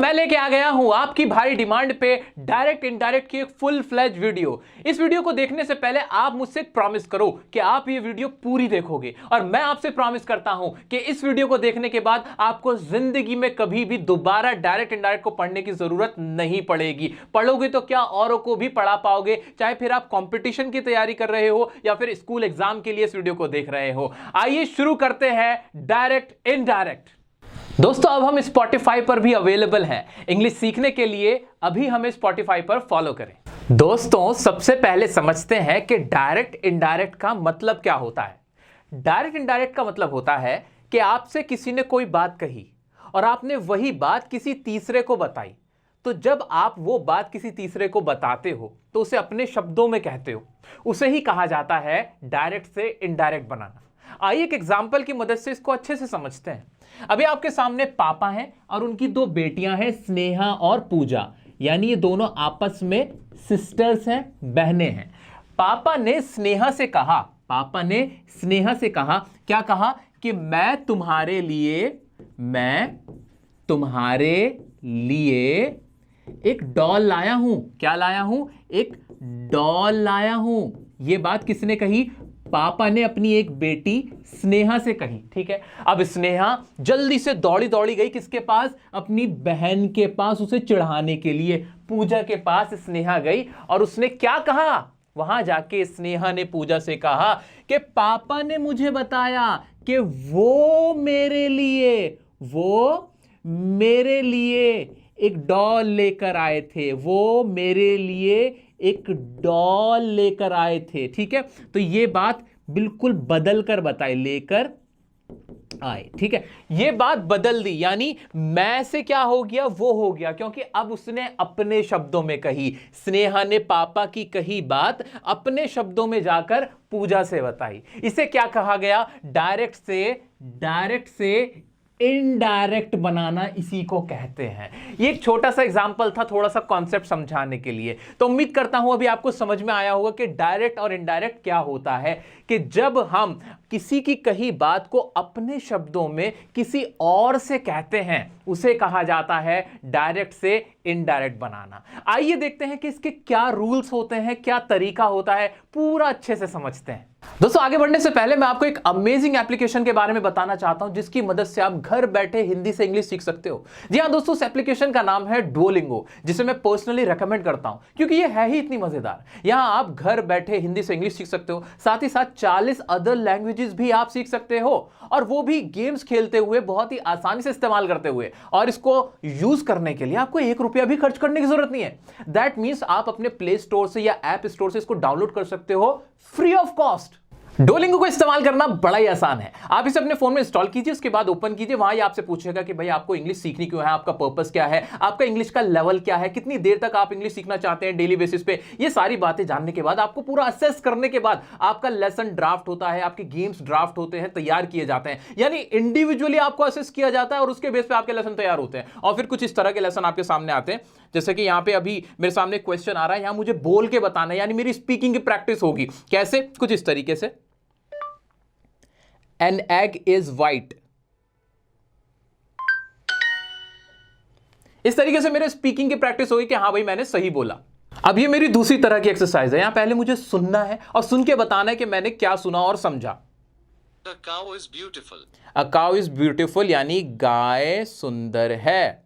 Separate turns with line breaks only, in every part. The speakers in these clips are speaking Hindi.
मैं लेके आ गया हूं आपकी भारी डिमांड पे डायरेक्ट इनडायरेक्ट की एक फुल फ्लैज वीडियो। इस वीडियो को देखने से पहले आप मुझसे प्रॉमिस करो कि आप ये वीडियो पूरी देखोगे, और मैं आपसे प्रॉमिस करता हूं कि इस वीडियो को देखने के बाद आपको जिंदगी में कभी भी दोबारा डायरेक्ट इनडायरेक्ट को पढ़ने की जरूरत नहीं पड़ेगी। पढ़ोगे तो क्या, औरों को भी पढ़ा पाओगे, चाहे फिर आप कंपटीशन की तैयारी कर रहे हो या फिर स्कूल एग्जाम के लिए इस वीडियो को देख रहे हो। आइए शुरू करते हैं डायरेक्ट इनडायरेक्ट। दोस्तों, अब हम स्पॉटिफाई पर भी अवेलेबल हैं। इंग्लिश सीखने के लिए अभी हमें स्पॉटिफाई पर फॉलो करें। दोस्तों, सबसे पहले समझते हैं कि डायरेक्ट इनडायरेक्ट का मतलब क्या होता है। डायरेक्ट इनडायरेक्ट का मतलब होता है कि आपसे किसी ने कोई बात कही और आपने वही बात किसी तीसरे को बताई। तो जब आप वो बात किसी तीसरे को बताते हो तो उसे अपने शब्दों में कहते हो, उसे ही कहा जाता है डायरेक्ट से इनडायरेक्ट बनाना। आइए एक एग्जाम्पल की मदद से इसको अच्छे से समझते हैं। अभी आपके सामने पापा हैं और उनकी दो बेटियां हैं, स्नेहा और पूजा, यानी ये दोनों आपस में सिस्टर्स हैं, बहनें हैं। पापा ने स्नेहा से कहा, क्या कहा कि मैं तुम्हारे लिए एक डॉल लाया हूं। क्या लाया हूं? एक डॉल लाया हूं। यह बात किसने कही? पापा ने अपनी एक बेटी स्नेहा से कही। ठीक है, अब स्नेहा जल्दी से दौड़ी दौड़ी गई किसके पास? अपनी बहन के पास, उसे चिढ़ाने के लिए। पूजा के पास स्नेहा गई और उसने क्या कहा? वहां जाके स्नेहा ने पूजा से कहा कि पापा ने मुझे बताया कि वो मेरे लिए एक डॉल लेकर आए थे। वो मेरे लिए एक डॉल लेकर आए थे। ठीक है, तो ये बात बिल्कुल बदल कर बताए, लेकर आए। ठीक है, ये बात बदल दी, यानी मैं से क्या हो गया? वो हो गया, क्योंकि अब उसने अपने शब्दों में कही। स्नेहा ने पापा की कही बात अपने शब्दों में जाकर पूजा से बताई। इसे क्या कहा गया? डायरेक्ट से इनडायरेक्ट बनाना, इसी को कहते हैं। ये एक छोटा सा एग्जांपल था, थोड़ा सा कॉन्सेप्ट समझाने के लिए। तो उम्मीद करता हूं अभी आपको समझ में आया होगा कि डायरेक्ट और इनडायरेक्ट क्या होता है। कि जब हम किसी की कही बात को अपने शब्दों में किसी और से कहते हैं, उसे कहा जाता है डायरेक्ट से इनडायरेक्ट बनाना। आइए देखते हैं कि इसके क्या रूल्स होते हैं, क्या तरीका होता है, पूरा अच्छे से समझते हैं। दोस्तों, आगे बढ़ने से पहले मैं आपको एक अमेजिंग एप्लीकेशन के बारे में बताना चाहता हूं, जिसकी मदद से आप घर बैठे हिंदी से इंग्लिश सीख सकते हो। जी हां दोस्तों, उस एप्लीकेशन का नाम है डुओलिंगो, जिसे मैं पर्सनली रेकमेंड करता हूं क्योंकि ये है ही इतनी मजेदार। यहां आप घर बैठे हिंदी से इंग्लिश सीख सकते हो, साथ ही साथ 40 अदर लैंग्वेजेस भी आप सीख सकते हो, और वो भी गेम्स खेलते हुए, बहुत ही आसानी से इस्तेमाल करते हुए। और इसको यूज करने के लिए आपको 1 रुपया भी खर्च करने की जरूरत नहीं है। दैट मींस आप अपने प्ले स्टोर से या ऐप स्टोर से इसको डाउनलोड कर सकते हो फ्री ऑफ कॉस्ट। डुओलिंगो को इस्तेमाल करना बड़ा ही आसान है। आप इसे अपने फोन में इंस्टॉल कीजिए, उसके बाद ओपन कीजिए। वहां ये आपसे पूछेगा कि भाई आपको इंग्लिश सीखनी क्यों है, आपका पर्पस क्या है, आपका इंग्लिश का लेवल क्या है, कितनी देर तक आप इंग्लिश सीखना चाहते हैं डेली बेसिस पे। ये सारी बातें जानने के बाद, आपको पूरा असेस करने के बाद, आपका लेसन ड्राफ्ट होता है, आपके गेम्स ड्राफ्ट होते हैं, तैयार किए जाते हैं। यानी इंडिविजुअली आपको असेस किया जाता है और उसके बेस पे आपके लेसन तैयार होते हैं। और फिर कुछ इस तरह के लेसन आपके सामने आते हैं, जैसे कि यहां पे अभी मेरे सामने क्वेश्चन आ रहा है, यहां मुझे बोल के बताना है, यानी मेरी स्पीकिंग की प्रैक्टिस होगी। कैसे? कुछ इस तरीके से, An egg is white। इस तरीके से मेरे स्पीकिंग की प्रैक्टिस होगी कि हां भाई मैंने सही बोला। अब ये मेरी दूसरी तरह की एक्सरसाइज है। यहां पहले मुझे सुनना है और सुन के बताना है कि मैंने क्या सुना और समझा।
A cow is beautiful।
A cow is beautiful यानी गाय सुंदर है।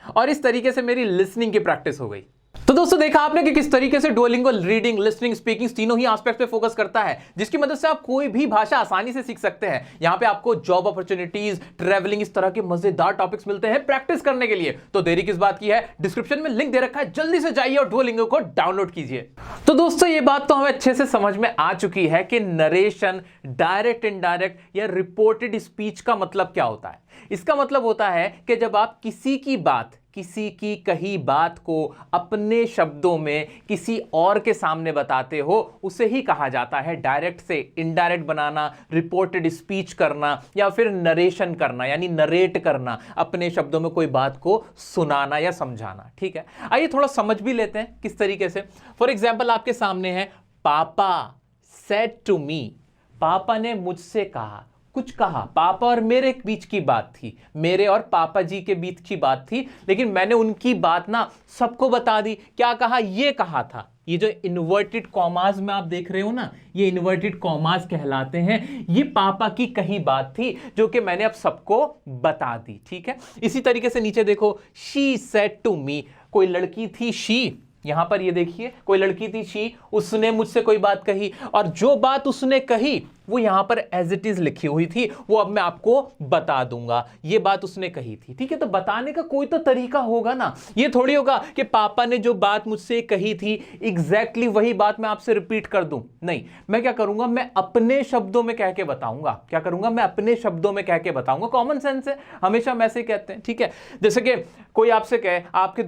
और इस तरीके से मेरी लिसनिंग की प्रैक्टिस हो गई। तो दोस्तों, देखा आपने कि किस तरीके से डुओलिंगो रीडिंग, लिसनिंग, स्पीकिंग तीनों ही एस्पेक्ट पे फोकस करता है, जिसकी मदद से आप कोई भी भाषा आसानी से सीख सकते हैं। यहां पे आपको जॉब अपॉर्चुनिटीज, ट्रैवलिंग, इस तरह के मजेदार टॉपिक्स मिलते हैं प्रैक्टिस करने के लिए। तो देरी किस बात की है? डिस्क्रिप्शन में लिंक दे रखा है, जल्दी से जाइए और डुओलिंगो को डाउनलोड कीजिए। तो दोस्तों, ये बात तो हमें अच्छे से समझ में आ चुकी है कि नरेशन, डायरेक्ट इनडायरेक्ट या रिपोर्टेड स्पीच का मतलब क्या होता है। इसका मतलब होता है कि जब आप किसी की कही बात को अपने शब्दों में किसी और के सामने बताते हो, उसे ही कहा जाता है डायरेक्ट से इनडायरेक्ट बनाना, रिपोर्टेड स्पीच करना, या फिर नरेशन करना, यानी नरेट करना, अपने शब्दों में कोई बात को सुनाना या समझाना। ठीक है, आइए थोड़ा समझ भी लेते हैं किस तरीके से। फॉर एग्जाम्पल आपके सामने है, पापा सेड टू मी, पापा ने मुझसे कहा। कुछ कहा, पापा और मेरे बीच की बात थी, मेरे और पापा जी के बीच की बात थी, लेकिन मैंने उनकी बात ना सबको बता दी। क्या कहा? ये कहा था। ये जो इन्वर्टेड कॉमास में आप देख रहे हो ना, ये इन्वर्टेड कॉमास कहलाते हैं। ये पापा की कही बात थी जो कि मैंने अब सबको बता दी। ठीक है, इसी तरीके से नीचे देखो, शी सेड टू मी, कोई लड़की थी, शी, यहां पर ये देखिए कोई लड़की थी शी, उसने मुझसे कोई बात कही, और जो बात उसने कही वो यहां पर एज इट इज लिखी हुई थी, वो अब मैं आपको बता दूंगा। ये बात उसने कही थी। ठीक है, तो बताने का कोई तो तरीका होगा ना। ये थोड़ी होगा कि पापा ने जो बात मुझसे कही थी एग्जैक्टली वही बात मैं आपसे रिपीट कर दूं। नहीं, मैं क्या करूंगा, मैं अपने शब्दों में कह के बताऊंगा। क्या करूंगा? मैं अपने शब्दों में कह के बताऊंगा। कॉमन सेंस है, हमेशा हम ऐसे ही कहते हैं। ठीक है, जैसे कि कोई आपसे कहे, आपके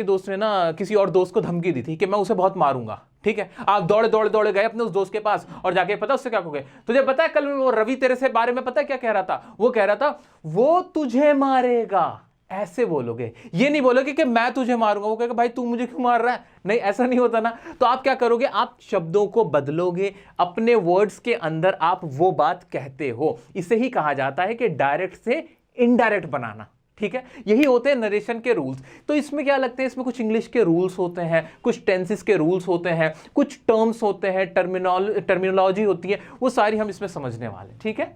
दोस्त ने ना किसी और दोस्त को धमकी दी थी कि मैं उसे बहुत मारूंगा। ठीक है, आप दौड़े दौड़े दौड़े गए अपने उस दोस्त के पास और जाके पता उससे क्या कहोगे? तुझे पता है कल वो रवि तेरे से बारे में पता है क्या कह रहा था? वो कह रहा था वो तुझे मारेगा। ऐसे बोलोगे, ये नहीं बोलोगे कि मैं तुझे मारूंगा। वो कहेगा भाई तू मुझे क्यों मार रहा है? नहीं, ऐसा नहीं होता ना। तो आप क्या करोगे? आप शब्दों को बदलोगे, अपने वर्ड्स के अंदर आप वो बात कहते हो। इसे ही कहा जाता है कि डायरेक्ट से इनडायरेक्ट बनाना। ठीक है, यही होते हैं नरेशन के रूल्स। तो इसमें क्या लगते हैं, इसमें कुछ इंग्लिश के रूल्स होते हैं, कुछ टेंसेस के रूल्स होते हैं, कुछ टर्म्स होते हैं, टर्मिनोलॉजी होती है, वो सारी हम इसमें समझने वाले। ठीक है,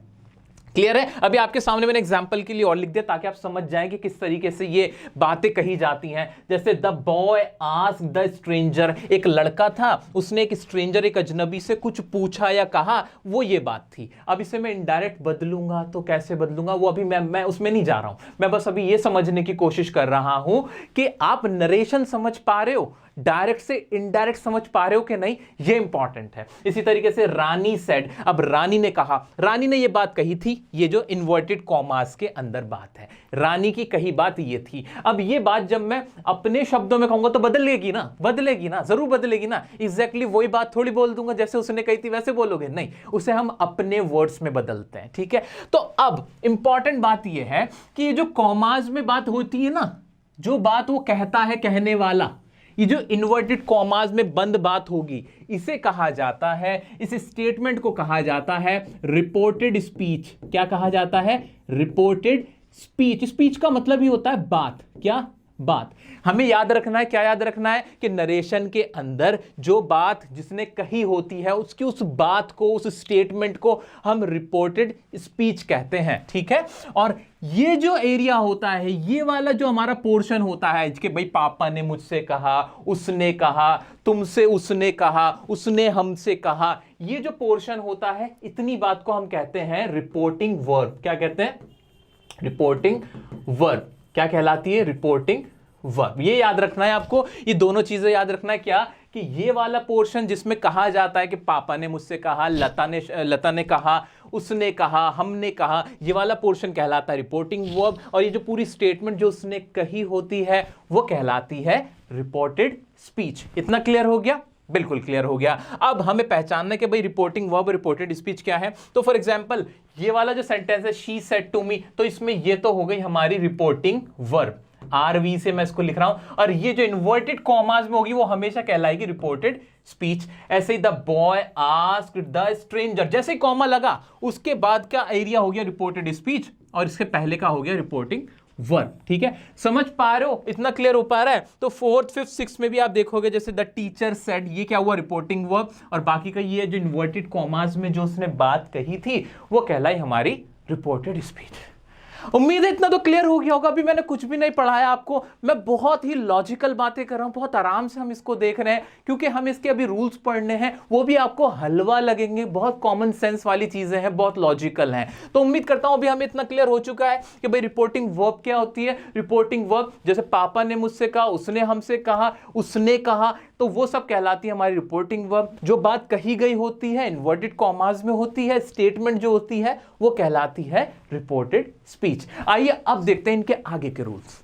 क्लियर है? अभी आपके सामने मैंने एग्जाम्पल के लिए और लिख दिया ताकि आप समझ जाएं कि किस तरीके से ये बातें कही जाती हैं। जैसे the boy asked the stranger, एक लड़का था, उसने एक स्ट्रेंजर, एक अजनबी से कुछ पूछा या कहा, वो ये बात थी। अब इसे मैं इनडायरेक्ट बदलूंगा तो कैसे बदलूंगा, वो अभी मैं उसमें नहीं जा रहा हूं। मैं बस अभी ये समझने की कोशिश कर रहा हूं कि आप नरेशन समझ पा रहे हो, डायरेक्ट से इनडायरेक्ट समझ पा रहे हो कि नहीं, ये इंपॉर्टेंट है। इसी तरीके से रानी सेड, अब रानी ने कहा, रानी ने ये बात कही थी, ये जो इन्वर्टेड कॉमास के अंदर बात है, रानी की कही बात ये थी। अब ये बात जब मैं अपने शब्दों में कहूंगा तो बदलेगी ना, बदलेगी ना, जरूर बदलेगी ना। एग्जैक्टली वही बात थोड़ी बोल दूंगा जैसे उसने कही थी वैसे बोलोगे, नहीं, उसे हम अपने वर्ड्स में बदलते हैं। ठीक है, तो अब इंपॉर्टेंट बात यह है कि ये जो कॉमास में बात होती है ना, जो बात वो कहता है कहने वाला, ये जो इन्वर्टेड कॉमास में बंद बात होगी, इसे कहा जाता है, इस स्टेटमेंट को कहा जाता है रिपोर्टेड स्पीच। क्या कहा जाता है? Reported speech. स्पीच का मतलब ही होता है बात। क्या? बात। हमें याद रखना है, क्या याद रखना है कि नरेशन के अंदर जो बात जिसने कही होती है उसकी उस बात को, उस स्टेटमेंट को हम रिपोर्टेड स्पीच कहते हैं। ठीक है, और ये जो एरिया होता है, ये वाला जो हमारा पोर्शन होता है कि भाई पापा ने मुझसे कहा, उसने कहा, तुमसे उसने कहा, उसने हमसे कहा, ये जो पोर्शन होता है, इतनी बात को हम कहते हैं रिपोर्टिंग वर्ब। क्या कहते हैं? Reporting verb. क्या कहलाती है? Reporting verb. ये याद रखना है आपको, ये दोनों चीजें याद रखना है। क्या? कि ये वाला पोर्शन जिसमें कहा जाता है कि पापा ने मुझसे कहा, लता ने कहा, उसने कहा, हमने कहा, ये वाला पोर्शन कहलाता है रिपोर्टिंग वर्ब, और ये जो पूरी स्टेटमेंट जो उसने कही होती है वो कहलाती है रिपोर्टेड स्पीच। इतना क्लियर हो गया? बिल्कुल क्लियर हो गया। अब हमें पहचानना है कि भाई रिपोर्टिंग वर्ब, रिपोर्टेड स्पीच क्या है। तो फॉर एग्जांपल ये वाला जो सेंटेंस है, शी सेड टू मी, तो इसमें ये तो हो गई हमारी रिपोर्टिंग वर्ब, आरवी से मैं इसको लिख रहा हूं, और ये जो इन्वर्टेड कॉमास में होगी वो हमेशा कहलाएगी रिपोर्टेड स्पीच। ऐसे ही the boy asked the stranger, जैसे कॉमा लगा उसके बाद का एरिया हो गया रिपोर्टेड स्पीच, और इसके पहले का हो गया रिपोर्टिंग वर्ब। ठीक है, समझ पा रहे हो? इतना क्लियर हो पा रहा है? तो 4th, 5th, 6th में भी आप देखोगे जैसे द टीचर सेड, ये क्या हुआ? रिपोर्टिंग वर्ब, और बाकी का ये जो इन्वर्टेड कॉमास में जो उसने बात कही थी वो कहलाई हमारी रिपोर्टेड स्पीच। उम्मीद है इतना तो क्लियर हो गया होगा। अभी मैंने कुछ भी नहीं पढ़ाया आपको, मैं बहुत ही लॉजिकल बातें कर रहा हूं, बहुत आराम से हम इसको देख रहे हैं, क्योंकि हम इसके अभी रूल्स पढ़ने हैं, वो भी आपको हलवा लगेंगे, बहुत कॉमन सेंस वाली चीजें हैं, बहुत लॉजिकल हैं। तो उम्मीद करता हूं अभी हमें इतना क्लियर हो चुका है कि भाई रिपोर्टिंग वर्ब क्या होती है। रिपोर्टिंग वर्ब जैसे पापा ने मुझसे कहा, उसने हमसे कहा, उसने कहा, तो वो सब कहलाती है हमारी रिपोर्टिंग वर्ब। जो बात कही गई होती है इन्वर्टेड कॉमास में होती है, स्टेटमेंट जो होती है वो कहलाती है रिपोर्टेड स्पीच। आइए अब देखते हैं इनके आगे के रूल्स।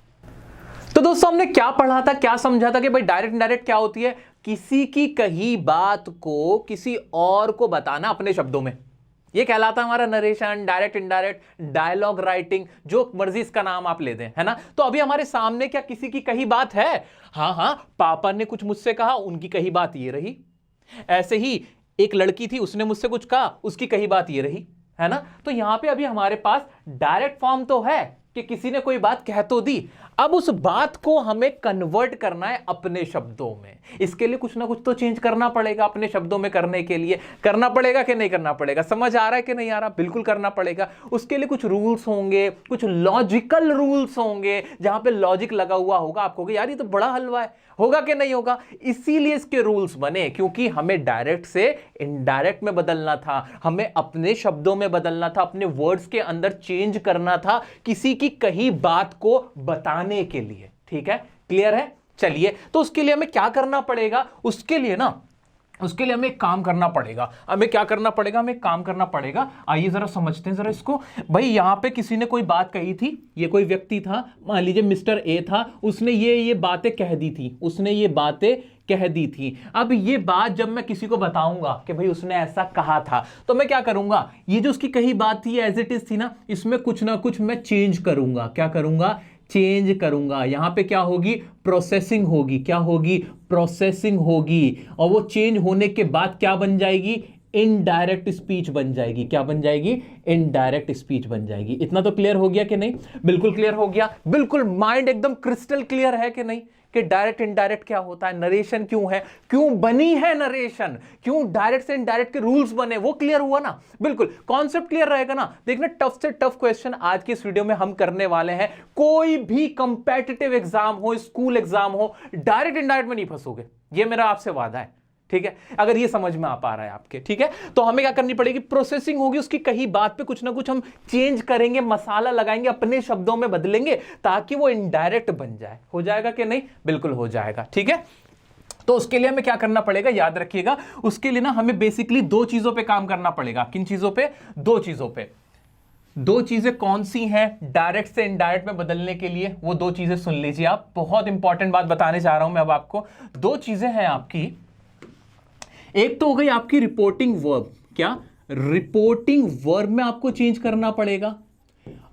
तो दोस्तों हमने क्या पढ़ा था, क्या समझा था कि भाई डायरेक्ट इनडायरेक्ट क्या होती है? किसी की कही बात को किसी और को बताना अपने शब्दों में, ये कहलाता है हमारा narration, direct indirect, dialogue writing, जो मर्जी इसका नाम आप ले दें, है ना। तो अभी हमारे सामने क्या किसी की कही बात है? हाँ, पापा ने कुछ मुझसे कहा, उनकी कही बात ये रही। ऐसे ही एक लड़की थी, उसने मुझसे कुछ कहा, उसकी कही बात ये रही, है ना। तो यहां पे अभी हमारे पास डायरेक्ट फॉर्म तो है कि किसी ने कोई बात कह तो दी, अब उस बात को हमें कन्वर्ट करना है अपने शब्दों में। इसके लिए कुछ ना कुछ तो चेंज करना पड़ेगा, अपने शब्दों में करने के लिए करना पड़ेगा कि नहीं करना पड़ेगा, समझ आ रहा है कि नहीं आ रहा, बिल्कुल करना पड़ेगा। उसके लिए कुछ रूल्स होंगे, कुछ लॉजिकल रूल्स होंगे, जहां पे लॉजिक लगा हुआ होगा। आपको कहोगे यार ये तो बड़ा हलवा है, होगा कि नहीं होगा, इसीलिए इसके रूल्स बने, क्योंकि हमें डायरेक्ट से इनडायरेक्ट में बदलना था, हमें अपने शब्दों में बदलना था, अपने वर्ड्स के अंदर चेंज करना था किसी की कही बात को बताने के लिए। ठीक है, क्लियर है। चलिए, तो उसके लिए हमें क्या करना पड़ेगा, उसके लिए हमें एक काम करना पड़ेगा। हमें क्या करना पड़ेगा, हमें एक काम करना पड़ेगा। आइए जरा समझते हैं जरा इसको। भाई यहां पे किसी ने कोई बात कही थी, ये कोई व्यक्ति था, मान लीजिए मिस्टर ए था, उसने ये बातें कह दी थी, उसने ये बातें कह दी थी। अब ये बात जब मैं किसी को बताऊंगा कि भाई उसने ऐसा कहा था, तो मैं क्या करूंगा, ये जो उसकी कही बात थी एज इट इज थी ना, इसमें कुछ ना कुछ मैं चेंज करूंगा। क्या करूंगा, चेंज करूंगा। यहां पे क्या होगी, प्रोसेसिंग होगी। क्या होगी, प्रोसेसिंग होगी। और वो चेंज होने के बाद क्या बन जाएगी, इनडायरेक्ट स्पीच बन जाएगी। क्या बन जाएगी, इनडायरेक्ट स्पीच बन जाएगी। इतना तो क्लियर हो गया कि नहीं, बिल्कुल क्लियर हो गया, बिल्कुल माइंड एकदम क्रिस्टल क्लियर है कि नहीं, कि डायरेक्ट इनडायरेक्ट क्या होता है, नरेशन क्यों है, क्यों बनी है नरेशन, क्यों डायरेक्ट से इनडायरेक्ट के रूल्स बने, वो क्लियर हुआ ना। बिल्कुल कॉन्सेप्ट क्लियर रहेगा ना। देखना, टफ से टफ क्वेश्चन आज की इस वीडियो में हम करने वाले हैं। कोई भी कंपेटिटिव एग्जाम हो, स्कूल एग्जाम हो, डायरेक्ट इनडायरेक्ट में नहीं फंसोगे, ये मेरा आपसे वादा है। ठीक है, अगर ये समझ में आ पा रहा है आपके। ठीक है, तो हमें क्या करनी पड़ेगी, प्रोसेसिंग होगी, उसकी कही बात पे कुछ ना कुछ हम चेंज करेंगे, मसाला लगाएंगे, अपने शब्दों में बदलेंगे, ताकि वो इनडायरेक्ट बन जाए। हो जाएगा कि नहीं, बिल्कुल हो जाएगा। ठीक है, तो उसके लिए हमें क्या करना पड़ेगा, याद रखिएगा, उसके लिए ना हमें बेसिकली दो चीजों पे काम करना पड़ेगा। किन चीजों पे, दो चीजों पे। दो चीजें कौन सी हैं डायरेक्ट से इनडायरेक्ट में बदलने के लिए, वो दो चीजें सुन लीजिए आप। बहुत इंपॉर्टेंट बात बताने जा रहा हूं मैं अब आपको। दो चीजें हैं आपकी, एक तो हो गई आपकी रिपोर्टिंग वर्ब। क्या, रिपोर्टिंग वर्ब में आपको चेंज करना पड़ेगा।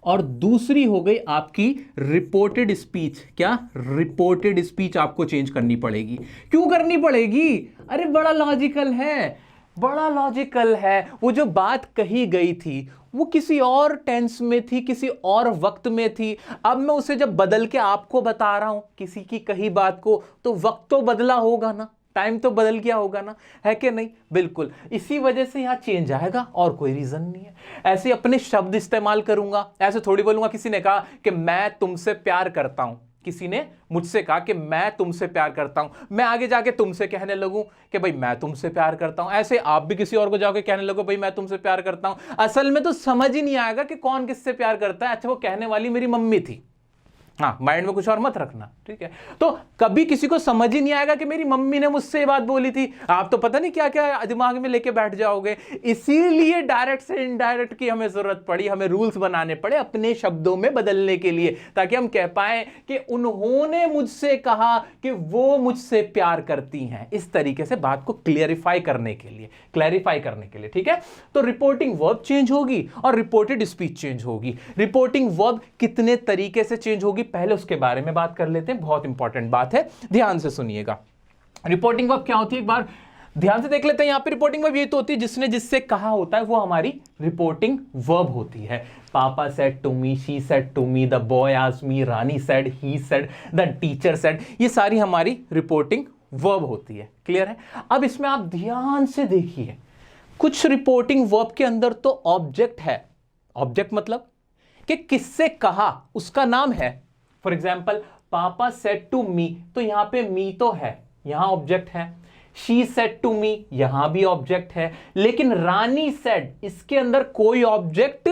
और दूसरी हो गई आपकी रिपोर्टेड स्पीच। क्या, रिपोर्टेड स्पीच आपको चेंज करनी पड़ेगी। क्यों करनी पड़ेगी, अरे बड़ा लॉजिकल है, बड़ा लॉजिकल है। वो जो बात कही गई थी वो किसी और टेंस में थी, किसी और वक्त में थी। अब मैं उसे जब बदल के आपको बता रहा हूं किसी की कही बात को, तो वक्त तो बदला होगा ना, टाइम तो बदल गया होगा ना, है कि नहीं, बिल्कुल। इसी वजह से यहां चेंज आएगा, और कोई रीजन नहीं है। ऐसे अपने शब्द इस्तेमाल करूंगा, ऐसे थोड़ी बोलूंगा किसी ने कहा कि मैं तुमसे प्यार करता हूं, किसी ने मुझसे कहा कि मैं तुमसे प्यार करता हूं, मैं आगे जाके तुमसे कहने लगूं कि भाई मैं तुमसे प्यार करता हूं। ऐसे आप भी किसी और को जाके कहने लगो भाई मैं तुमसे प्यार करता हूं, असल में तो समझ ही नहीं आएगा कि कौन किससे प्यार करता है। अच्छा, वो कहने वाली मेरी मम्मी थी, हाँ, माइंड में कुछ और मत रखना। ठीक है, तो कभी किसी को समझ ही नहीं आएगा कि मेरी मम्मी ने मुझसे ये बात बोली थी। आप तो पता नहीं क्या क्या दिमाग में लेके बैठ जाओगे। इसीलिए डायरेक्ट से इनडायरेक्ट की हमें जरूरत पड़ी, हमें रूल्स बनाने पड़े अपने शब्दों में बदलने के लिए, ताकि हम कह पाए कि उन्होंने मुझसे कहा कि वो मुझसे प्यार करती हैं। इस तरीके से बात को क्लियरिफाई करने के लिए, क्लैरिफाई करने के लिए। ठीक है, तो रिपोर्टिंग वर्ब चेंज होगी और रिपोर्टेड स्पीच चेंज होगी। रिपोर्टिंग वर्ब कितने तरीके से चेंज होगी, पहले उसके बारे में बात कर लेते हैं। बहुत इंपॉर्टेंट बात है, ध्यान से सुनिएगा। रिपोर्टिंग वर्ब क्या होती है, एक बार ध्यान से देख लेते हैं। यहां पे रिपोर्टिंग वर्ब ये तो होती है जिसने जिससे कहा होता है, वो हमारी रिपोर्टिंग वर्ब होती है। पापा said to me, she said to me, the boy asked me, Rani said, he said, the teacher said, ये सारी हमारी रिपोर्टिंग वर्ब होती है। क्लियर है। अब इसमें आप ध्यान से देखिए, कुछ रिपोर्टिंग वर्ब के अंदर तो ऑब्जेक्ट है। ऑब्जेक्ट मतलब कि किससे कहा, उसका नाम है। फॉर एग्जाम्पल, पापा सेड टू मी, तो यहां पे मी तो है, यहां ऑब्जेक्ट है। शी सेड टू मी, यहां भी ऑब्जेक्ट है। लेकिन रानी सेड, इसके अंदर कोई ऑब्जेक्ट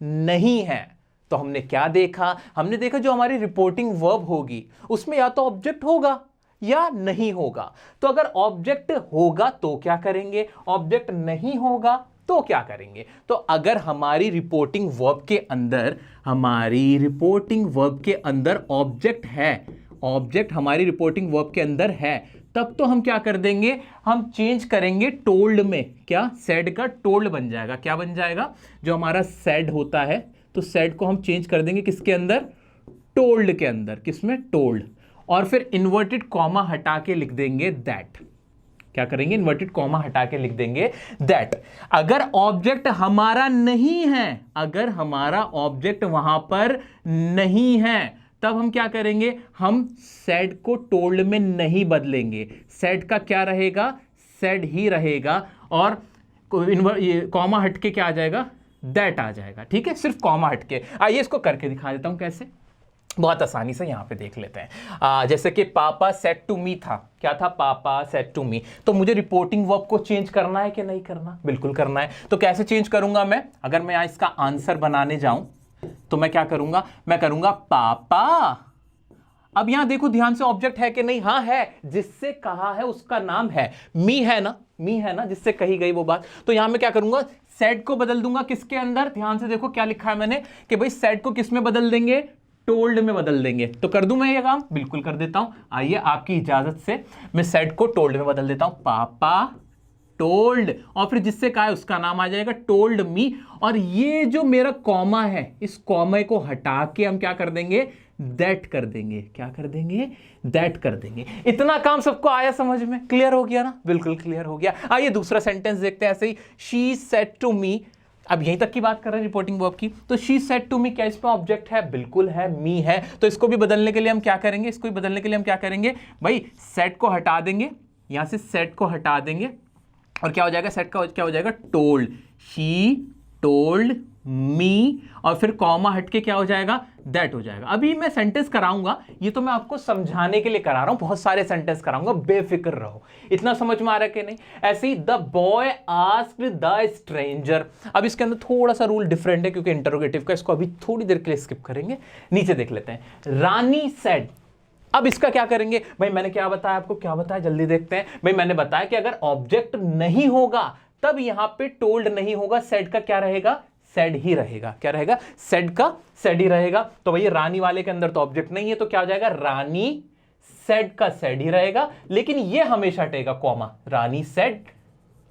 नहीं है। तो हमने क्या देखा, हमने देखा जो हमारी रिपोर्टिंग वर्ब होगी उसमें या तो ऑब्जेक्ट होगा या नहीं होगा। तो अगर ऑब्जेक्ट होगा तो क्या करेंगे, ऑब्जेक्ट नहीं होगा तो क्या करेंगे। तो अगर हमारी रिपोर्टिंग वर्ब के अंदर ऑब्जेक्ट है, ऑब्जेक्ट हमारी रिपोर्टिंग वर्ब के अंदर है, तब तो हम क्या कर देंगे, हम चेंज करेंगे टोल्ड में। क्या, सेड का टोल्ड बन जाएगा। क्या बन जाएगा, जो हमारा सेड होता है, तो सेड को हम चेंज कर देंगे किसके अंदर, टोल्ड के अंदर। किसमें, टोल्ड। और फिर इन्वर्टेड कॉमा हटा के लिख देंगे दैट। क्या करेंगे, इन्वर्टेड कॉमा हटा के लिख देंगे दैट। अगर ऑब्जेक्ट हमारा नहीं है, अगर हमारा ऑब्जेक्ट वहां पर नहीं है, तब हम क्या करेंगे, हम सेड को टोल्ड में नहीं बदलेंगे। सेड का क्या रहेगा, सेड ही रहेगा, और ये कॉमा हटके क्या आ जाएगा, दैट आ जाएगा। ठीक है, सिर्फ कॉमा हटके। आइए इसको करके दिखा देता हूं कैसे, बहुत आसानी से यहां पे देख लेते हैं। जैसे कि पापा सेड टू मी था, क्या था, पापा सेड टू मी। तो मुझे रिपोर्टिंग वर्ब को चेंज करना है कि नहीं करना, बिल्कुल करना है। तो कैसे चेंज करूंगा मैं, अगर मैं यहां इसका आंसर बनाने जाऊं तो मैं क्या करूंगा, मैं करूंगा पापा। अब यहां देखो ध्यान से, ऑब्जेक्ट है कि नहीं, हाँ है, जिससे कहा है उसका नाम है मी, है ना, मी है ना, जिससे कही गई वो बात। तो यहां मैं क्या करूंगा, सेड को बदल दूंगा किसके अंदर, ध्यान से देखो क्या लिखा है मैंने, कि भाई सेड को किस में बदल देंगे, टोल्ड में बदल देंगे। तो कर दूं मैं ये काम, बिल्कुल कर देता हूं। आइए आपकी इजाजत से मैं सेड को टोल्ड में बदल देता हूं, पापा टोल्ड, और फिर जिससे कहा है उसका नाम आ जाएगा टोल्ड मी। और ये जो मेरा कॉमा है, इस कॉमा को हटा के हम क्या कर देंगे, दैट कर देंगे। क्या कर देंगे, दैट कर देंगे। इतना काम सबको आया समझ में, क्लियर हो गया ना, बिल्कुल क्लियर हो गया। आइए दूसरा सेंटेंस देखते हैं ऐसे ही, शी सेड टू मी। अब यहीं तक की बात कर रहे हैं रिपोर्टिंग वर्ब की। तो शी सेड टू मी, क्या इसमें ऑब्जेक्ट है, बिल्कुल है, मी है। तो इसको भी बदलने के लिए हम क्या करेंगे, इसको भी बदलने के लिए हम क्या करेंगे भाई, सेड को हटा देंगे, यहां से सेड को हटा देंगे, और क्या हो जाएगा, सेड का क्या हो जाएगा, टोल्ड, शी टोल्ड मी, और फिर कॉमा हटके क्या हो जाएगा, दैट हो जाएगा। अभी मैं सेंटेंस कराऊंगा, ये तो मैं आपको समझाने के लिए करा रहा हूं, बहुत सारे सेंटेंस कराऊंगा, बेफिक्र रहो। इतना समझ में आ रहा है कि नहीं। ऐसे ही the boy asked the stranger. अब इसके अंदर थोड़ा सा रूल डिफरेंट है क्योंकि इंटरोगेटिव का, इसको अभी थोड़ी देर के लिए स्किप करेंगे। नीचे देख लेते हैं, रानी सेड। अब इसका क्या करेंगे भाई, मैंने क्या बताया आपको, क्या बताया, जल्दी देखते हैं भाई। मैंने बताया कि अगर ऑब्जेक्ट नहीं होगा तब यहां पे टोल्ड नहीं होगा, सेड का क्या रहेगा, सेड ही रहेगा। क्या रहेगा, सेड का सेड ही रहेगा। तो भैया रानी वाले के अंदर तो ऑब्जेक्ट नहीं है, तो क्या हो जाएगा, रानी सेड का सेड ही रहेगा, लेकिन ये हमेशा हटेगा कॉमा, रानी सेड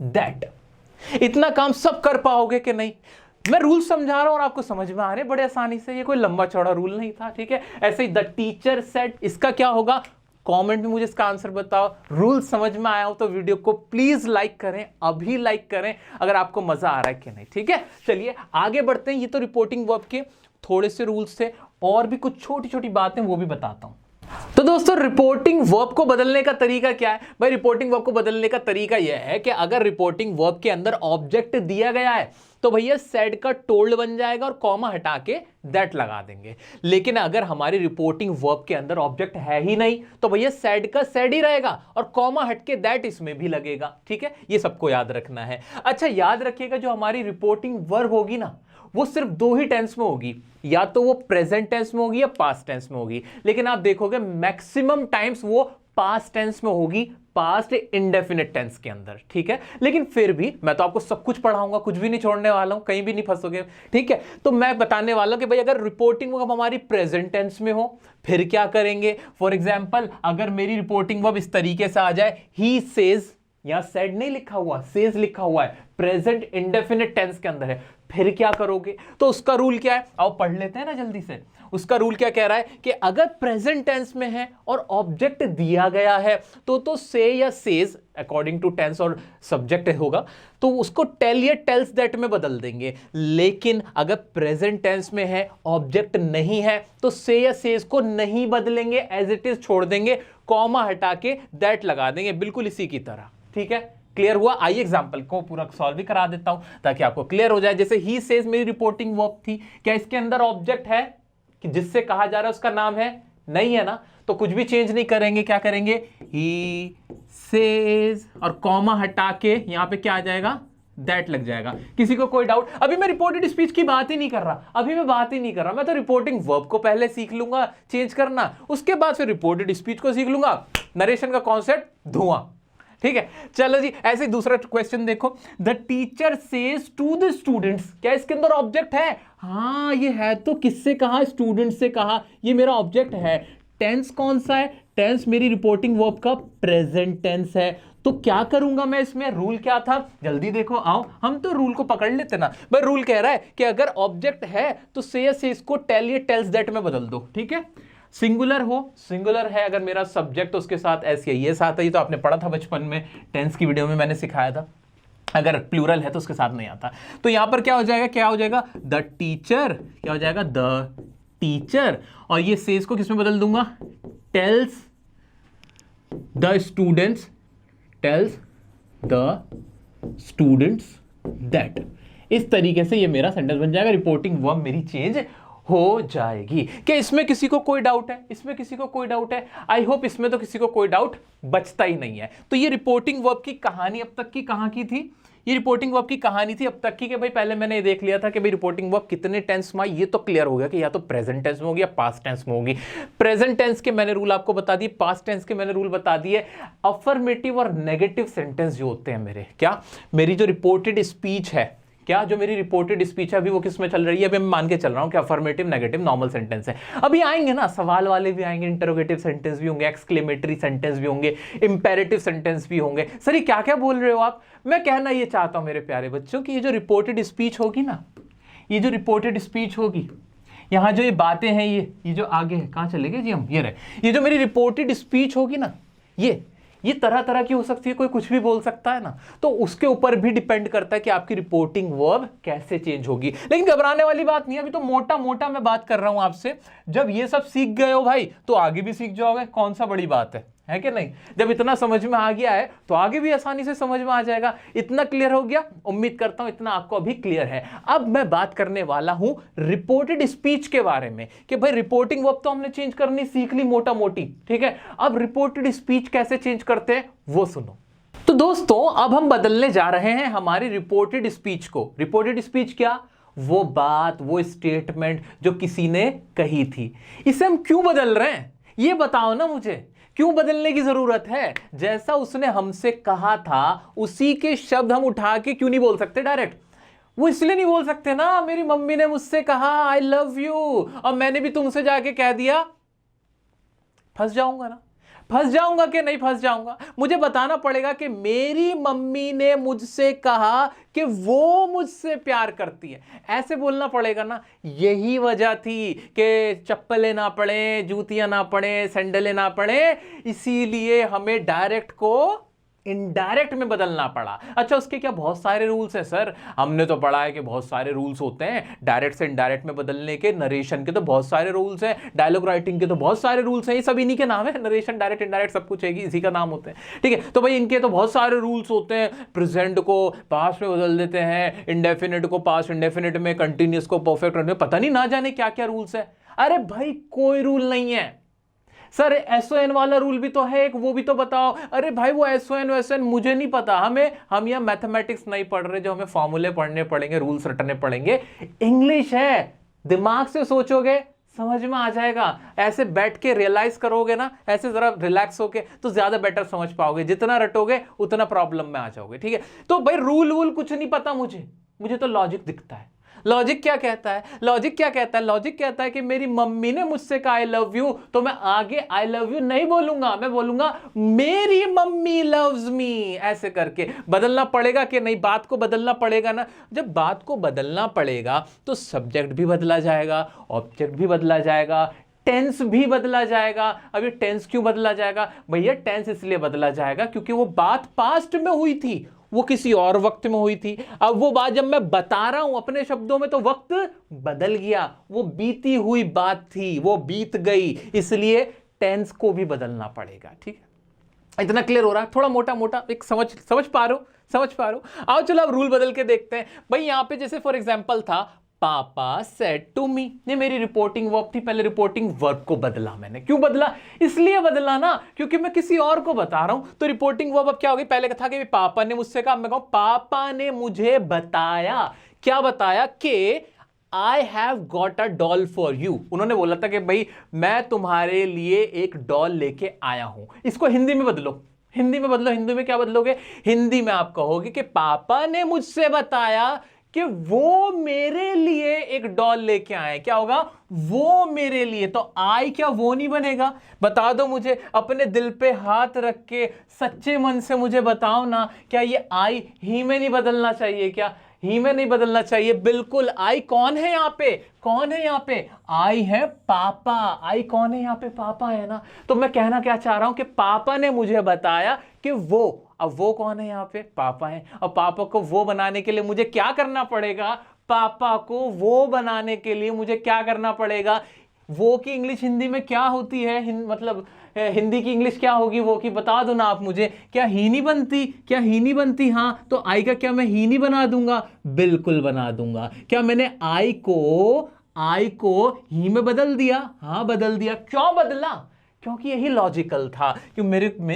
दैट। इतना काम सब कर पाओगे कि नहीं, मैं रूल समझा रहा हूं और आपको समझ में आ रहे बड़े आसानी से, ये कोई लंबा चौड़ा रूल नहीं था। ठीक है, ऐसे ही द टीचर सेड, इसका क्या होगा, कमेंट में मुझे इसका आंसर बताओ। रूल समझ में आया हो तो वीडियो को प्लीज लाइक करें, अभी लाइक करें अगर आपको मजा आ रहा है कि नहीं। ठीक है, चलिए आगे बढ़ते हैं। ये तो रिपोर्टिंग वर्ब के थोड़े से रूल्स थे, और भी कुछ छोटी छोटी बातें वो भी बताता हूं। तो दोस्तों रिपोर्टिंग वर्ब को बदलने का तरीका क्या है भाई, रिपोर्टिंग वर्ब को बदलने का तरीका यह है कि अगर रिपोर्टिंग वर्ब के अंदर ऑब्जेक्ट दिया गया है तो भैया सेड का टोल्ड बन जाएगा और कॉमा हटा के दैट लगा देंगे। लेकिन अगर हमारी रिपोर्टिंग वर्ब के अंदर ऑब्जेक्ट है ही नहीं तो भैया सेड का सेड ही रहेगा और कॉमा हट के दैट इसमें भी लगेगा। ठीक है, ये सबको याद रखना है। अच्छा याद रखिएगा, जो हमारी रिपोर्टिंग वर्ब होगी ना, वो सिर्फ दो ही टेंस में होगी, या तो वो प्रेजेंट टेंस में होगी या पास्ट टेंस में होगी। लेकिन आप देखोगे मैक्सिमम टाइम्स वो पास्ट टेंस में होगी, पास्ट इंडेफिनिट टेंस के अंदर। ठीक है, लेकिन फिर भी मैं तो आपको सब कुछ पढ़ाऊंगा, कुछ भी नहीं छोड़ने वाला हूं, कहीं भी नहीं फंसोगे। ठीक है, तो मैं बताने वाला हूं कि भाई अगर रिपोर्टिंग वर्ब हमारी प्रेजेंट टेंस में हो फिर क्या करेंगे। फॉर एग्जाम्पल अगर मेरी रिपोर्टिंग वर्ब इस तरीके से आ जाए, ही सेज, यहां सेड नहीं लिखा हुआ, सेज लिखा हुआ है, प्रेजेंट इंडेफिनिट टेंस के अंदर है, फिर क्या करोगे। तो उसका रूल क्या है, आओ पढ़ लेते हैं ना जल्दी से। उसका रूल क्या कह रहा है कि अगर प्रेजेंट टेंस में है और ऑब्जेक्ट दिया गया है तो से या सेज अकॉर्डिंग टू टेंस और सब्जेक्ट होगा, तो उसको टेल या टेल्स दैट में बदल देंगे। लेकिन अगर प्रेजेंट टेंस में है, ऑब्जेक्ट नहीं है, तो से या सेज को नहीं बदलेंगे, एज इट इज छोड़ देंगे, कॉमा हटा के दैट लगा देंगे, बिल्कुल इसी की तरह। ठीक है, क्लियर हुआ। आइए एग्जांपल को पूरा सॉल्व भी करा देता हूं ताकि आपको क्लियर हो जाए। जैसे ही सेज मेरी रिपोर्टिंग वर्ब थी, क्या इसके अंदर ऑब्जेक्ट है कि जिससे कहा जा रहा है उसका नाम है, नहीं है ना, तो कुछ भी चेंज नहीं करेंगे। क्या करेंगे, ही सेज और कॉमा हटा के यहां पे क्या आ जाएगा, दैट लग जाएगा। किसी को कोई डाउट? अभी मैं रिपोर्टेड स्पीच की बात ही नहीं कर रहा, अभी मैं बात ही नहीं कर रहा, मैं तो रिपोर्टिंग वर्ब को पहले सीख लूंगा चेंज करना, उसके बाद फिर रिपोर्टेड स्पीच को सीख लूंगा। नरेशन का कॉन्सेप्ट धुआं। ठीक है, चलो जी। ऐसे ही दूसरा क्वेश्चन देखो, the teacher says to the students, क्या इसके अंदर ऑब्जेक्ट है? हाँ ये है, तो किससे कहा, स्टूडेंट से कहा, ये मेरा ऑब्जेक्ट है। टेंस कौन सा है, टेंस मेरी रिपोर्टिंग वर्ब का प्रेजेंट टेंस है। तो क्या करूंगा मैं इसमें, रूल क्या था, जल्दी देखो, आओ हम तो रूल को पकड़ लेते ना भाई। रूल कह रहा है कि अगर ऑब्जेक्ट है तो से या सेज को टेल या टेल्स दैट में बदल दो। ठीक है, सिंगुलर हो, सिंगुलर है अगर मेरा सब्जेक्ट, उसके साथ एस या एस आता है, ये तो आपने पढ़ा था बचपन में, टेंस की वीडियो में मैंने सिखाया था। अगर प्लूरल है तो उसके साथ नहीं आता। तो यहां पर क्या हो जाएगा, क्या हो जाएगा, द टीचर, क्या हो जाएगा, द टीचर, और ये सेज को किसमें बदल दूंगा, tells the students, tells the students that. इस तरीके से ये मेरा सेंटेंस बन जाएगा, रिपोर्टिंग वर्ब मेरी चेंज हो जाएगी। क्या इसमें किसी को कोई डाउट है, इसमें किसी को कोई डाउट है? आई होप इसमें तो किसी को कोई डाउट बचता ही नहीं है। तो ये रिपोर्टिंग वर्ब की कहानी अब तक की कहां की थी, ये रिपोर्टिंग वर्ब की कहानी थी अब तक की, कि भाई पहले मैंने ये देख लिया था कि भाई रिपोर्टिंग वर्ब कितने टेंस में, ये तो क्लियर हो गया कि या तो प्रेजेंट टेंस में होगी या पास्ट टेंस में होगी। प्रेजेंट टेंस के मैंने रूल आपको बता दिए, पास्ट टेंस के मैंने रूल बता दिए। अफर्मेटिव और नेगेटिव सेंटेंस जो होते हैं मेरे, क्या मेरी जो रिपोर्टेड स्पीच है, क्या जो मेरी रिपोर्टेड स्पीच है अभी वो किस में चल रही है, अभी मैं मान के चल रहा हूं कि अफर्मेटिव, नेगेटिव, नॉर्मल सेंटेंस है। अभी आएंगे ना सवाल वाले भी आएंगे, इंटरोगेटिव सेंटेंस भी होंगे, एक्सक्लेमेटरी सेंटेंस भी होंगे, इंपेरेटिव सेंटेंस भी होंगे। सर ये क्या क्या बोल रहे हो आप? मैं कहना ये चाहता हूं मेरे प्यारे बच्चों कि ये जो रिपोर्टेड स्पीच होगी ना, ये जो रिपोर्टेड स्पीच होगी, यहां जो ये बातें हैं, ये जो आगे है, कहां चले गए जी हम, ये रहे, ये जो मेरी रिपोर्टेड स्पीच होगी ना, ये तरह तरह की हो सकती है, कोई कुछ भी बोल सकता है ना, तो उसके ऊपर भी डिपेंड करता है कि आपकी रिपोर्टिंग वर्ब कैसे चेंज होगी। लेकिन घबराने वाली बात नहीं है, अभी तो मोटा मोटा मैं बात कर रहा हूं आपसे। जब ये सब सीख गए हो भाई तो आगे भी सीख जाओगे, कौन सा बड़ी बात है कि नहीं? जब इतना समझ में आ गया है तो आगे भी आसानी से समझ में आ जाएगा। इतना क्लियर हो गया, उम्मीद करता हूं इतना आपको अभी क्लियर है। अब मैं बात करने वाला हूं रिपोर्टेड स्पीच के बारे में, कि भाई रिपोर्टिंग वर्ब तो हमने चेंज करनी सीख ली मोटा मोटी, ठीक है, अब रिपोर्टेड स्पीच कैसे चेंज करते हैं वो सुनो। तो दोस्तों अब हम बदलने जा रहे हैं हमारी रिपोर्टेड स्पीच को। रिपोर्टेड स्पीच क्या, वो बात, वो स्टेटमेंट जो किसी ने कही थी, इसे हम क्यों बदल रहे हैं ये बताओ ना मुझे। क्यों बदलने की जरूरत है? जैसा उसने हमसे कहा था उसी के शब्द हम उठा के क्यों नहीं बोल सकते डायरेक्ट? वो इसलिए नहीं बोल सकते ना, मेरी मम्मी ने मुझसे कहा आई लव यू, और मैंने भी तुमसे जाके कह दिया, फंस जाऊंगा ना? फंस जाऊंगा कि नहीं फंस जाऊंगा? मुझे बताना पड़ेगा कि मेरी मम्मी ने मुझसे कहा कि वो मुझसे प्यार करती है, ऐसे बोलना पड़ेगा ना। यही वजह थी कि चप्पलें ना पड़े, जूतियां ना पड़े, सैंडलें ना पड़े, इसीलिए हमें डायरेक्ट को इनडायरेक्ट में बदलना पड़ा। अच्छा उसके क्या बहुत सारे रूल्स हैं सर? हमने तो पढ़ा है कि बहुत सारे रूल्स होते हैं डायरेक्ट से इनडायरेक्ट में बदलने के। नरेशन के तो बहुत सारे रूल्स हैं, डायलॉग राइटिंग के तो बहुत सारे रूल्स हैं, ये सब इन्हीं के नाम है। नरेशन, डायरेक्ट, इनडायरेक्ट सब कुछ है, इसी का नाम होते हैं, ठीक है। तो भाई इनके तो बहुत सारे रूल्स होते हैं। प्रेजेंट को पास्ट में बदल देते हैं, इंडेफिनिट को पास्ट इंडेफिनिट में, कंटिन्यूअस को परफेक्ट में, पता नहीं ना जाने क्या क्या रूल्स है। अरे भाई कोई रूल नहीं है सर, एसओएन वाला रूल भी तो है एक, वो भी तो बताओ। अरे भाई वो एसओएन वैसओएन मुझे नहीं पता, हम यहाँ मैथमेटिक्स नहीं पढ़ रहे जो हमें फॉर्मूले पढ़ने पड़ेंगे, रूल्स रटने पड़ेंगे। इंग्लिश है, दिमाग से सोचोगे समझ में आ जाएगा। ऐसे बैठ के रियलाइज करोगे ना, ऐसे जरा रिलैक्स होके, तो ज्यादा बेटर समझ पाओगे। जितना रटोगे उतना प्रॉब्लम में आ जाओगे, ठीक है। तो भाई रूल वूल कुछ नहीं पता मुझे तो लॉजिक दिखता है। लॉजिक क्या कहता है? लॉजिक क्या कहता है? लॉजिक कहता है कि मेरी मम्मी ने मुझसे कहा आई लव यू, तो मैं आगे आई लव यू नहीं बोलूंगा, मैं बोलूंगा मेरी मम्मी लव्स मी। ऐसे करके बदलना पड़ेगा कि नहीं? बात को बदलना पड़ेगा ना। जब बात को बदलना पड़ेगा तो सब्जेक्ट भी बदला जाएगा, ऑब्जेक्ट भी बदला जाएगा, टेंस भी बदला जाएगा। अभी टेंस क्यों बदला जाएगा भैया? टेंस इसलिए बदला जाएगा क्योंकि वो बात पास्ट में हुई थी, वो किसी और वक्त में हुई थी। अब वो बात जब मैं बता रहा हूं अपने शब्दों में तो वक्त बदल गया, वो बीती हुई बात थी, वो बीत गई, इसलिए टेंस को भी बदलना पड़ेगा, ठीक है। इतना क्लियर हो रहा है? थोड़ा मोटा मोटा एक समझ पा रहे हो? आओ चलो अब रूल बदल के देखते हैं। भाई यहां पे जैसे फॉर एग्जांपल था पापा सेड टू मी, ये मेरी रिपोर्टिंग वर्ब थी, पहले रिपोर्टिंग वर्ब को बदला मैंने। क्यों बदला? इसलिए बदला ना क्योंकि मैं किसी और को बता रहा हूं। तो रिपोर्टिंग वर्ब अब क्या होगी? पहले था कि पापा ने मुझसे कहा, मैं कहूं पापा ने मुझे बताया। क्या बताया? कि I have got a doll for you. उन्होंने बोला था कि भाई मैं तुम्हारे लिए एक डॉल लेके आया हूं। इसको हिंदी में बदलो, हिंदी में क्या बदलोगे? हिंदी में आप कहोगे कि पापा ने मुझसे बताया कि वो मेरे लिए एक डॉल लेके आए। क्या होगा? वो मेरे लिए। तो आई क्या वो नहीं बनेगा? बता दो मुझे, अपने दिल पे हाथ रख के सच्चे मन से मुझे बताओ ना, क्या ये आई ही में नहीं बदलना चाहिए क्या? ही में नहीं बदलना चाहिए बिल्कुल। आई कौन है यहाँ पे, कौन है यहाँ पे, आई है पापा। आई कौन है यहाँ पे, पापा है ना। तो मैं कहना क्या चाह रहा हूं कि पापा ने मुझे बताया कि वो, अब वो कौन है यहाँ पे, पापा है। और पापा को वो बनाने के लिए मुझे क्या करना पड़ेगा, पापा को वो बनाने के लिए मुझे क्या करना पड़ेगा। वो की इंग्लिश हिंदी में क्या होती है, मतलब हिंदी की इंग्लिश क्या होगी वो की, बता दो ना आप मुझे। क्या ही नहीं बनती, क्या ही नहीं बनती, हाँ तो आई का क्या मैं ही नहीं बना दूंगा, बिल्कुल बना दूंगा। क्या मैंने आई को ही में बदल दिया, हाँ बदल दिया। क्यों बदला, क्योंकि यही लॉजिकल था कि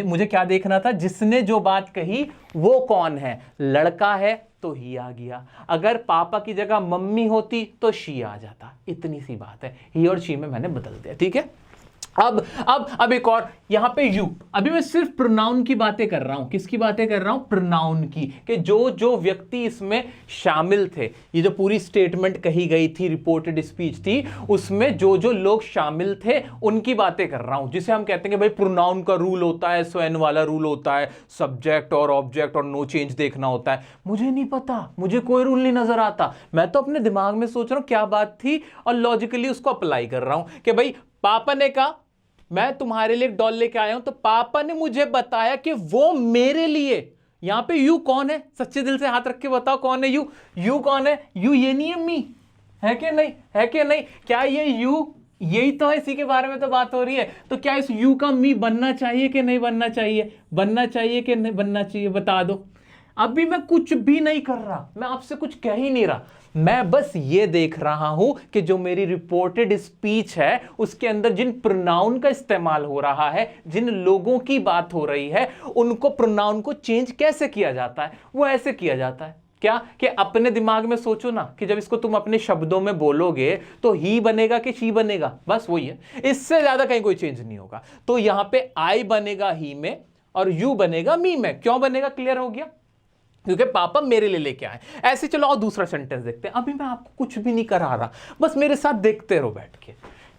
मुझे क्या देखना था, जिसने जो बात कही वो कौन है, लड़का है तो ही आ गया। अगर पापा की जगह मम्मी होती तो शी आ जाता, इतनी सी बात है। ही और शी में मैंने बदल दिया, ठीक है। अब एक और यहां पे यू। अभी मैं सिर्फ प्रोनाउन की बातें कर रहा हूं, किसकी बातें कर रहा हूं, प्रोनाउन की, कि जो जो व्यक्ति इसमें शामिल थे, ये जो पूरी स्टेटमेंट कही गई थी, रिपोर्टेड स्पीच थी, उसमें जो जो लोग शामिल थे उनकी बातें कर रहा हूं। जिसे हम कहते हैं कि भाई प्रोनाउन का रूल होता है, स्वयं वाला रूल होता है, सब्जेक्ट और ऑब्जेक्ट और नो चेंज देखना होता है। मुझे नहीं पता, मुझे कोई रूल नहीं नजर आता। मैं तो अपने दिमाग में सोच रहा हूं क्या बात थी और लॉजिकली उसको अप्लाई कर रहा हूं कि भाई पापा ने कहा मैं तुम्हारे लिए एक डॉल लेके आया हूं, तो पापा ने मुझे बताया कि वो मेरे लिए। यहां पे यू कौन है, सच्चे दिल से हाथ रख के बताओ कौन है यू। यू कौन है, यू ये नहीं है मी, है कि नहीं, है कि नहीं। क्या ये यू यही तो है, इसी के बारे में तो बात हो रही है। तो क्या इस यू का मी बनना चाहिए कि नहीं बनना चाहिए, बनना चाहिए कि नहीं बनना चाहिए, बता दो। अभी मैं कुछ भी नहीं कर रहा, मैं आपसे कुछ कह ही नहीं रहा, मैं बस ये देख रहा हूं कि जो मेरी रिपोर्टेड स्पीच है उसके अंदर जिन प्रोनाउन का इस्तेमाल हो रहा है, जिन लोगों की बात हो रही है, उनको प्रोनाउन को चेंज कैसे किया जाता है। वो ऐसे किया जाता है क्या कि अपने दिमाग में सोचो ना कि जब इसको तुम अपने शब्दों में बोलोगे तो ही बनेगा कि शी बनेगा, बस वही है, इससे ज्यादा कहीं कोई चेंज नहीं होगा। तो यहां पे आई बनेगा ही में और यू बनेगा मी में। क्यों बनेगा, क्लियर हो गया, क्योंकि पापा मेरे लिए लेके आए। ऐसे चलो और दूसरा सेंटेंस देखते हैं। अभी मैं आपको कुछ भी नहीं करा रहा, बस मेरे साथ देखते रहो बैठ के।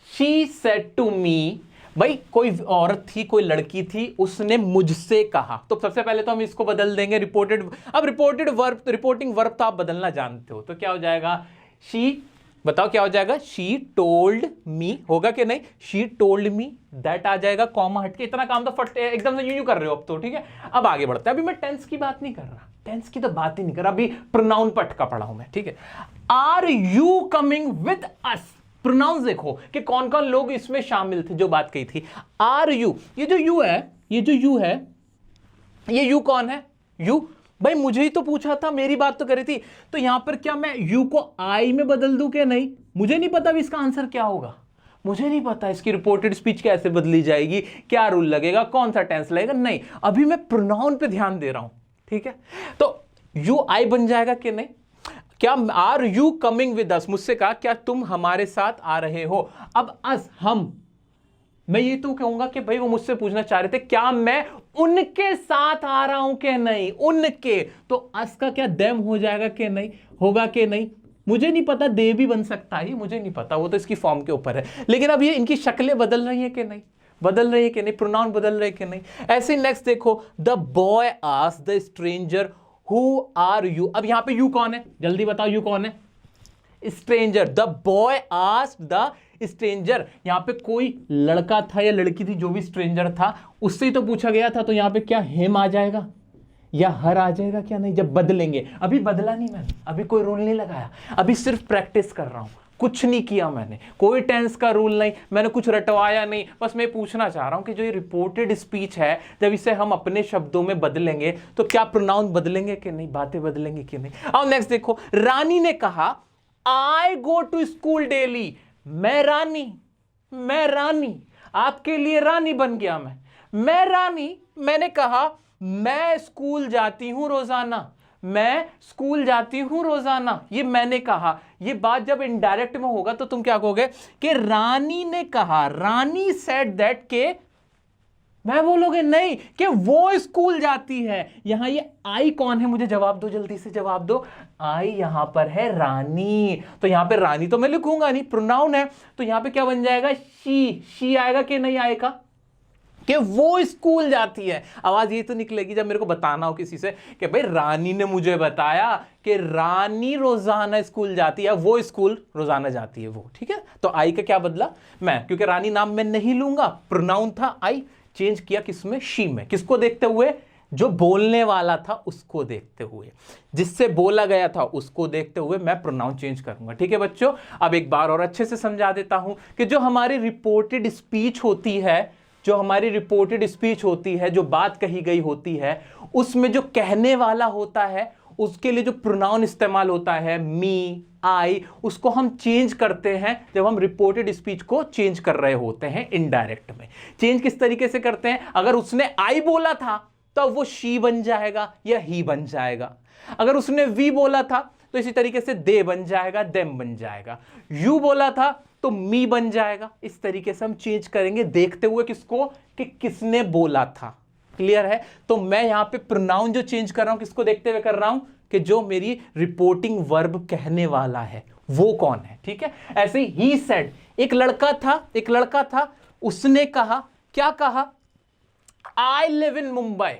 शी सेड टू मी, भाई कोई औरत थी, कोई लड़की थी, उसने मुझसे कहा। तो सबसे पहले तो हम इसको बदल देंगे रिपोर्टेड। अब रिपोर्टेड वर्ब, रिपोर्टिंग वर्ब तो आप बदलना जानते हो, तो क्या हो जाएगा, शी, बताओ क्या हो जाएगा, शी टोल्ड मी, होगा कि नहीं, शी टोल्ड मी, दैट आ जाएगा, कॉमा हटके। इतना काम तो फट एकदम से यूं कर रहे हो अब तो, ठीक है। अब आगे बढ़ते हैं। अभी मैं टेंस की बात नहीं कर रहा, टेंस की तो बात ही नहीं कर रहा, अभी प्रोनाउन पटका पढ़ा हूं मैं, ठीक है। Are you coming with us, pronounce देखो कि कौन कौन लोग इसमें शामिल थे, जो बात कही थी। आर यू, ये जो यू है, ये जो यू है, ये यू कौन है, यू, भाई मुझे ही तो पूछा था, मेरी बात तो करी थी। तो यहां पर क्या मैं यू को आई में बदल दूं कि नहीं, मुझे नहीं पता इसका आंसर क्या होगा, मुझे नहीं पता इसकी रिपोर्टेड स्पीच कैसे बदली जाएगी, क्या रूल लगेगा, कौन सा टेंस लगेगा, नहीं, अभी मैं प्रोनाउन पे ध्यान दे रहा हूं, ठीक है। तो यू आई बन जाएगा कि नहीं। क्या are you coming with us, मुझसे कहा क्या तुम हमारे साथ आ रहे हो। अब अस, हम, मैं ये तो कहूंगा कि भाई वो मुझसे पूछना चाह रहे थे क्या मैं उनके साथ आ रहा हूं कि नहीं, उनके, तो अस का क्या देम हो जाएगा कि नहीं, होगा कि नहीं, मुझे नहीं पता, दे भी बन सकता है, मुझे नहीं पता, वो तो इसकी फॉर्म के ऊपर है। लेकिन अब ये इनकी शक्लें बदल रही है कि नहीं, बदल रही है कि नहीं, प्रोनाउन बदल रहे कि नहीं। ऐसे नेक्स्ट देखो, the boy asked the stranger who are you. अब यहां पे यू कौन है, जल्दी बताओ यू कौन है, stranger. The boy asked the stranger, यहां पे कोई लड़का था या लड़की थी, जो भी स्ट्रेंजर था उससे ही तो पूछा गया था, तो यहां पे क्या हिम आ जाएगा या हर आ जाएगा, क्या नहीं, जब बदलेंगे। अभी बदला नहीं मैंने, अभी कोई रूल नहीं लगाया, अभी सिर्फ प्रैक्टिस कर रहा हूं, कुछ नहीं किया मैंने, कोई टेंस का रूल नहीं, मैंने कुछ रटवाया नहीं, बस मैं पूछना चाह रहा हूं कि जो ये रिपोर्टेड स्पीच है, जब इसे हम अपने शब्दों में बदलेंगे तो क्या प्रोनाउन बदलेंगे कि नहीं, बातें बदलेंगे कि नहीं। अब नेक्स्ट देखो, रानी ने कहा आई गो टू स्कूल डेली, मैं रानी आपके लिए रानी बन गया, मैं रानी, मैंने कहा मैं स्कूल जाती हूं रोजाना, मैं स्कूल जाती हूं रोजाना, ये मैंने कहा। ये बात जब इनडायरेक्ट में होगा तो तुम क्या कहोगे कि रानी ने कहा, रानी सेड दैट, के मैं बोलोगे नहीं कि वो स्कूल जाती है। यहां ये आई कौन है, मुझे जवाब दो, जल्दी से जवाब दो। आई यहां पर है रानी, तो यहां पे रानी तो मैं लिखूंगा नहीं, प्रोनाउन है, तो यहां पे क्या बन जाएगा, शी, शी आएगा कि नहीं आएगा, कि वो स्कूल जाती है। आवाज ये तो निकलेगी जब मेरे को बताना हो किसी से कि भाई रानी ने मुझे बताया कि रानी रोजाना स्कूल जाती है, वो स्कूल रोजाना जाती है वो। ठीक है, तो आई का क्या बदला, मैं, क्योंकि रानी नाम मैं नहीं लूंगा, प्रोनाउन था आई, चेंज किया किसमें, शी में। किसको देखते हुए, जो बोलने वाला था उसको देखते हुए, जिससे बोला गया था उसको देखते हुए मैं प्रोनाउन चेंज करूंगा। ठीक है बच्चों, अब एक बार और अच्छे से समझा देता हूं कि जो हमारी रिपोर्टेड स्पीच होती है, जो हमारी रिपोर्टेड स्पीच होती है, जो बात कही गई होती है, उसमें जो कहने वाला होता है उसके लिए जो प्रोनाउन इस्तेमाल होता है मी, आई, उसको हम चेंज करते हैं जब हम रिपोर्टेड स्पीच को चेंज कर रहे होते हैं इनडायरेक्ट में। चेंज किस तरीके से करते हैं, अगर उसने आई बोला था तो वो शी बन जाएगा या ही बन जाएगा, अगर उसने वी बोला था तो इसी तरीके से दे बन जाएगा, देम बन जाएगा, यू बोला था तो मी बन जाएगा। इस तरीके से हम चेंज करेंगे देखते हुए किसको, कि किसने बोला था। क्लियर है, तो मैं यहां पे प्रोनाउन जो चेंज कर रहा हूं किसको देखते हुए कर रहा हूं, कि जो मेरी रिपोर्टिंग वर्ब कहने वाला है वो कौन है। ठीक है, ऐसे ही सेड, एक लड़का था, उसने कहा, क्या कहा, आई लिव इन मुंबई।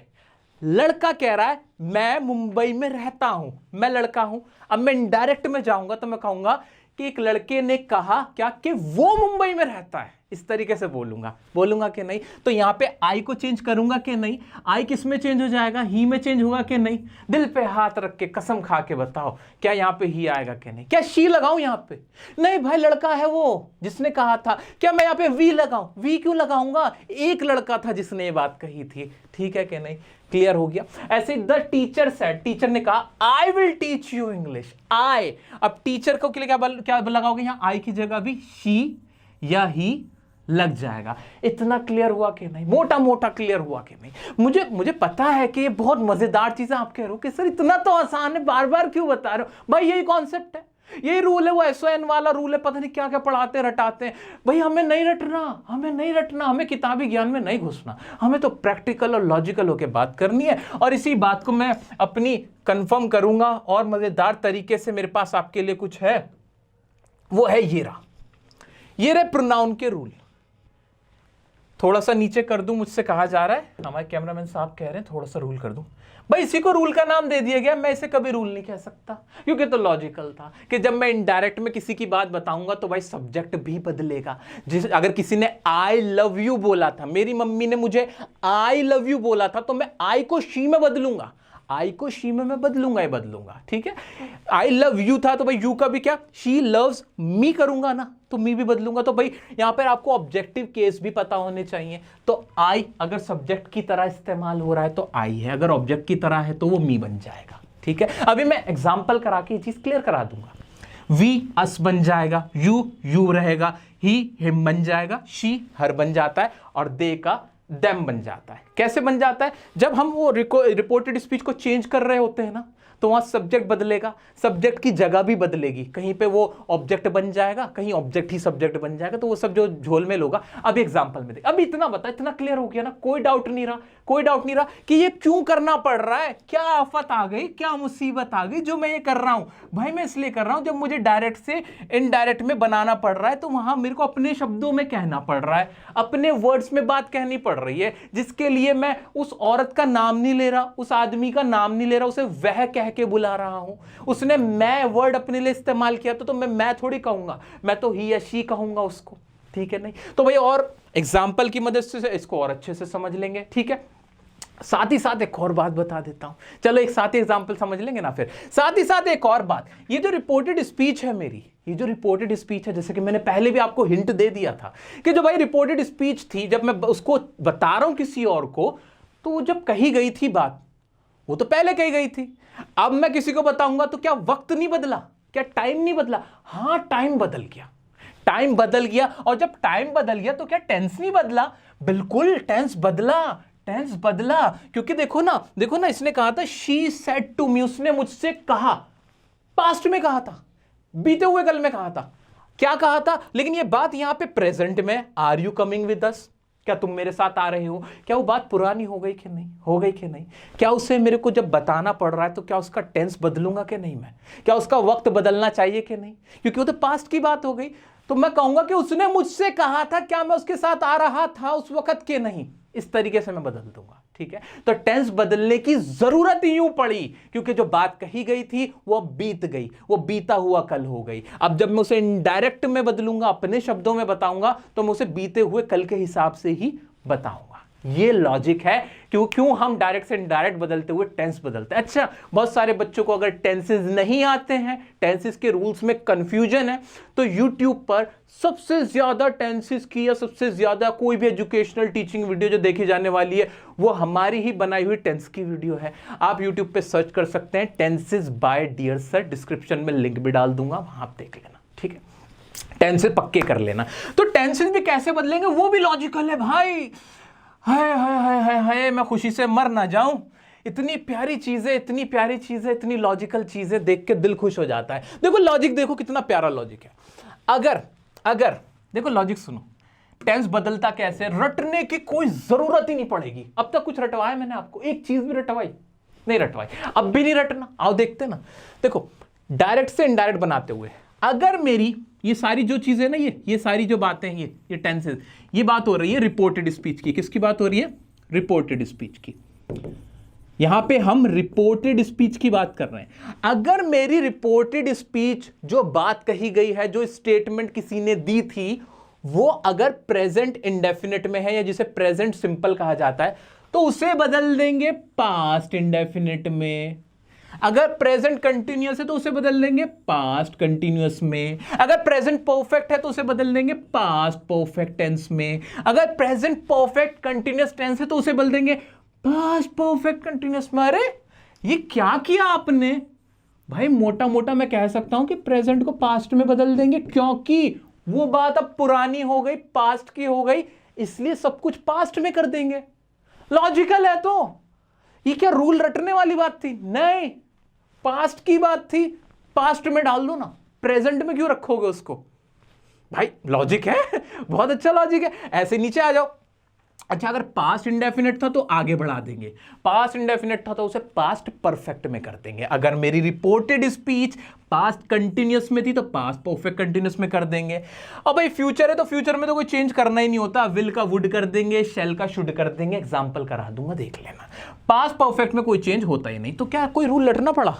लड़का कह रहा है मैं मुंबई में रहता हूं, मैं लड़का हूं। अब मैं इनडायरेक्ट में जाऊंगा तो मैं कहूंगा कि एक लड़के ने कहा क्या, कि वो मुंबई में रहता है। इस तरीके से बोलूंगा कि नहीं, तो यहां पे आई को चेंज करूंगा कि नहीं, आई किस में चेंज हो जाएगा, ही में चेंज होगा कि नहीं। दिल पे हाथ रख के कसम खा के बताओ, क्या यहां पे ही आएगा कि नहीं। क्या शी लगाऊं यहां पे, नहीं भाई लड़का है वो जिसने कहा था। क्या मैं यहां पे वी लगाऊं, वी क्यों लगाऊंगा, एक लड़का था जिसने ये बात कही थी। ठीक है कि नहीं, क्लियर हो गया। ऐसे द टीचर सेड, टीचर ने कहा I will teach you English, I. अब टीचर को के लिए क्या लगाओगे, यहां आई की जगह भी शी या ही लग जाएगा। इतना क्लियर हुआ कि नहीं, मोटा मोटा क्लियर हुआ कि नहीं। मुझे पता है कि ये बहुत मजेदार चीजें आप कह रहे हो कि सर इतना तो आसान है, बार बार क्यों बता रहे हो। भाई यही कॉन्सेप्ट है, यही रूल है, वो SON वाला रूल है, पता नहीं क्या क्या पढ़ाते रटाते हैं। भाई हमें नहीं रटना, हमें किताबी ज्ञान में नहीं घुसना, हमें तो प्रैक्टिकल और लॉजिकल होकर बात करनी है। और इसी बात को मैं अपनी कंफर्म करूंगा और मजेदार तरीके से मेरे पास आपके लिए कुछ है, वो है ये रहे प्रोनाउन के रूल। थोड़ा सा नीचे कर दूं, मुझसे कहा जा रहा है, हमारे कैमरामैन साहब कह रहे हैं थोड़ा सा रूल कर दूं। भाई इसी को रूल का नाम दे दिया गया, मैं इसे कभी रूल नहीं कह सकता, क्योंकि तो लॉजिकल था कि जब मैं इनडायरेक्ट में किसी की बात बताऊंगा तो भाई सब्जेक्ट भी बदलेगा। अगर किसी ने आई लव यू बोला था, मेरी मम्मी ने मुझे आई लव यू बोला था, तो मैं आई को शी में बदलूंगा, आई को शी में मैं बदलूंगा। ठीक है, आई लव यू था तो भाई यू का भी क्या, शी लव्स मी करूंगा ना, तो मी भी बदलूंगा। तो भाई यहां पर आपको ऑब्जेक्टिव केस भी पता होने चाहिए। तो आई अगर सब्जेक्ट की तरह इस्तेमाल हो रहा है तो आई है, अगर ऑब्जेक्ट की तरह है तो वो मी बन जाएगा। ठीक है, अभी मैं एग्जाम्पल करा के ये चीज क्लियर करा दूंगा। वी अस बन जाएगा, यू रहेगा, ही हिम बन जाएगा, शी हर बन जाता है, और दे का देम बन जाता है। कैसे बन जाता है, जब हम वो रिपोर्टेड स्पीच को चेंज कर रहे होते हैं ना, तो वहां सब्जेक्ट बदलेगा, सब्जेक्ट की जगह भी बदलेगी, कहीं पे वो ऑब्जेक्ट बन जाएगा, कहीं ऑब्जेक्ट ही सब्जेक्ट बन जाएगा, तो वो सब जो झोलमेल होगा। अब एग्जांपल में देख, अब इतना बता, इतना क्लियर हो गया ना, कोई डाउट नहीं रहा कि ये क्यों करना पड़ रहा है, क्या आफत आ गई, क्या मुसीबत आ गई जो मैं ये कर रहा हूं। भाई मैं इसलिए कर रहा हूं, जब मुझे डायरेक्ट से इनडायरेक्ट में बनाना पड़ रहा है तो वहां मेरे को अपने शब्दों में कहना पड़ रहा है, अपने वर्ड्स में बात कहनी पड़ रही है, जिसके लिए मैं उस औरत का नाम नहीं ले रहा, उस आदमी का नाम नहीं ले रहा, उसे वह कह के बुला रहा हूं। उसने मैं वर्ड अपने लिए इस्तेमाल किया तो मैं थोड़ी कहूंगा, मैं तो ही या शी कहूंगा उसको। ठीक है, नहीं तो भाई और एग्जाम्पल की मदद से इसको और अच्छे से समझ लेंगे। ठीक है, साथ ही साथ एक और बात बता देता हूं, चलो एक साथ ही एग्जाम्पल समझ लेंगे ना, फिर साथ ही साथ एक और बात, ये जो रिपोर्टेड स्पीच है मेरी, ये जो रिपोर्टेड स्पीच है, जैसे कि मैंने पहले भी आपको हिंट दे दिया था कि जो भाई रिपोर्टेड स्पीच थी, जब मैं उसको बता रहा हूं किसी और को, तो वो जब कही गई थी बात, वो तो पहले कही गई थी। अब मैं किसी को बताऊंगा तो क्या वक्त नहीं बदला, क्या टाइम नहीं बदला? हाँ, टाइम बदल गया। और जब टाइम बदल गया तो क्या टेंस नहीं बदला? बिल्कुल टेंस बदला, क्योंकि देखो ना इसने कहा था शी सेड टू मी, उसने मुझसे कहा, पास्ट में कहा था, बीते हुए कल में कहा था, क्या कहा था, लेकिन ये बात यहां पे प्रेजेंट में, are you coming with us, क्या तुम मेरे साथ आ रहे हो? क्या वो बात पुरानी हो गई कि नहीं? क्या उसे मेरे को जब बताना पड़ रहा है तो क्या उसका टेंस बदलूंगा कि नहीं? मैं क्या उसका वक्त बदलना चाहिए कि नहीं? क्योंकि वो तो पास्ट की बात हो गई, तो मैं कहूंगा कि उसने मुझसे कहा था, क्या मैं उसके साथ आ रहा था उस वक्त के नहीं? इस तरीके से मैं बदल दूंगा, ठीक है। तो टेंस बदलने की जरूरत ही यूं पड़ी क्योंकि जो बात कही गई थी वो बीत गई, वो बीता हुआ कल हो गई। अब जब मैं उसे इनडायरेक्ट में बदलूंगा, अपने शब्दों में बताऊंगा, तो मैं उसे बीते हुए कल के हिसाब से ही बताऊंगा। ये लॉजिक है क्यों हम डायरेक्ट से इनडायरेक्ट बदलते हुए टेंस बदलते हैं। अच्छा, बहुत सारे बच्चों को अगर टेंसेस नहीं आते हैं, टेंसेस के रूल्स में कंफ्यूजन है, तो यूट्यूब पर सबसे ज्यादा टेंसेस की या सबसे ज्यादा कोई भी एजुकेशनल टीचिंग वीडियो जो देखी जाने वाली है वो हमारी ही बनाई हुई टेंस की वीडियो है। आप यूट्यूब पे सर्च कर सकते हैं tenses by dear sir, description में लिंक भी डाल दूंगा, वहां आप देख लेना, ठीक है। टेंसेस पक्के कर लेना। तो टेंसेस भी कैसे बदलेंगे वो भी लॉजिकल है भाई। हाय हाय हाय हाय हाय, मैं खुशी से मर ना जाऊं। इतनी प्यारी चीजें, इतनी प्यारी चीजें, इतनी लॉजिकल चीजें देख के दिल खुश हो जाता है। देखो लॉजिक, देखो कितना प्यारा लॉजिक है। अगर देखो लॉजिक सुनो, टेंस बदलता कैसे, रटने की कोई जरूरत ही नहीं पड़ेगी। अब तक कुछ रटवाया मैंने आपको? एक चीज भी रटवाई नहीं? रटवाई, अब भी नहीं रटना। आओ देखते ना। देखो डायरेक्ट से इनडायरेक्ट बनाते हुए, अगर मेरी ये सारी जो चीजें ना, ये सारी जो बातें हैं, ये टेंसेस, ये बात हो रही है रिपोर्टेड स्पीच की। किसकी बात हो रही है? रिपोर्टेड स्पीच की। यहां पे हम रिपोर्टेड स्पीच की बात कर रहे हैं। अगर मेरी रिपोर्टेड स्पीच, जो बात कही गई है, जो स्टेटमेंट किसी ने दी थी, वो अगर प्रेजेंट इंडेफिनिट में है या जिसे प्रेजेंट सिंपल कहा जाता है, तो उसे बदल देंगे पास्ट इंडेफिनिट में। अगर प्रेजेंट कंटिन्यूअस है तो उसे बदल देंगे पास्ट कंटिन्यूअस में। अगर प्रेजेंट परफेक्ट है तो उसे बदल देंगे पास्ट परफेक्ट टेंस में। अगर प्रेजेंट परफेक्ट कंटिन्यूअस टेंस है तो उसे बदल देंगे पास्ट परफेक्ट कंटिन्यूअस में। अरे ये क्या किया आपने भाई? मोटा मोटा मैं कह सकता हूं कि प्रेजेंट को पास्ट में बदल देंगे, क्योंकि वो बात अब पुरानी हो गई, पास्ट की हो गई, इसलिए सब कुछ पास्ट में कर देंगे। लॉजिकल है। तो ये क्या रूल रटने वाली बात थी? नहीं, पास्ट की बात थी, पास्ट में डाल दो ना, प्रेजेंट में क्यों रखोगे उसको? भाई लॉजिक है, बहुत अच्छा लॉजिक है। ऐसे नीचे आ जाओ। अच्छा, अगर पास्ट इंडेफिनिट था तो आगे बढ़ा देंगे, पास्ट इंडेफिनिट था तो उसे पास्ट परफेक्ट में कर देंगे। अगर मेरी रिपोर्टेड स्पीच पास्ट कंटिन्यूअस में थी तो पास्ट परफेक्ट कंटिन्यूअस में कर देंगे। अब भाई फ्यूचर है तो फ्यूचर में तो कोई चेंज करना ही नहीं होता, विल का वुड कर देंगे, शैल का शुड कर देंगे। एग्जांपल करा दूंगा, देख लेना। पास्ट परफेक्ट में कोई चेंज होता ही नहीं, तो क्या कोई रूल रटना पड़ा?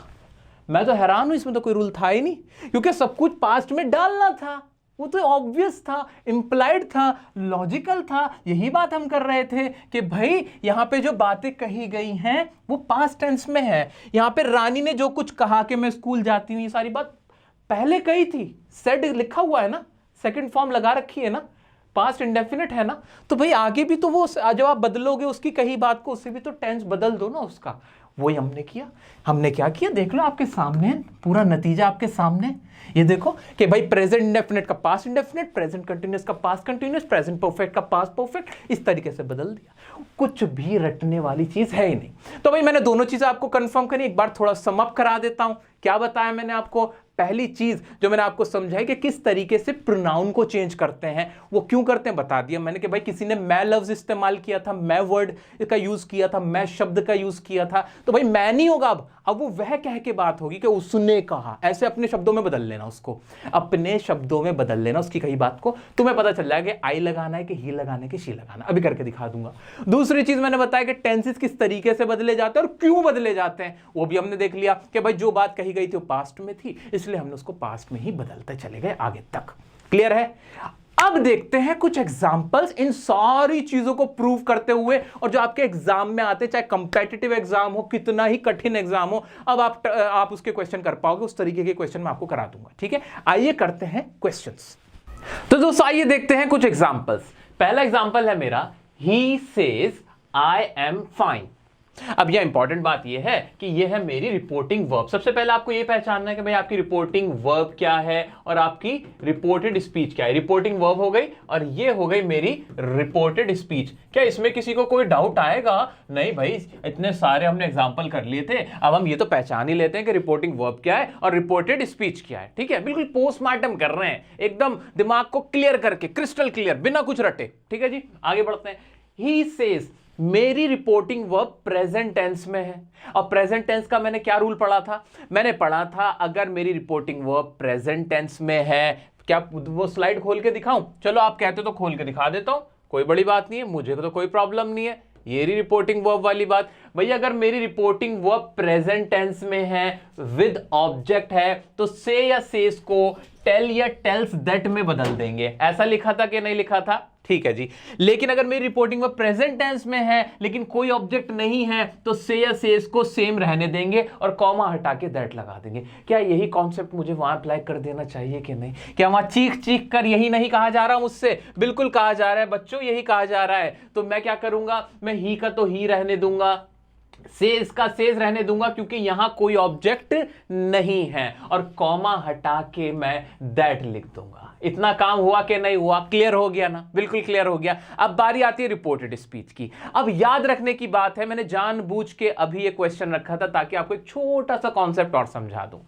मैं तो हैरान हूं, इसमें तो कोई रूल था ही नहीं, क्योंकि सब कुछ पास्ट में डालना था। वो तो ऑब्वियस था, इंप्लाइड था, लॉजिकल था। यही बात हम कर रहे थे कि भाई यहां पे जो बातें कही गई हैं वो पास्ट टेंस में है। यहां पे रानी ने जो कुछ कहा कि मैं स्कूल जाती हूं, ये सारी बात पहले कही थी, सेड लिखा हुआ है ना, सेकंड फॉर्म लगा रखी है ना, पास्ट इंडेफिनिट है ना। तो भाई आगे भी तो वो, जब आप बदलोगे उसकी कही बात को, उससे भी तो टेंस बदल दो ना उसका। वही हमने किया। हमने क्या किया? देख लो आपके सामने, पूरा नतीजा आपके सामने। ये देखो कि भाई प्रेजेंट इंडेफिनिट का पास्ट इंडेफिनिट, प्रेजेंट कंटिन्यूअस का पास्ट कंटिन्यूअस, प्रेजेंट परफेक्ट का पास्ट परफेक्ट, इस तरीके से बदल दिया। कुछ भी रटने वाली चीज है ही नहीं। तो भाई मैंने दोनों चीजें आपको कंफर्म करी, एक बार थोड़ा सम अप करा देता हूं। क्या बताया मैंने आपको? पहली चीज जो मैंने आपको समझाई कि किस तरीके से प्रोनाउन को चेंज करते हैं, वो क्यों करते हैं बता दिया मैंने कि भाई किसी ने मैं लफ्ज इस्तेमाल किया था, मैं वर्ड का यूज किया था, मैं शब्द का यूज किया था, तो भाई मैं नहीं होगा अब वो वह कह के बात होगी कि उसने कहा। ऐसे अपने शब्दों में बदल लेना उसको, अपने शब्दों में बदल लेना उसकी कही बात को, तुम्हें पता चल जाएगा कि आई लगाना है कि ही लगाना है कि शी लगाना। अभी करके दिखा दूंगा। दूसरी चीज मैंने बताया कि टेंसेस किस तरीके से बदले जाते हैं और क्यों बदले जाते हैं, वो भी हमने देख लिया कि भाई जो बात कही गई थी वो पास्ट में थी, इसलिए हमने उसको पास्ट में ही बदलते चले गए आगे तक। क्लियर है? अब देखते हैं कुछ एग्जांपल्स इन सारी चीजों को प्रूव करते हुए, और जो आपके एग्जाम में आते, चाहे कंपेटिटिव एग्जाम हो, कितना ही कठिन एग्जाम हो, अब आप उसके क्वेश्चन कर पाओगे। उस तरीके के क्वेश्चन मैं आपको करा दूंगा। ठीक है, आइए करते हैं क्वेश्चंस। तो दोस्तों आइए देखते हैं कुछ एग्जांपल्स। पहला एग्जांपल है मेरा, he says I am fine. अब यह इंपॉर्टेंट बात यह है कि यह है मेरी रिपोर्टिंग वर्ब। सबसे पहले आपको यह पहचानना है कि भाई आपकी रिपोर्टिंग वर्ब क्या है और आपकी रिपोर्टेड स्पीच क्या है। रिपोर्टिंग वर्ब हो गई और यह हो गई मेरी रिपोर्टेड स्पीच। क्या इसमें किसी को कोई डाउट आएगा? नहीं भाई, इतने सारे हमने एग्जांपल कर लिए थे, अब हम ये तो पहचान ही लेते हैं कि रिपोर्टिंग वर्ब क्या है और रिपोर्टेड स्पीच क्या है। ठीक है, बिल्कुल पोस्टमार्टम कर रहे हैं, एकदम दिमाग को क्लियर करके, क्रिस्टल क्लियर, बिना कुछ रटे। ठीक है जी, आगे बढ़ते हैं। ही सेज, मेरी रिपोर्टिंग वर्ब प्रेजेंट टेंस में है। और प्रेजेंट टेंस का मैंने क्या रूल पढ़ा था? मैंने पढ़ा था अगर मेरी रिपोर्टिंग वर्ब प्रेजेंट टेंस में है, क्या वो स्लाइड खोल के दिखाऊं? चलो आप कहते तो खोल के दिखा देता हूं, कोई बड़ी बात नहीं है, मुझे तो कोई प्रॉब्लम नहीं है। ये रही रिपोर्टिंग वर्ब वाली बात। भैया अगर मेरी रिपोर्टिंग वर्ब प्रेजेंट टेंस में है, विद ऑब्जेक्ट है, तो से या सेस को टेल या टेल्स दैट में बदल देंगे। ऐसा लिखा था कि नहीं लिखा था? ठीक है जी। लेकिन अगर मेरी रिपोर्टिंग वर्ब प्रेजेंट टेंस में है लेकिन कोई ऑब्जेक्ट नहीं है, तो से या सेस को सेम रहने देंगे और कॉमा हटा के दैट लगा देंगे। क्या यही कॉन्सेप्ट मुझे वहां अप्लाई कर देना चाहिए कि नहीं? क्या वहां चीख चीख कर यही नहीं कहा जा रहा मुझसे? बिल्कुल कहा जा रहा है बच्चों, यही कहा जा रहा है। तो मैं क्या करूंगा, मैं ही का तो ही रहने दूंगा, सेज का सेज रहने दूंगा, क्योंकि यहां कोई ऑब्जेक्ट नहीं है, और कॉमा हटा के मैं दैट लिख दूंगा। इतना काम हुआ कि नहीं हुआ? क्लियर हो गया ना? बिल्कुल क्लियर हो गया। अब बारी आती है रिपोर्टेड स्पीच की। अब याद रखने की बात है, मैंने जानबूझ के अभी ये क्वेश्चन रखा था ताकि आपको एक छोटा सा कॉन्सेप्ट और समझा दूं।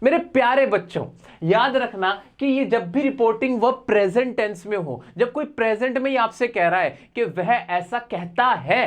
मेरे प्यारे बच्चों, याद रखना कि ये जब भी रिपोर्टिंग वर्ब प्रेजेंट टेंस में हो, जब कोई प्रेजेंट में ही आपसे कह रहा है कि वह ऐसा कहता है,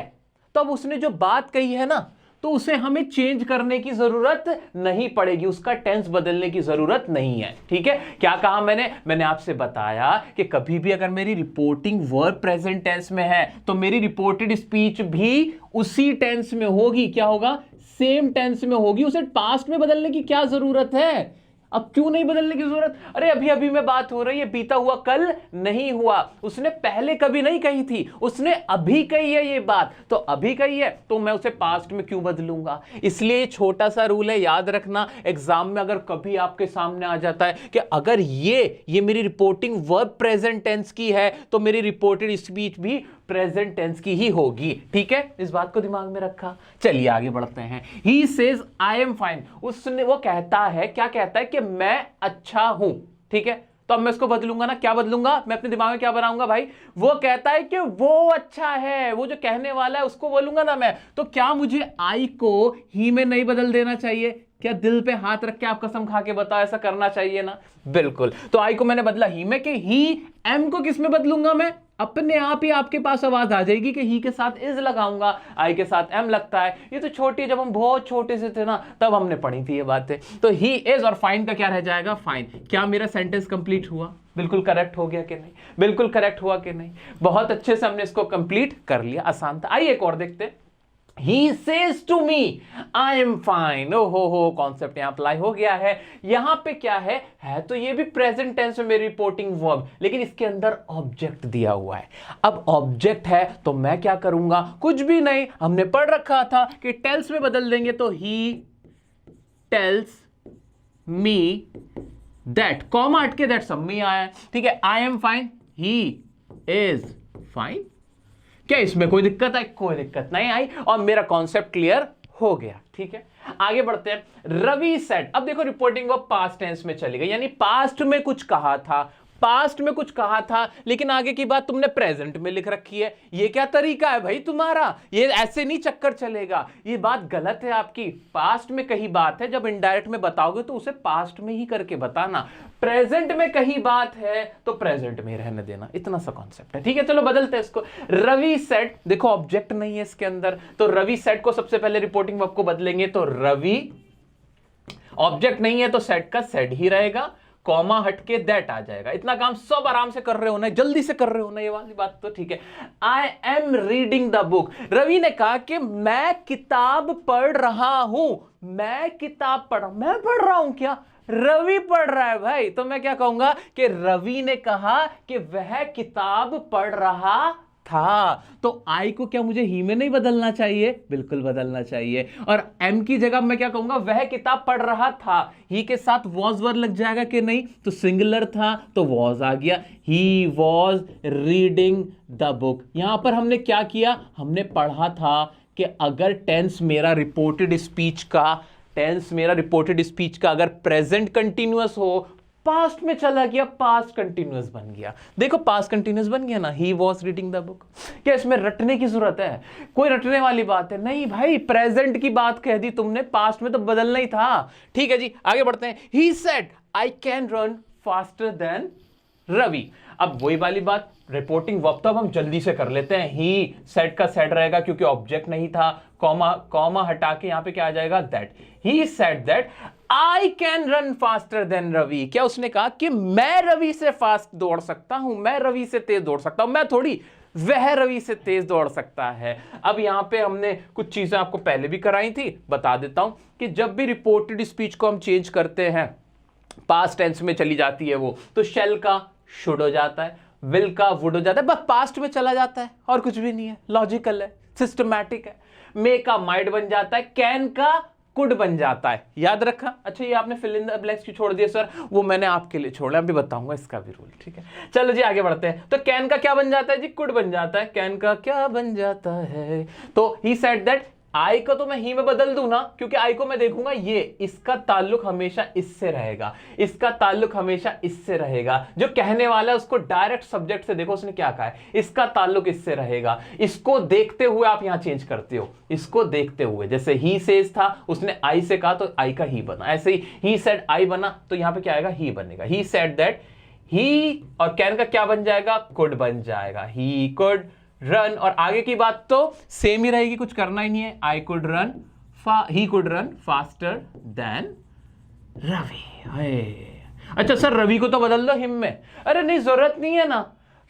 तो अब उसने जो बात कही है ना, तो उसे हमें चेंज करने की जरूरत नहीं पड़ेगी, उसका टेंस बदलने की जरूरत नहीं है। ठीक है? क्या कहा मैंने आपसे बताया कि कभी भी अगर मेरी रिपोर्टिंग वर्ब प्रेजेंट टेंस में है तो मेरी रिपोर्टेड स्पीच भी उसी टेंस में होगी। क्या होगा? सेम टेंस में होगी। उसे पास्ट में बदलने की क्या जरूरत है? अब क्यों नहीं बदलने की जरूरत? अरे अभी अभी में बात हो रही है, बीता हुआ कल नहीं हुआ। उसने पहले कभी नहीं कही थी, उसने अभी कही है ये बात, तो अभी कही है तो मैं उसे पास्ट में क्यों बदलूंगा? इसलिए छोटा सा रूल है, याद रखना। एग्जाम में अगर कभी आपके सामने आ जाता है कि अगर ये मेरी रिपोर्टिंग वर्ब प्रेजेंट टेंस की है, तो मेरी रिपोर्टेड स्पीच भी प्रेजेंट टेंस की ही होगी। ठीक है? इस बात को दिमाग में रखा। चलिए आगे बढ़ते हैं। He says I am fine. उसने, वो कहता है, क्या कहता है? कि मैं अच्छा हूं। ठीक है? तो अब मैं इसको बदलूंगा ना, क्या बदलूंगा? मैं अपने दिमाग में क्या बनाऊंगा भाई? वो कहता है कि वो अच्छा है, वो जो कहने वाला है उसको बोलूंगा ना मैं। तो क्या मुझे आई को ही में नहीं बदल देना चाहिए? क्या दिल पे हाथ रख के आप कसम खा के बताओ, ऐसा करना चाहिए ना? बिल्कुल। तो आई को मैंने बदला ही में, कि ही एम को किस में बदलूंगा मैं? अपने आप ही आपके पास आवाज आ जाएगी कि ही के साथ इज लगाऊंगा, आई के साथ एम लगता है। ये तो छोटी, जब हम बहुत छोटे से थे ना तब हमने पढ़ी थी ये बातें। तो ही इज और फाइन का क्या रह जाएगा? फाइन। क्या मेरा सेंटेंस कंप्लीट हुआ? बिल्कुल करेक्ट हो गया कि नहीं? बिल्कुल करेक्ट हुआ कि नहीं? बहुत अच्छे से हमने इसको कंप्लीट कर लिया, आसान था। आइए एक और देखते हैं। He says to me, I am fine. हो कॉन्सेप्ट यहां अप्लाई हो गया है। यहां पे क्या है तो ये भी प्रेजेंट टेंस में मेरी रिपोर्टिंग वर्ब, लेकिन इसके अंदर ऑब्जेक्ट दिया हुआ है। अब ऑब्जेक्ट है तो मैं क्या करूंगा? कुछ भी नहीं, हमने पढ़ रखा था कि टेल्स में बदल देंगे, तो he tells me that, comma हट के दैट सब में आया है। ठीक है? I am fine, he is fine। क्या इसमें कोई दिक्कत आई? कोई दिक्कत नहीं आई, और मेरा कॉन्सेप्ट क्लियर हो गया। ठीक है? आगे बढ़ते हैं। रवि सेड। अब देखो रिपोर्टिंग वर्ब पास्ट टेंस में चली गई, यानी पास्ट में कुछ कहा था, पास्ट में कुछ कहा था, लेकिन आगे की बात तुमने प्रेजेंट में लिख रखी है। ये क्या तरीका है भाई तुम्हारा? ये ऐसे नहीं चक्कर चलेगा, ये बात गलत है आपकी। पास्ट में कही बात है, जब इनडायरेक्ट में बताओगे तो उसे पास्ट में ही करके बताना। प्रेजेंट में कही बात है तो प्रेजेंट में रहने देना, इतना सा कॉन्सेप्ट है। ठीक है? चलो बदलते हैं इसको। रवि सेड, देखो ऑब्जेक्ट नहीं है इसके अंदर, तो रवि सेड को सबसे पहले रिपोर्टिंग वर्ब को बदलेंगे, तो रवि, ऑब्जेक्ट नहीं है तो सेड का सेड ही रहेगा, कॉमा हट के दैट आ जाएगा। इतना काम सब आराम से कर रहे हो ना, जल्दी से कर रहे हो ना, ये वाली बात तो ठीक है। I am reading the book. Ravi ने कहा कि मैं किताब पढ़ रहा हूं। मैं किताब मैं पढ़ रहा हूं क्या? रवि पढ़ रहा है भाई। तो मैं क्या कहूंगा कि रवि ने कहा कि वह किताब पढ़ रहा था। तो आई को क्या मुझे ही में नहीं बदलना चाहिए? बिल्कुल बदलना चाहिए। और एम की जगह मैं क्या कहूंगा? वह किताब पढ़ रहा था। ही के साथ वॉज वर्ड लग जाएगा कि नहीं? तो सिंगुलर था तो वॉज आ गया। He was reading the book. यहां पर हमने क्या किया? हमने पढ़ा था कि अगर टेंस मेरा रिपोर्टेड स्पीच का अगर प्रेजेंट कंटिन्यूअस हो, पास्ट में चला गया, पास्ट कंटिन्यूअस बन गया। देखो पास्ट कंटिन्यूअस बन गया ना, he was reading the book. क्या इसमें रटने की जरूरत है? कोई रटने वाली बात है नहीं भाई, प्रेजेंट की बात कह दी तुमने, पास्ट में तो बदलना ही था। ठीक है जी, आगे बढ़ते हैं। He said I can run faster than Ravi. अब वही वाली बात, रिपोर्टिंग वर्ब तो अब हम जल्दी से कर लेते हैं। ही सेड का सेड रहेगा क्योंकि ऑब्जेक्ट नहीं था, कॉमा हटा के यहां पे क्या आ जाएगा? That. He said that I can run faster than Ravi. क्या उसने कहा कि मैं रवि से फास्ट दौड़ सकता हूं, मैं रवि से तेज दौड़ सकता हूं? मैं थोड़ी, वह रवि से तेज दौड़ सकता है। अब यहां पे हमने कुछ चीजें आपको पहले भी कराई थी, बता देता हूं कि जब भी रिपोर्टेड स्पीच को हम चेंज करते हैं, पास्ट टेंस में चली जाती है वो, तो शेल का शुड हो जाता है, विल का वुड हो जाता है, बस पास्ट में चला जाता है और कुछ भी नहीं है, लॉजिकल है, सिस्टमैटिक है। मे का माइट बन जाता है, कैन का कुड बन जाता है, याद रखा। अच्छा ये आपने फिल इन द ब्लैंक्स क्यों छोड़ दिया सर? वो मैंने आपके लिए छोड़ा, अभी बताऊंगा इसका भी रूल, ठीक है। चलो जी आगे बढ़ते हैं। तो कैन का क्या बन जाता है जी? कुड बन जाता है। कैन का क्या बन जाता है? तो ही सेड दैट, आई को तो मैं ही में बदल दूं ना, क्योंकि आई को मैं देखूंगा ये, इसका ताल्लुक हमेशा इससे रहेगा, इसका ताल्लुक हमेशा इससे रहेगा। जो कहने वाला है उसको डायरेक्ट सब्जेक्ट से देखो, उसने क्या कहा है, इसका ताल्लुक इससे रहेगा। इसको देखते हुए आप यहां चेंज करते हो, इसको देखते हुए। जैसे ही सेज था, उसने आई से कहा तो आई का ही बना, ऐसे ही सेड आई बना तो यहां पे क्या आएगा? ही बनेगा। ही सेड दैट, ही और कैन का क्या बन जाएगा? कुड बन जाएगा। ही कुड रन, और आगे की बात तो सेम ही रहेगी, कुछ करना ही नहीं है। I could run, he could run faster than Ravi. अच्छा सर रवि को तो बदल दो हिम में। अरे नहीं, जरूरत नहीं है ना,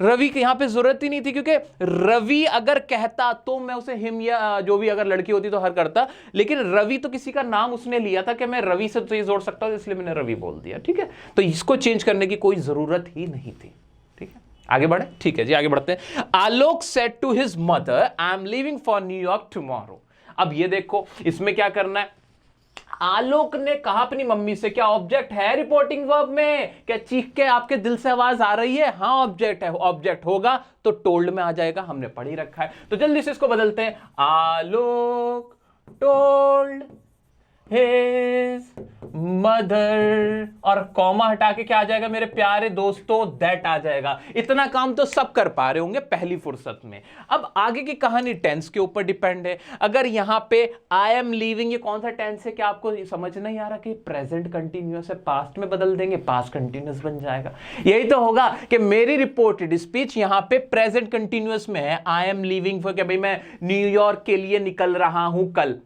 रवि के यहां पे जरूरत ही नहीं थी, क्योंकि रवि अगर कहता तो मैं उसे हिम या जो भी अगर लड़की होती तो हर करता, लेकिन रवि तो किसी का नाम उसने लिया था कि मैं रवि से तो ये जोड़ सकता हूं, इसलिए मैंने रवि बोल दिया, ठीक है। तो इसको चेंज करने की कोई जरूरत ही नहीं थी, ठीक है। आगे बढ़े, ठीक है जी आगे बढ़ते हैं। Alok said to his mother, I am leaving for New York tomorrow. अब ये देखो इसमें क्या करना है, आलोक ने कहा अपनी मम्मी से, क्या ऑब्जेक्ट है रिपोर्टिंग वर्ब में? क्या चीख के आपके दिल से आवाज आ रही है? हाँ ऑब्जेक्ट है, ऑब्जेक्ट होगा तो टोल्ड में आ जाएगा, हमने पढ़ ही रखा है। तो जल्दी से इसको बदलते हैं, आलोक टोल्ड हिज मदर, और कॉमा हटा के क्या आ जाएगा मेरे प्यारे दोस्तों? दैट आ जाएगा। इतना काम तो सब कर पा रहे होंगे पहली फुर्सत में। अब आगे की कहानी टेंस के ऊपर डिपेंड है। अगर यहां पे आई एम लीविंग, ये कौन सा टेंस है? क्या आपको समझ नहीं आ रहा कि प्रेजेंट कंटिन्यूअस है, पास्ट में बदल देंगे, पास्ट कंटिन्यूअस बन जाएगा। यही तो होगा कि मेरी रिपोर्टेड स्पीच यहां पे प्रेजेंट कंटिन्यूअस में है, आई एम लीविंग फॉर, भाई मैं न्यूयॉर्क के लिए निकल रहा हूं कल।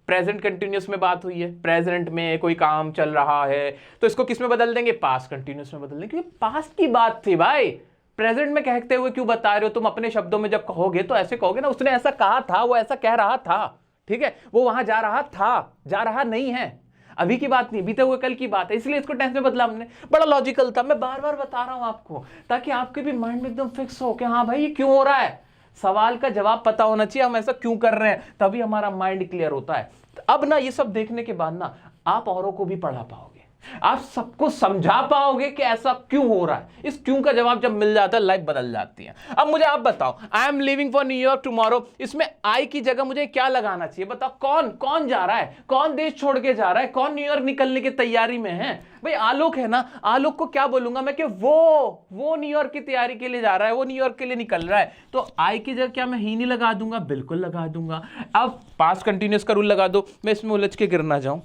प्रेजेंट कंटिन्यूअस में बात हुई है, प्रेजेंट में कोई काम चल रहा है, तो इसको किस में बदल देंगे? पास्ट कंटिन्यूअस में बदल देंगे, क्योंकि पास्ट की बात थी भाई। प्रेजेंट में कहते हुए क्यों बता रहे हो? तुम अपने शब्दों में जब कहोगे तो ऐसे कहोगे ना, उसने ऐसा कहा था, वो ऐसा कह रहा था, ठीक है, वो वहां जा रहा था, जा रहा नहीं है, अभी की बात नहीं, बीते हुए कल की बात है, इसलिए इसको टेंस में बदला हमने। बड़ा लॉजिकल था, मैं बार बार बता रहा हूं आपको, ताकि आपके भी माइंड में एकदम फिक्स हो कि हाँ भाई ये क्यों हो रहा है, सवाल का जवाब पता होना चाहिए, हम ऐसा क्यों कर रहे हैं, तभी हमारा माइंड क्लियर होता है। अब ना ये सब देखने के बाद ना आप औरों को भी पढ़ा पाओगे, आप सबको समझा पाओगे कि ऐसा क्यों हो रहा है। इस क्यों का जवाब जब मिल जाता है लाइफ बदल जाती है। अब मुझे आप बताओ, I am living for New York tomorrow, इसमें आई की जगह मुझे क्या लगाना चाहिए? बताओ कौन कौन जा रहा है, कौन देश छोड़ के जा रहा है, कौन न्यूयॉर्क निकलने की तैयारी में है? भाई आलोक है ना, आलोक को क्या बोलूंगा मैं कि वो न्यूयॉर्क की तैयारी के लिए जा रहा है, वो न्यूयॉर्क के लिए निकल रहा है। तो आई की जगह क्या मैं ही नहीं लगा दूंगा? बिल्कुल लगा दूंगा। अब पास्ट कंटिन्यूअस का रूल लगा दो, मैं इसमें उलझ के गिर ना जाऊं।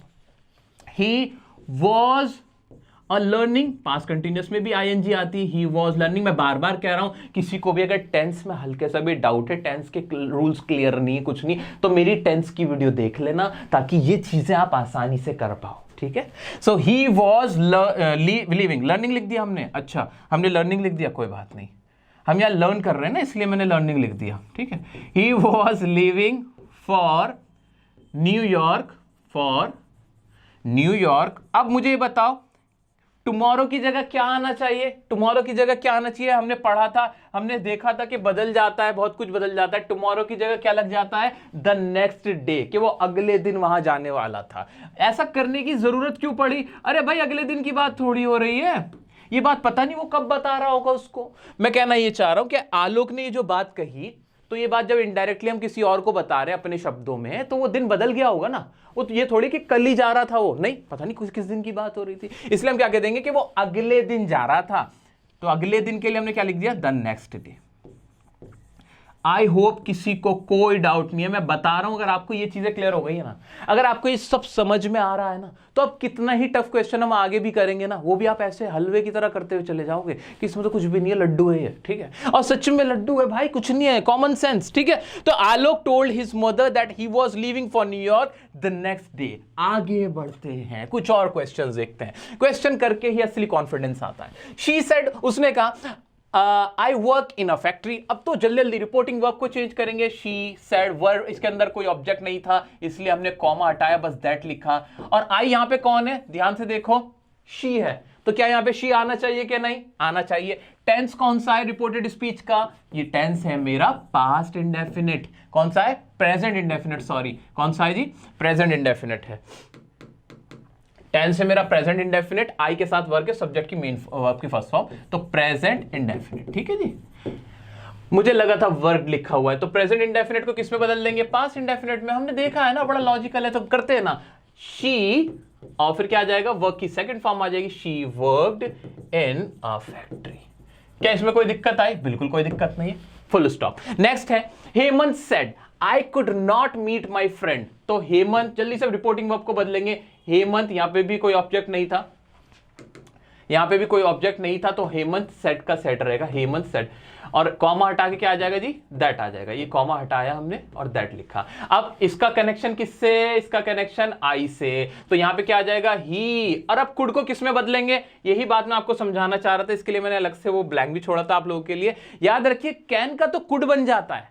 He was learning, past continuous में भी आईएनजी आती, ही वॉज लर्निंग। मैं बार बार कह रहा हूं, किसी को भी अगर टेंस में हल्के सा भी डाउट है, टेंस के रूल्स क्लियर नहीं है, कुछ नहीं, तो मेरी टेंस की वीडियो देख लेना, ताकि ये चीजें आप आसानी से कर पाओ, ठीक है। सो ही वॉज लिविंग, लर्निंग लिख दिया हमने, अच्छा हमने लर्निंग लिख दिया, कोई बात नहीं, हम यहां लर्न कर रहे हैं ना, इसलिए मैंने लर्निंग लिख दिया, ठीक है। He was living for New York. अब मुझे ये बताओ, टुमारो की जगह क्या आना चाहिए? टुमारो की जगह क्या आना चाहिए? हमने पढ़ा था, हमने देखा था कि बदल जाता है, बहुत कुछ बदल जाता है। टुमारो की जगह क्या लग जाता है? द नेक्स्ट डे, कि वो अगले दिन वहां जाने वाला था। ऐसा करने की जरूरत क्यों पड़ी? अरे भाई अगले दिन की बात थोड़ी हो रही है, ये बात पता नहीं वो कब बता रहा होगा उसको। मैं कहना ये चाह रहा हूं कि आलोक ने ये जो बात कही, तो ये बात जब इनडायरेक्टली हम किसी और को बता रहे हैं अपने शब्दों में, तो वो दिन बदल गया होगा ना। वो तो ये थोड़ी कि कल ही जा रहा था, वो नहीं, पता नहीं किस दिन की बात हो रही थी, इसलिए हम क्या कह देंगे कि वो अगले दिन जा रहा था। तो अगले दिन के लिए हमने क्या लिख दिया? The next day. I hope किसी को कोई डाउट नहीं है, मैं बता रहा हूं, अगर आपको ये चीजें क्लियर हो गई है ना, अगर आपको ये सब समझ में आ रहा है ना, तो अब कितना ही टफ क्वेश्चन हम आगे भी करेंगे ना, वो भी आप ऐसे हलवे की तरह करते हुए चले जाओगे कि इसमें तो कुछ भी नहीं है, लड्डू है ये, ठीक है। और सच में लड्डू है भाई, कुछ नहीं है, कॉमन सेंस, ठीक है। तो Alok told his mother that he was leaving for New York the next day. आगे बढ़ते हैं, कुछ और क्वेश्चन देखते हैं, क्वेश्चन करके ही असली कॉन्फिडेंस आता है। शी सेड, उसने कहा I work in a factory. अब तो जल्दी जल्दी रिपोर्टिंग वर्ब को चेंज करेंगे। शी सेड वर्ब, इसके अंदर कोई ऑब्जेक्ट नहीं था इसलिए हमने कॉमा हटाया, बस दैट लिखा। और आई यहां पे कौन है, ध्यान से देखो, शी है, तो क्या यहां पे शी आना चाहिए कि नहीं, आना चाहिए। टेंस कौन सा है रिपोर्टेड स्पीच का, ये टेंस है मेरा पास्ट इंडेफिनिट। कौन सा है, प्रेजेंट इंडेफिनिट, सॉरी कौन सा है जी, प्रेजेंट इंडेफिनिट है। टेंस है मेरा प्रेजेंट इंडेफिनिट, आई के साथ वर्ब के सब्जेक्ट की मेन वर्ब की फर्स्ट फॉर्म, तो प्रेजेंट इंडेफिनिट। ठीक है जी, मुझे लगा था वर्ब लिखा हुआ है, तो प्रेजेंट इंडेफिनिट को किस में बदल देंगे, पास्ट इंडेफिनिट में। हमने देखा है ना, बड़ा लॉजिकल है, तो करते हैं ना। शी और फिर क्या आ जाएगा, वर्क की सेकंड फॉर्म आ जाएगी, she worked in a factory. क्या इसमें कोई दिक्कत आई, बिल्कुल कोई दिक्कत नहीं है, फुल स्टॉप। नेक्स्ट है Hemant said I could not meet my friend. तो हेमंत, जल्दी से रिपोर्टिंग वर्ब को बदलेंगे। हेमंत, यहां पे भी कोई ऑब्जेक्ट नहीं था, यहां पे भी कोई ऑब्जेक्ट नहीं था, तो हेमंत सेड का सेट रहेगा, हेमंत सेड। और कॉमा हटा के क्या आ जाएगा जी, दैट आ जाएगा। ये कॉमा हटाया हमने और दैट लिखा। अब इसका कनेक्शन किससे, इसका कनेक्शन आई से, तो यहां पे क्या आ जाएगा, ही। और अब कुड को किस में बदलेंगे, यही बात मैं आपको समझाना चाह रहा था, इसके लिए मैंने अलग से वो ब्लैंक भी छोड़ा था आप लोगों के लिए। याद रखिए कैन का तो कुड बन जाता है,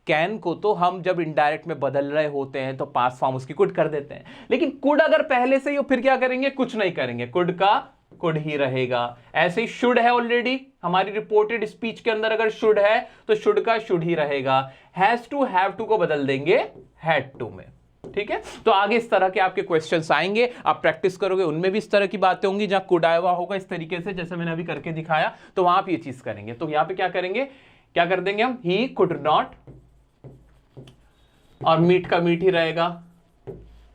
कैन को तो हम जब इनडायरेक्ट में बदल रहे होते हैं तो पास्ट फॉर्म उसकी कुड कर देते हैं, लेकिन कुड अगर पहले से ही हो फिर क्या करेंगे, कुछ नहीं करेंगे, कुड का कुड ही रहेगा। ऐसे ही शुड है ऑलरेडी हमारी रिपोर्टेड स्पीच के अंदर, अगर शुड है तो शुड का शुड ही रहेगा। हैज टू, हैव टू को बदल देंगे हैड टू में। ठीक है, तो आगे इस तरह के आपके क्वेश्चंस आएंगे, आप प्रैक्टिस करोगे, उनमें भी इस तरह की बातें होंगी जहां कुड आया हुआ होगा इस तरीके से, जैसे मैंने अभी करके दिखाया, तो वहां आप ये चीज करेंगे। तो यहां पे क्या करेंगे, क्या कर देंगे हम, ही कुड नॉट, और मीट का मीट ही रहेगा,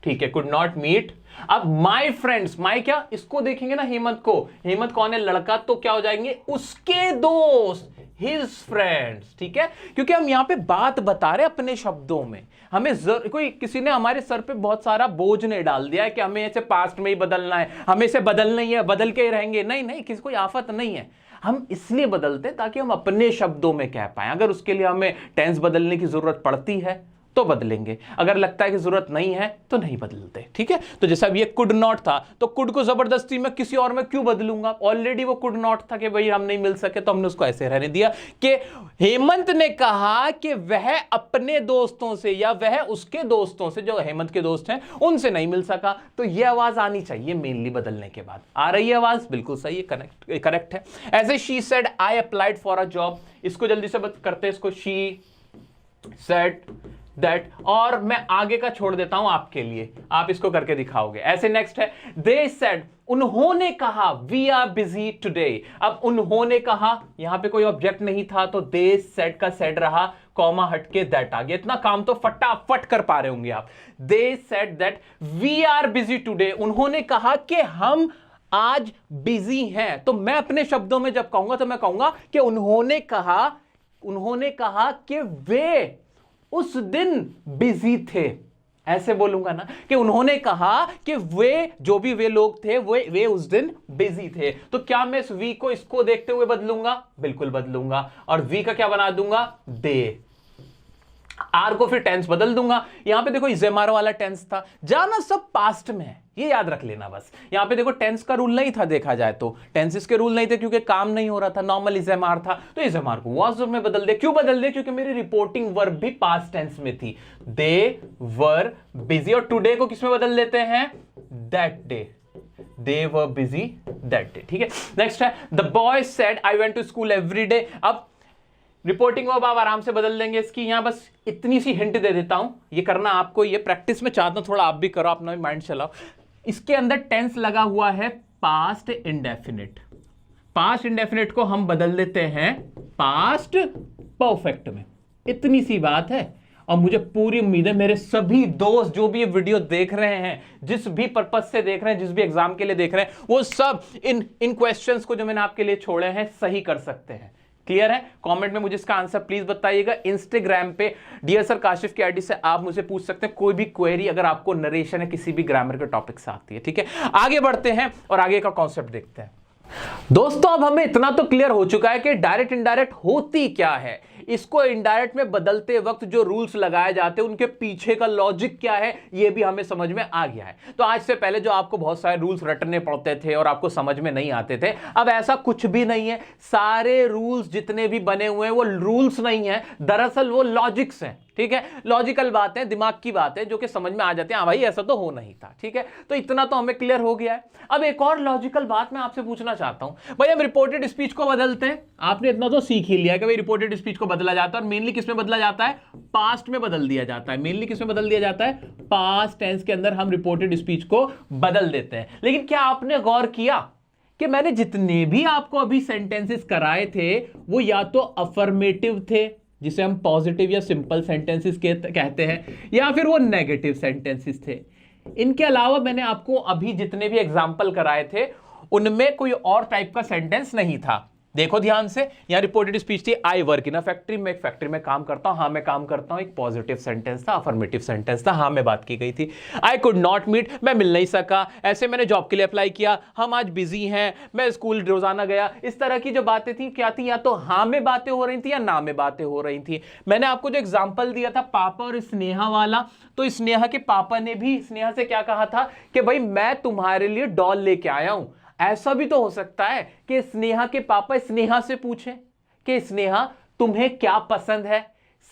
ठीक है, कुड नॉट मीट। अब माई फ्रेंड्स, माई क्या, इसको देखेंगे ना हेमंत को, हेमंत कौन है, लड़का, तो क्या हो जाएंगे, उसके दोस्त, हिज फ्रेंड्स। ठीक है, क्योंकि हम यहां पे बात बता रहे अपने शब्दों में, हमें कोई किसी ने हमारे सर पे बहुत सारा बोझ नहीं डाल दिया है कि हमें ऐसे पास्ट में ही बदलना है, हमें इसे बदलना ही है, बदल के ही रहेंगे। नहीं नहीं, किसी कोई आफत नहीं है, हम इसलिए बदलते ताकि हम अपने शब्दों में कह पाए। अगर उसके लिए हमें टेंस बदलने की जरूरत पड़ती है तो बदलेंगे, अगर लगता है कि जरूरत नहीं है तो नहीं बदलते। ठीक है, तो जैसा अब ये कुड नॉट था, तो कुड को जबरदस्ती में किसी और में क्यों बदलूंगा, ऑलरेडी वो कुड नॉट था कि भाई हम नहीं मिल सके, तो हमने उसको ऐसे रहने दिया कि हेमंत ने कहा कि वह अपने दोस्तों से या वह उसके दोस्तों से, जो हेमंत के दोस्त हैं, उनसे नहीं मिल सका। तो ये आवाज आनी चाहिए मेनली बदलने के बाद। आ रही है आवाज, बिल्कुल सही है, करेक्ट है। ऐसे she said I applied for a job, इसको जल्दी से करते हैं, इसको शी सेड दैट, और मैं आगे का छोड़ देता हूं आपके लिए, आप इसको करके दिखाओगे। ऐसे नेक्स्ट है दे सेड, उन्होंने कहा वी आर बिजी टुडे। अब उन्होंने कहा, यहां पे कोई ऑब्जेक्ट नहीं था, तो दे सेड का सेड रहा, कॉमा हटके दैट आ गया। इतना काम तो फटाफट कर पा रहे होंगे आप। They said that we are busy today, उन्होंने कहा कि हम आज बिजी हैं। तो मैं अपने शब्दों में जब कहूंगा तो मैं कहूंगा कि उन्होंने कहा कि वे उस दिन बिजी थे, ऐसे बोलूंगा ना, कि उन्होंने कहा कि वे, जो भी वे लोग थे, वे उस दिन बिजी थे। तो क्या मैं इस वी को इसको देखते हुए बदलूंगा, बिल्कुल बदलूंगा, और वी का क्या बना दूंगा, दे। आर को फिर टेंस बदल दूंगा। यहां पे देखो इजेमार वाला टेंस था, जाना सब पास्ट में है, ये याद रख लेना बस। यहां पे देखो टेंस का रूल नहीं था, देखा जाए तो टेंसेस के रूल नहीं थे, क्योंकि काम नहीं हो रहा था, नॉर्मल इजेमार था, तो इजेमार को वाज में बदल दे। क्यों बदल दे, क्योंकि मेरी रिपोर्टिंग वर्ब भी पास्ट टेंस में थी, दे वर बिजी। और टुडे को किसमें बदल देते हैं, that day, they were busy that day. ठीक है, नेक्स्ट है the boy said I went to school every day. अब रिपोर्टिंग वर्ब आप आराम से बदल देंगे इसकी, यहां बस इतनी सी हिंट दे देता हूं, ये करना आपको, ये प्रैक्टिस में चाहता हूं, थोड़ा आप भी करो, अपना भी माइंड चलाओ। इसके अंदर टेंस लगा हुआ है पास्ट इंडेफिनिट, पास्ट इंडेफिनिट को हम बदल देते हैं पास्ट परफेक्ट में, इतनी सी बात है। और मुझे पूरी उम्मीद है मेरे सभी दोस्त जो भी ये वीडियो देख रहे हैं, जिस भी पर्पज से देख रहे हैं, जिस भी एग्जाम के लिए देख रहे हैं, वो सब इन क्वेश्चंस को जो मैंने आपके लिए छोड़े हैं सही कर सकते हैं। क्लियर है, कमेंट में मुझे इसका आंसर प्लीज बताइएगा। इंस्टाग्राम पे डियर सर काशिफ की आईडी से आप मुझे पूछ सकते हैं कोई भी क्वेरी, अगर आपको नरेशन है किसी भी ग्रामर के टॉपिक से आती है। ठीक है, आगे बढ़ते हैं और आगे का कॉन्सेप्ट देखते हैं। दोस्तों अब हमें इतना तो क्लियर हो चुका है कि डायरेक्ट इनडायरेक्ट होती क्या है। इसको इनडायरेक्ट में बदलते वक्त जो रूल्स लगाए जाते हैं उनके पीछे का लॉजिक क्या है ये भी हमें समझ में आ गया है। तो आज से पहले जो आपको बहुत सारे रूल्स रटने पड़ते थे और आपको समझ में नहीं आते थे, अब ऐसा कुछ भी नहीं है। सारे रूल्स जितने भी बने हुए हैं वो रूल्स नहीं है, दरअसल वो लॉजिक्स हैं। ठीक है, लॉजिकल बात है, दिमाग की बात है जो कि समझ में आ जाती है, हाँ भाई ऐसा तो हो नहीं था। ठीक है, तो इतना तो हमें क्लियर हो गया है। अब एक और लॉजिकल बात मैं आपसे पूछना चाहता हूं, भाई हम रिपोर्टेड स्पीच को बदलते हैं, आपने इतना तो सीख ही लिया कि भाई रिपोर्टेड स्पीच को बदला जाता है और मेनली किस में बदला जाता है, पास्ट में बदल दिया जाता है। मेनली किस में बदल दिया जाता है, पास्ट टेंस के अंदर हम रिपोर्टेड स्पीच को बदल देते हैं। लेकिन क्या आपने गौर किया कि मैंने जितने भी आपको अभी सेंटेंसेस कराए थे वो या तो अफर्मेटिव थे जिसे हम पॉजिटिव या सिंपल सेंटेंसेस कहते हैं, या फिर वो नेगेटिव सेंटेंसेस थे। इनके अलावा मैंने आपको अभी जितने भी एग्जाम्पल कराए थे उनमें कोई और टाइप का सेंटेंस नहीं था। देखो ध्यान से, यहां रिपोर्टेड स्पीच थी I work in a factory, मैं एक फैक्ट्री में काम करता हूं, हाँ मैं काम करता हूं, एक पॉजिटिव सेंटेंस था, अफर्मेटिव सेंटेंस था, हाँ मैं बात की गई थी। आई कुड नॉट मीट, मैं मिल नहीं सका, ऐसे मैंने जॉब के लिए अप्लाई किया, हम आज बिजी हैं, मैं स्कूल रोजाना गया। इस तरह की जो बातें थी क्या थी, या तो हाँ में बातें हो रही थी या ना में बातें हो रही थी। मैंने आपको जो एग्जाम्पल दिया था पापा और स्नेहा वाला, तो स्नेहा के पापा ने भी स्नेहा से क्या कहा था कि भाई मैं तुम्हारे लिए डॉल लेके आया हूं। ऐसा भी तो हो सकता है कि स्नेहा के पापा स्नेहा से पूछें कि स्नेहा तुम्हें क्या पसंद है,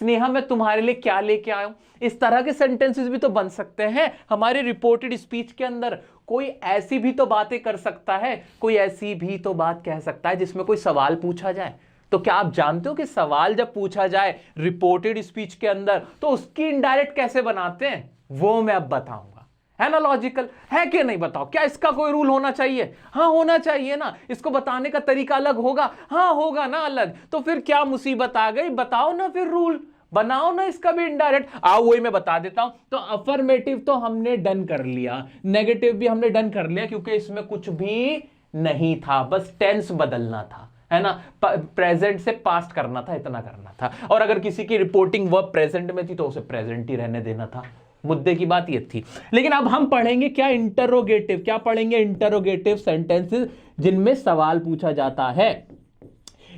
स्नेहा मैं तुम्हारे लिए क्या लेके आया हूं। इस तरह के सेंटेंसेस भी तो बन सकते हैं हमारे रिपोर्टेड स्पीच के अंदर। कोई ऐसी भी तो बातें कर सकता है, कोई ऐसी भी तो बात कह सकता है जिसमें कोई सवाल पूछा जाए। तो क्या आप जानते हो कि सवाल जब पूछा जाए रिपोर्टेड स्पीच के अंदर तो उसकी इनडायरेक्ट कैसे बनाते हैं, वो मैं अब बताऊंगा। है ना लॉजिकल, है कि नहीं बताओ, क्या इसका कोई रूल होना चाहिए? हाँ होना चाहिए ना। इसको बताने का तरीका अलग होगा, हाँ होगा ना अलग। तो फिर क्या मुसीबत आ गई, बताओ ना फिर रूल बनाओ ना इसका भी इनडायरेक्ट। आओ वही मैं बता देता हूं। तो अफर्मेटिव तो हमने डन कर लिया, नेगेटिव भी हमने डन कर लिया क्योंकि इसमें कुछ भी नहीं था, बस टेंस बदलना था, है ना, प्रेजेंट से पास्ट करना था, इतना करना था। और अगर किसी की रिपोर्टिंग वर्ब प्रेजेंट में थी तो उसे प्रेजेंट ही रहने देना था। मुद्दे की बात ये थी। लेकिन अब हम पढ़ेंगे क्या, इंटरोगेटिव। क्या पढ़ेंगे, इंटरोगेटिव सेंटेंसेस जिनमें सवाल पूछा जाता है।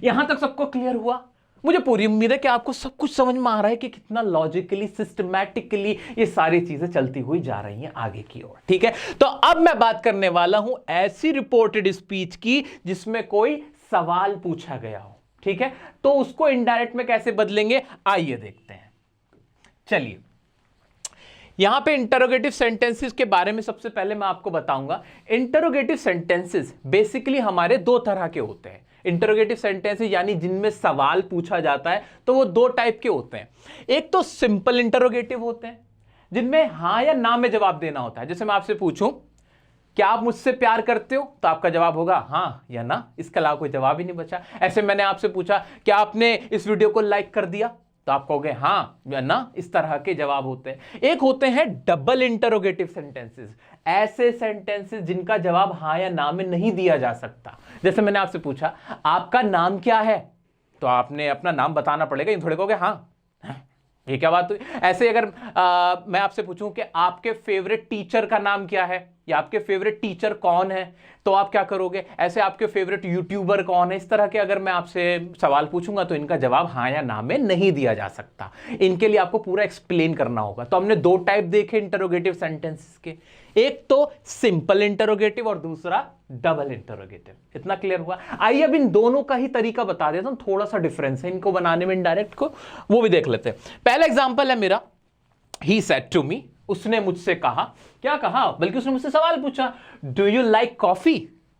यहां तक सबको क्लियर हुआ? मुझे पूरी उम्मीद है कि आपको सब कुछ समझ में आ रहा है कि कितना लॉजिकली सिस्टमैटिकली ये सारी चीजें चलती हुई जा रही हैं आगे की ओर। ठीक है, तो अब मैं बात करने वाला हूं ऐसी रिपोर्टेड स्पीच की जिसमें कोई सवाल पूछा गया हो। ठीक है, तो उसको इनडायरेक्ट में कैसे बदलेंगे, आइए देखते हैं। चलिए, यहां पे इंटरोगेटिव सेंटेंसेस के बारे में सबसे पहले मैं आपको बताऊंगा। इंटरोगेटिव सेंटेंसेस बेसिकली हमारे दो तरह के होते हैं। इंटरोगेटिव सेंटेंसेस यानी जिनमें सवाल पूछा जाता है तो वो दो टाइप के होते हैं। एक तो सिंपल इंटरोगेटिव होते हैं जिनमें हां या ना में जवाब देना होता है। जैसे मैं आपसे पूछूं क्या आप मुझसे प्यार करते हो, तो आपका जवाब होगा हां या ना, इसके अलावा कोई जवाब ही नहीं बचा। ऐसे मैंने आपसे पूछा क्या आपने इस वीडियो को लाइक कर दिया, तो आप कहोगे हां या ना, इस तरह के जवाब होते हैं। एक होते हैं डबल इंटरोगेटिव सेंटेंसेस, ऐसे सेंटेंसेस जिनका जवाब हां या ना में नहीं दिया जा सकता। जैसे मैंने आपसे पूछा आपका नाम क्या है, तो आपने अपना नाम बताना पड़ेगा, ये थोड़े कहोगे हां, ये क्या बात हुई। ऐसे अगर मैं आपसे पूछूं कि आपके फेवरेट टीचर का नाम क्या है या आपके फेवरेट टीचर कौन है, तो आप क्या करोगे। ऐसे आपके फेवरेट यूट्यूबर कौन है, इस तरह के अगर मैं आपसे सवाल पूछूंगा तो इनका जवाब हां या ना में नहीं दिया जा सकता। इनके लिए आपको पूरा एक्सप्लेन करना होगा। तो हमने दो टाइप देखे इंटरोगेटिव सेंटेंसेस के, एक तो सिंपल इंटरोगेटिव और दूसरा डबल इंटरोगेटिव। इतना क्लियर हुआ? आइए अब इन दोनों का ही तरीका बता देता हूं, थोड़ा सा डिफरेंस है इनको बनाने में इनडायरेक्ट को, वो भी देख लेते हैं। पहला एग्जांपल है मेरा, ही सेड टू मी, उसने मुझसे कहा। क्या कहा, बल्कि उसने मुझसे सवाल पूछा, डू यू लाइक कॉफी,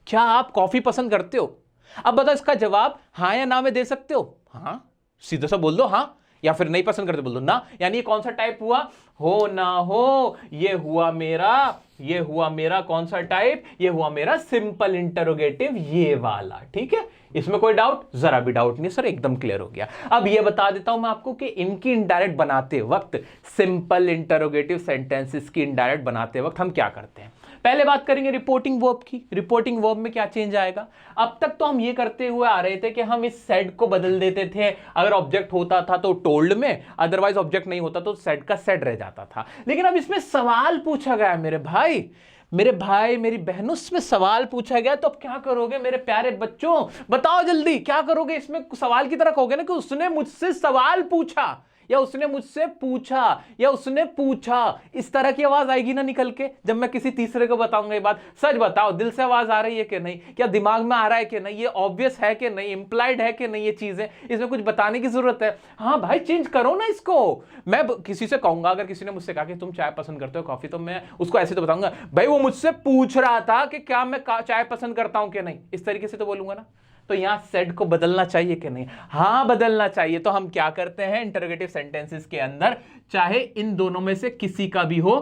क्या आप कॉफी पसंद करते हो। अब बताओ इसका जवाब हां या ना में दे सकते हो। हां, सीधा सा बोल दो हां, या फिर नहीं पसंद करते बोल दो ना। यानी ये कौन सा टाइप हुआ, हो ना हो, ये हुआ मेरा कौन सा टाइप, ये हुआ मेरा सिंपल इंटरोगेटिव, ये वाला। ठीक है, इसमें कोई डाउट, जरा भी डाउट नहीं सर, एकदम क्लियर हो गया। अब ये बता देता हूं मैं आपको कि इनकी इनडायरेक्ट बनाते वक्त, सिंपल इंटरोगेटिव सेंटेंसेस की इनडायरेक्ट बनाते वक्त हम क्या करते हैं। पहले बात करेंगे रिपोर्टिंग वर्ब की। रिपोर्टिंग वर्ब में क्या चेंज आएगा। अब तक तो हम ये करते हुए आ रहे थे कि हम इस सेड को बदल देते थे, अगर ऑब्जेक्ट होता था तो टोल्ड में, अदरवाइज ऑब्जेक्ट नहीं होता तो सेड का सेड रह जाता था। लेकिन अब इसमें सवाल पूछा गया मेरे भाई, मेरे भाई मेरी बहनों, इसमें सवाल पूछा गया तो अब क्या करोगे मेरे प्यारे बच्चों, बताओ जल्दी क्या करोगे। इसमें सवाल की तरह कहोगे ना कि उसने मुझसे सवाल पूछा, या उसने मुझसे पूछा, या उसने पूछा। इस तरह की आवाज आएगी ना निकल के जब मैं किसी तीसरे को बताऊंगा ये बात। सच बताओ, दिल से आवाज आ रही है कि नहीं, क्या दिमाग में आ रहा है कि नहीं, ये ऑब्वियस है कि नहीं, इंप्लाइड है कि नहीं, ये चीजें, इसमें कुछ बताने की जरूरत है। हाँ भाई चेंज करो ना इसको। मैं किसी से कहूंगा, अगर किसी ने मुझसे कहा कि तुम चाय पसंद करते हो कॉफी, तो मैं उसको ऐसे तो बताऊंगा, भाई वो मुझसे पूछ रहा था कि क्या मैं चाय पसंद करता हूं कि नहीं, इस तरीके से तो बोलूंगा ना। तो यहां सेड को बदलना चाहिए कि नहीं? हां बदलना चाहिए। तो हम क्या करते हैं इंटरोगेटिव सेंटेंसेस के अंदर, चाहे इन दोनों में से किसी का भी हो,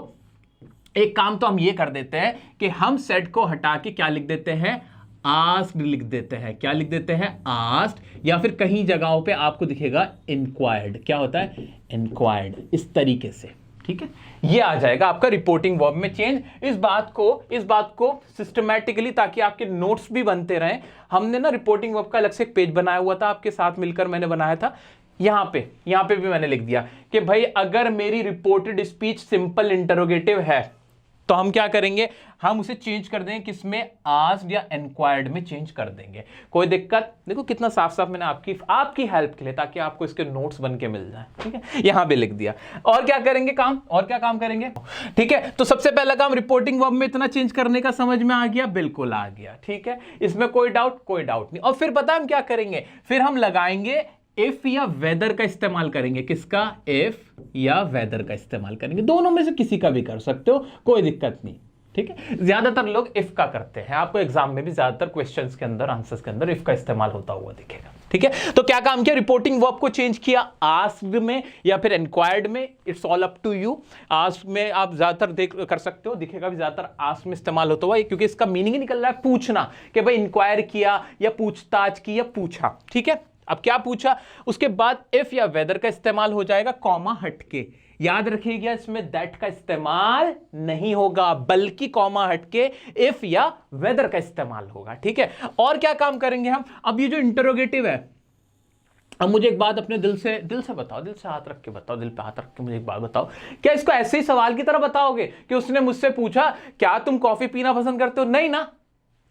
एक काम तो हम ये कर देते हैं कि हम सेड को हटा के क्या लिख देते हैं, आस्क्ड लिख देते हैं। क्या लिख देते हैं? आस्क्ड। या फिर कहीं जगहों पे आपको दिखेगा इंक्वायर्ड। क्या होता है? इंक्वायर्ड। इस तरीके से, ठीक है, ये आ जाएगा आपका रिपोर्टिंग वर्ब में चेंज। इस बात को सिस्टमैटिकली, ताकि आपके नोट्स भी बनते रहें, हमने ना रिपोर्टिंग वर्ब का अलग से एक पेज बनाया हुआ था, आपके साथ मिलकर मैंने बनाया था। यहां पे भी मैंने लिख दिया कि भाई अगर मेरी रिपोर्टेड स्पीच सिंपल इंटरोगेटिव है तो हम क्या करेंगे, हम उसे चेंज कर देंगे किसमें, आस्क्ड या इंक्वायर्ड में चेंज कर देंगे। कोई दिक्कत? देखो कितना साफ साफ मैंने आपकी हेल्प के लिए, ताकि आपको इसके नोट्स बन के मिल जाए, ठीक है, यहां पे लिख दिया। और क्या करेंगे काम, और क्या काम करेंगे, ठीक है। तो सबसे पहला काम रिपोर्टिंग वर्ब में इतना चेंज करने का समझ में आ गया? बिल्कुल आ गया, ठीक है, इसमें कोई डाउट नहीं। और फिर पता हम क्या करेंगे, फिर हम लगाएंगे इफ या वेदर का इस्तेमाल करेंगे। किसका? इफ या वेदर का इस्तेमाल करेंगे। दोनों में से किसी का भी कर सकते हो, कोई दिक्कत नहीं, ठीक है। ज्यादातर लोग इफ का करते हैं, आपको एग्जाम में भी ज्यादातर क्वेश्चंस के अंदर, आंसर्स के अंदर इफ का इस्तेमाल होता हुआ दिखेगा, ठीक है। तो क्या काम किया, रिपोर्टिंग वर्ब को चेंज किया आस्क्ड में या फिर इंक्वायर्ड में, it's all up to you. Asked में आप ज्यादातर कर सकते हो, दिखेगा भी ज्यादातर आस्क्ड में इस्तेमाल होता हुआ, क्योंकि इसका मीनिंग ही निकल रहा है पूछना, कि भाई इंक्वायर किया या पूछताछ की या पूछा, ठीक है। अब क्या पूछा, उसके बाद इफ या वेदर का इस्तेमाल हो जाएगा, कॉमा हटके। याद रखिएगा इसमें दैट का इस्तेमाल नहीं होगा, बल्कि कॉमा हटके इफ या वेदर का इस्तेमाल होगा, ठीक है। और क्या काम करेंगे हम, अब ये जो इंटरोगेटिव है, अब मुझे एक बात अपने दिल से बताओ, दिल से हाथ रख के बताओ, दिल पे हाथ रख के मुझे एक बात बताओ, क्या इसको ऐसे ही सवाल की तरह बताओगे कि उसने मुझसे पूछा क्या तुम कॉफी पीना पसंद करते हो? नहीं ना,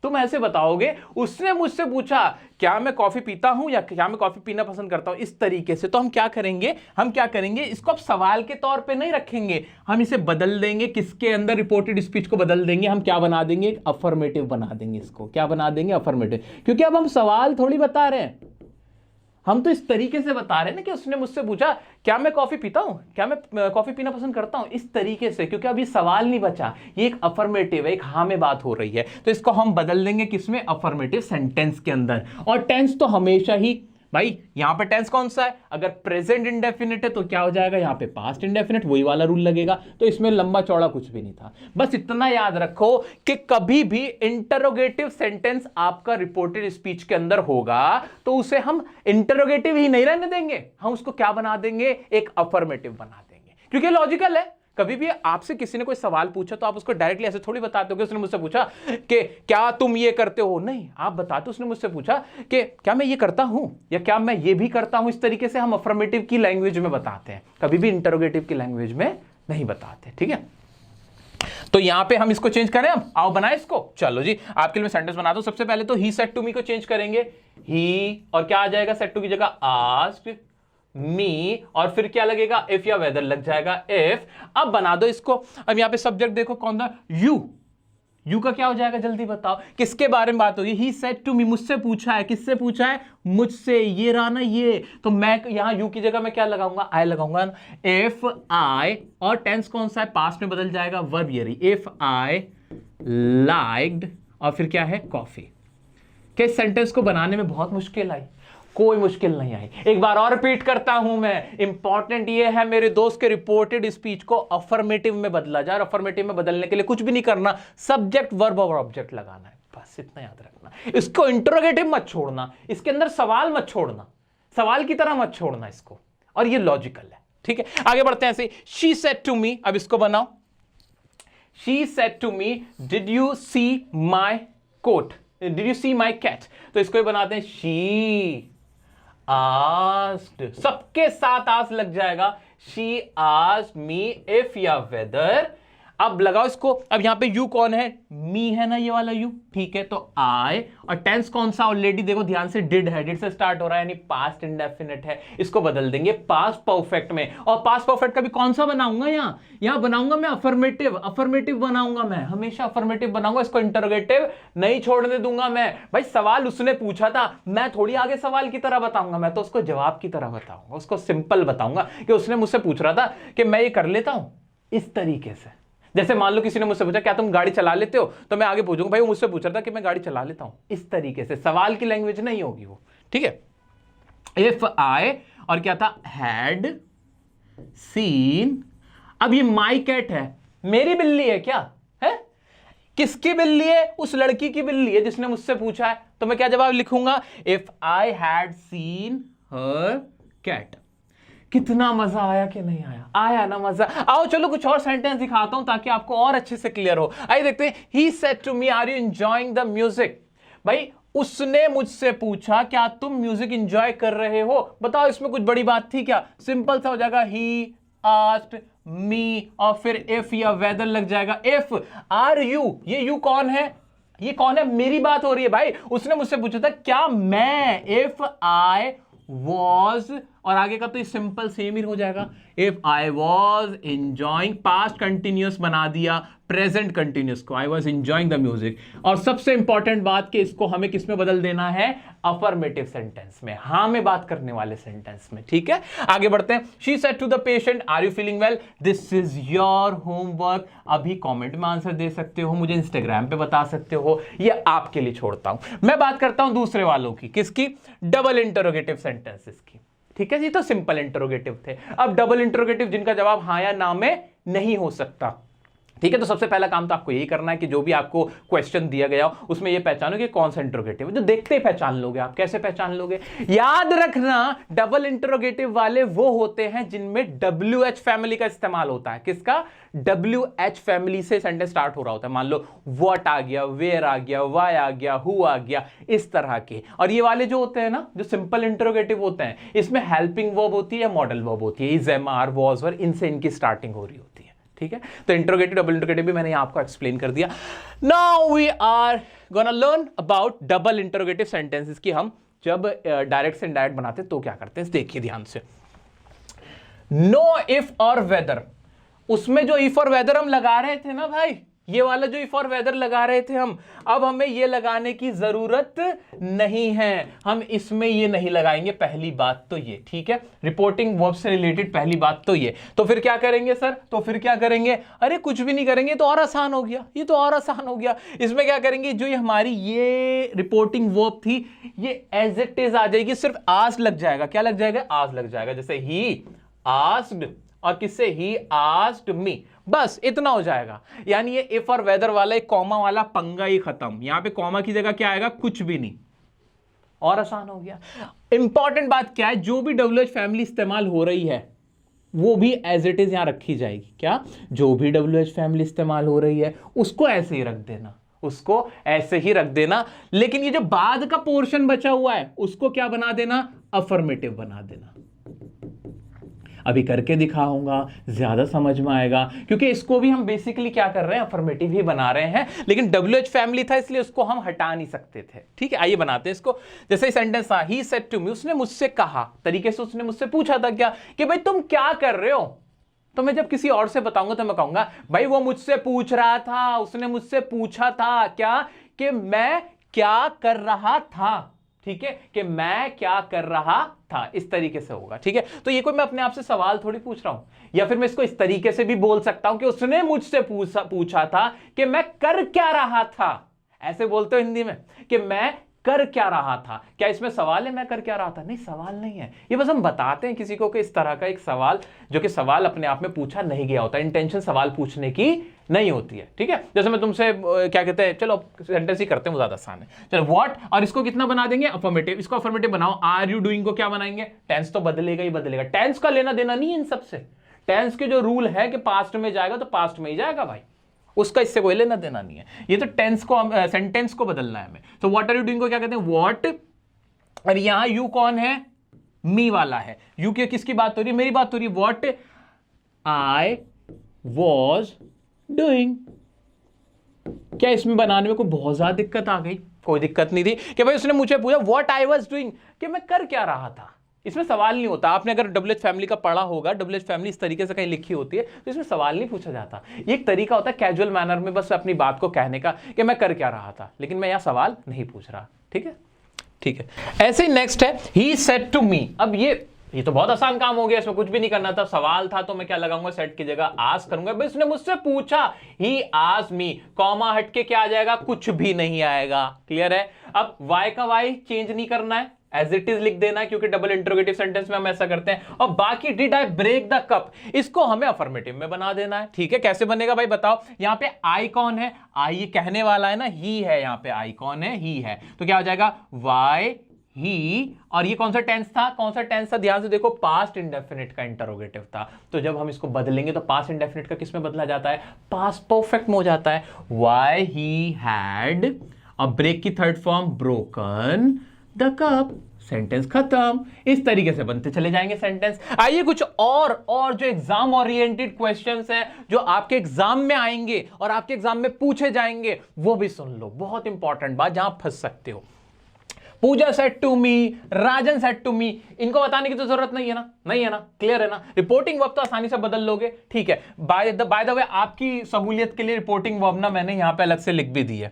तुम ऐसे बताओगे उसने मुझसे पूछा क्या मैं कॉफी पीता हूं या क्या मैं कॉफी पीना पसंद करता हूं, इस तरीके से। तो हम क्या करेंगे, इसको अब सवाल के तौर पे नहीं रखेंगे, हम इसे बदल देंगे, किसके अंदर, रिपोर्टेड स्पीच को बदल देंगे। हम क्या बना देंगे, अफर्मेटिव बना देंगे इसको। क्या बना देंगे? अफर्मेटिव। क्योंकि अब हम सवाल थोड़ी बता रहे हैं, हम तो इस तरीके से बता रहे हैं ना कि उसने मुझसे पूछा क्या मैं कॉफी पीता हूं, क्या मैं कॉफी पीना पसंद करता हूं, इस तरीके से। क्योंकि अभी सवाल नहीं बचा, ये एक अफर्मेटिव है, एक हाँ में बात हो रही है, तो इसको हम बदल देंगे किसमें, अफर्मेटिव सेंटेंस के अंदर। और टेंस तो हमेशा ही, भाई यहां पे टेंस कौन सा है, अगर प्रेजेंट इंडेफिनिट है तो क्या हो जाएगा, यहां पे पास्ट इंडेफिनिट, वही वाला रूल लगेगा। तो इसमें लंबा चौड़ा कुछ भी नहीं था, बस इतना याद रखो कि कभी भी इंटरोगेटिव सेंटेंस आपका रिपोर्टेड स्पीच के अंदर होगा तो उसे हम इंटरोगेटिव ही नहीं रहने देंगे, हम उसको क्या बना देंगे, एक अफर्मेटिव बना देंगे। क्योंकि लॉजिकल है, कभी भी आपसे किसी ने कोई सवाल पूछा तो आप उसको डायरेक्टली ऐसे थोड़ी बताते हो कि उसने मुझसे पूछा कि क्या तुम ये करते हो, नहीं, आप बताते उसने मुझसे पूछा कि क्या मैं ये करता हूं या क्या मैं ये भी करता हूं। इस तरीके से हम अफर्मेटिव की लैंग्वेज में बताते हैं, कभी भी इंटरोगेटिव की लैंग्वेज में नहीं बताते, ठीक है। तो यहां पे हम इसको चेंज करें, अब आओ बनाए इसको। चलो जी, आपके लिए मैं सेंटेंस बना दूं। सबसे पहले तो ही सेड टू मी को चेंज करेंगे, ही, और क्या आ जाएगा, सेड टू की जगह आस्क्ड मी, और फिर क्या लगेगा, इफ या वेदर लग जाएगा, इफ। अब बना दो इसको। अब यहां पे सब्जेक्ट देखो कौन था, यू का क्या हो जाएगा, जल्दी बताओ, किसके बारे में बात होगी, ही सेड टू मी, मुझसे पूछा है, किससे पूछा है, मुझसे, ये रहा ना ये। तो मैं यहां यू की जगह मैं क्या लगाऊंगा, आई लगाऊंगा, इफ आई, और टेंस कौन सा है, पास्ट में बदल जाएगा, वर्ब ईयरी, इफ आई लाइक्ड, और फिर क्या है, कॉफी। क्या इस सेंटेंस को बनाने में बहुत मुश्किल आई? कोई मुश्किल नहीं आई। एक बार और रिपीट करता हूं मैं, इंपॉर्टेंट ये है मेरे दोस्त के रिपोर्टेड स्पीच को अफर्मेटिव में बदला जाए। अफर्मेटिव में बदलने के लिए कुछ भी नहीं करना, सब्जेक्ट वर्ब और ऑब्जेक्ट लगाना है, बस इतना याद रखना। इसको इंटरोगेटिव मत छोड़ना, इसके अंदर सवाल मत छोड़ना, सवाल की तरह मत छोड़ना इसको, और ये लॉजिकल है, ठीक है। आगे बढ़ते हैं ऐसे, शी सेड टू मी, अब इसको बनाओ, she said to me did you see my coat, did you see my cat. तो इसको ही बनाते हैं, शी आस्क्ड, सबके साथ आस्क लग जाएगा, शी आस्क्ड मी इफ या वेदर। अब लगाओ इसको। अब यहां पे यू कौन है? मी है ना, ये वाला यू, ठीक है। तो आई, और टेंस कौन सा? ऑलरेडी देखो ध्यान से डिड है, डिड से स्टार्ट हो रहा है यानी पास्ट इंडेफिनिट है। इसको बदल देंगे पास्ट परफेक्ट में। और पास्ट परफेक्ट का भी कौन सा बनाऊंगा? यहां बनाऊंगा मैं अफर्मेटिव, अफर्मेटिव बनाऊंगा मैं, हमेशा अफर्मेटिव बनाऊंगा। इसको इंटरोगेटिव नहीं छोड़ने दूंगा मैं। भाई सवाल उसने पूछा था, मैं थोड़ी आगे सवाल की तरह बताऊंगा, मैं तो उसको जवाब की तरह बताऊंगा, उसको सिंपल बताऊंगा कि उसने मुझसे पूछ रहा था कि मैं ये कर लेता हूं इस तरीके से। जैसे मान लो किसी ने मुझसे पूछा क्या तुम गाड़ी चला लेते हो, तो मैं आगे पूछूंगा भाई वो मुझसे पूछ रहा था कि मैं गाड़ी चला लेता हूं, इस तरीके से। सवाल की लैंग्वेज नहीं होगी वो, ठीक है। इफ आई, और क्या था? Had seen. अब ये माई कैट है, मेरी बिल्ली है क्या? है किसकी बिल्ली है? उस लड़की की बिल्ली है जिसने मुझसे पूछा है। तो मैं क्या जवाब लिखूंगा? If I had seen her cat. कितना मजा आया कि नहीं आया? आया ना मजा? आओ चलो कुछ और सेंटेंस दिखाता हूं ताकि आपको और अच्छे से क्लियर हो। आइए देखते हैं। He said to me are you enjoying the music. भाई उसने मुझसे पूछा क्या तुम म्यूजिक एंजॉय कर रहे हो? बताओ इसमें कुछ बड़ी बात थी क्या? सिंपल सा हो जाएगा, ही आस्क्ड मी, और फिर इफ या वेदर लग जाएगा। इफ आर यू, ये यू कौन है? ये कौन है? मेरी बात हो रही है भाई। उसने मुझसे पूछा था क्या मैं, इफ आई वॉज, और आगे का तो ये सिंपल सेम ही हो जाएगा। If I was enjoying, past continuous बना दिया प्रेजेंट कंटिन्यूअस को, I was enjoying the music. और सबसे इंपॉर्टेंट बात कि इसको हमें किस में बदल देना है? अफर्मेटिव सेंटेंस में, हाँ में बात करने वाले सेंटेंस में, ठीक है। आगे बढ़ते हैं। She said to the patient are you feeling well, this is your homework. अभी कमेंट में आंसर दे सकते हो, मुझे इंस्टाग्राम पे बता सकते हो, ये आपके लिए छोड़ता हूं। मैं बात करता हूं दूसरे वालों की, किसकी? डबल इंटरोगेटिव सेंटेंसेस की, ठीक है जी। तो सिंपल इंटरोगेटिव थे। अब डबल इंटरोगेटिव जिनका जवाब हाँ या ना में नहीं हो सकता, ठीक है। तो सबसे पहला काम तो आपको यही करना है कि जो भी आपको क्वेश्चन दिया गया हो उसमें ये पहचानो कि कौन सा इंटरोगेटिव है। जो देखते ही पहचान लोगे आप। कैसे पहचान लोगे? याद रखना डबल इंटरोगेटिव वाले वो होते हैं जिनमें WH फैमिली का इस्तेमाल होता है। किसका? WH फैमिली से सेंटेंस स्टार्ट हो रहा होता है। मान लो व्हाट आ गया, वेयर आ गया, व्हाई आ गया, हु आ गया, इस तरह के। और ये वाले जो होते हैं ना, जो सिंपल इंटरोगेटिव होते हैं, इसमें हेल्पिंग वर्ब होती है, मॉडल वर्ब होती है, इज, एम, आर, वॉज, वर, इनसे इनकी स्टार्टिंग हो रही होती है, ठीक है। तो इंटरोगेटिव डबल इंटरोगेटिव भी मैंने आपको एक्सप्लेन कर दिया। Now we are gonna learn about double interrogative sentences की हम जब डायरेक्ट से इनडायरेक्ट बनाते हैं तो क्या करते हैं, देखिए ध्यान से। नो, इफ और वेदर, उसमें जो इफ और वेदर हम लगा रहे थे ना भाई, ये वाला जो इफ और वेदर लगा रहे थे हम, अब हमें ये लगाने की जरूरत नहीं है। हम इसमें ये नहीं लगाएंगे, पहली बात तो ये, ठीक है। रिपोर्टिंग वर्ब से रिलेटेड पहली बात तो ये। तो फिर क्या करेंगे सर? तो फिर क्या करेंगे? अरे कुछ भी नहीं करेंगे, तो और आसान हो गया, ये तो और आसान हो गया। इसमें क्या करेंगे? जो ये हमारी ये रिपोर्टिंग वर्ब थी ये एज इट इज आ जाएगी, सिर्फ आस्क लग जाएगा। क्या लग जाएगा? आस्क लग जाएगा। जैसे ही आस्क्ड, और किससे? ही आस्क्ड मी, बस इतना हो जाएगा। यानी ये इफ और वेदर वाला एक कॉमा वाला पंगा ही खत्म। यहां पे कॉमा की जगह क्या आएगा? कुछ भी नहीं, और आसान हो गया। इंपॉर्टेंट बात क्या है? जो भी WH फैमिली इस्तेमाल हो रही है वो भी एज इट इज यहां रखी जाएगी। क्या? जो भी WH फैमिली इस्तेमाल हो रही है उसको ऐसे ही रख देना, उसको ऐसे ही रख देना। लेकिन ये जो बाद का पोर्शन बचा हुआ है उसको क्या बना देना? अफर्मेटिव बना देना। अभी करके दिखाऊंगा, ज्यादा समझ में आएगा, क्योंकि इसको भी हम बेसिकली क्या कर रहे हैं? अफर्मेटिव ही बना रहे हैं। लेकिन WH फैमिली था इसलिए उसको हम हटा नहीं सकते थे, ठीक है। आइए बनाते हैं इसको। जैसे सेंटेंस था, ही सेड टू मी, उसने मुझसे कहा, तरीके से उसने मुझसे पूछा था क्या कि भाई तुम क्या कर रहे हो। तो मैं जब किसी और से बताऊंगा तो मैं कहूंगा भाई वो मुझसे पूछ रहा था, उसने मुझसे पूछा था क्या कि मैं क्या कर रहा था, ठीक है, कि मैं क्या कर रहा था, इस तरीके से होगा, ठीक है। तो ये कोई मैं अपने आप से सवाल थोड़ी पूछ रहा हूं। या फिर मैं इसको इस तरीके से भी बोल सकता हूं कि उसने मुझसे पूछा था कि मैं कर क्या रहा था। ऐसे बोलते हो हिंदी में कि मैं कर क्या रहा था। क्या इसमें सवाल है मैं कर क्या रहा था? नहीं, सवाल नहीं है। ये बस हम बताते हैं किसी को कि इस तरह का एक सवाल, जो कि सवाल अपने आप में पूछा नहीं गया होता, इंटेंशन सवाल पूछने की नहीं होती है, ठीक है। जैसे मैं तुमसे क्या कहते हैं, चलो सेंटेंस ही करते हैं, वो ज्यादा आसान है। चलो व्हाट, और इसको कितना बना देंगे? अफर्मेटिव। इसको अफर्मेटिव बनाओ। आर यू डूइंग को क्या बनाएंगे? टेंस तो बदलेगा ही बदलेगा। टेंस का लेना देना नहीं है इन सबसे। टेंस के जो रूल है कि पास्ट में जाएगा तो पास्ट में ही जाएगा भाई, उसका इससे कोई लेना देना नहीं है। ये तो टेंस को, सेंटेंस को बदलना है हमें। तो व्हाट आर यू डूइंग को क्या कहते हैं? व्हाट। और यहां यू कौन है? मी वाला है। यू की किसकी बात हो रही है? मेरी बात हो रही है। What I was doing. क्या इसमें बनाने में कोई बहुत ज्यादा दिक्कत आ गई? कोई दिक्कत नहीं थी कि भाई उसने मुझे पूछा व्हाट आई वाज डूइंग, कि मैं कर क्या रहा था। इसमें सवाल नहीं होता। आपने अगर डबल एच फैमिली का पढ़ा होगा, डबल एच फैमिली इस तरीके से कहीं लिखी होती है तो इसमें सवाल नहीं पूछा जाता। ये एक तरीका होता है कैजुअल मैनर में बस अपनी बात को कहने का कि मैं कर क्या रहा था, लेकिन मैं यहां सवाल नहीं पूछ रहा। ठीक है, ठीक है। ऐसे ही नेक्स्ट है ही सेड टू मी। अब ये तो बहुत आसान काम हो गया, इसमें कुछ भी नहीं करना था। सवाल था तो मैं क्या लगाऊंगा, सेट की जगह आस्क करूंगा। भाई उसने मुझसे पूछा, ही आस्क्ड मी, कॉमा हटके क्या आ जाएगा, कुछ भी नहीं आएगा। क्लियर है? अब वाई का वाई चेंज नहीं करना है, एज इट इज लिख देना है, क्योंकि डबल इंटरोगेटिव सेंटेंस में हम ऐसा करते हैं। और बाकी did I break the cup, इसको हमें अफर्मेटिव में बना देना है। ठीक है, कैसे बनेगा भाई बताओ। यहां पे आई कौन है, आई ये कहने वाला है ना, ही है। यहां पे आई कौन है, ही है। तो क्या हो जाएगा, वाई ही। और ये कौन सा टेंस था, कौन सा टेंस था, ध्यान से देखो, पास्ट इंडेफिनिट का इंटरोगेटिव था। तो जब हम इसको बदलेंगे तो पास्ट इंडेफिनिट का किस में बदला जाता है, पास्ट परफेक्ट में हो जाता है। व्हाई ही हैड, और ब्रेक की third form broken the cup, sentence खत्म। इस तरीके से बनते चले जाएंगे सेंटेंस। आइए कुछ और जो एग्जाम ओरिएंटेड क्वेश्चंस हैं जो आपके एग्जाम में आएंगे और आपके एग्जाम में पूछे जाएंगे, वो भी सुन लो। बहुत इंपॉर्टेंट बात, जहां फंस सकते हो। Pooja said to me, Rajan said to me, इनको बताने की तो जरूरत नहीं है ना, नहीं है ना, क्लियर है ना। रिपोर्टिंग वर्ब तो आसानी से बदल लोगे। ठीक है, बाय द वे आपकी सहूलियत के लिए रिपोर्टिंग वर्ब ना मैंने यहां पे अलग से लिख भी दी है।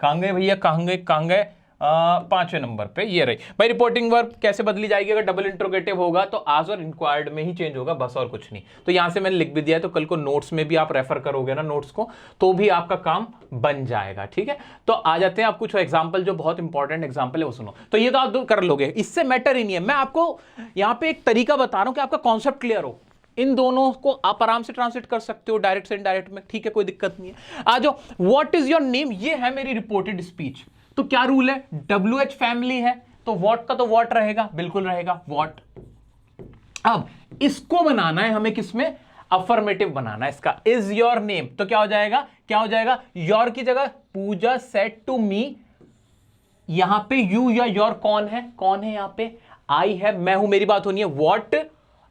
कहां गए भैया, कहां गए 5वें नंबर पे ये रही भाई। रिपोर्टिंग वर्ब कैसे बदली जाएगी, अगर डबल इंट्रोगेटिव होगा तो आज और इंक्वायर्ड में ही चेंज होगा, बस और कुछ नहीं। तो यहां से मैंने लिख भी दिया है, तो कल को नोट्स में भी आप रेफर करोगे ना नोट्स को, तो भी आपका काम बन जाएगा। ठीक है, तो आ जाते हैं आप कुछ एग्जाम्पल, जो बहुत इंपॉर्टेंट एग्जाम्पल है वो सुनो। तो ये तो आप कर लोगे, इससे मैटर ही नहीं है। मैं आपको यहां पर एक तरीका बता रहा हूं कि आपका कॉन्सेप्ट क्लियर हो। इन दोनों को आप आराम से ट्रांसलेट कर सकते हो, डायरेक्ट से इनडायरेक्ट में। ठीक है, कोई दिक्कत नहीं है। आ जाओ, व्हाट इज योर नेम, ये है मेरी रिपोर्टेड स्पीच। तो क्या रूल है, WH फैमिली है तो व्हाट का तो व्हाट रहेगा, बिल्कुल रहेगा व्हाट। अब इसको बनाना है हमें, किसमें, अफर्मेटिव बनाना है इसका। इज योर नेम, तो क्या हो जाएगा, क्या हो जाएगा, योर की जगह पूजा सेड टू मी। यहां पे यू या योर कौन है, कौन है यहां पे, आई है, मैं हूं, मेरी बात होनी है। व्हाट,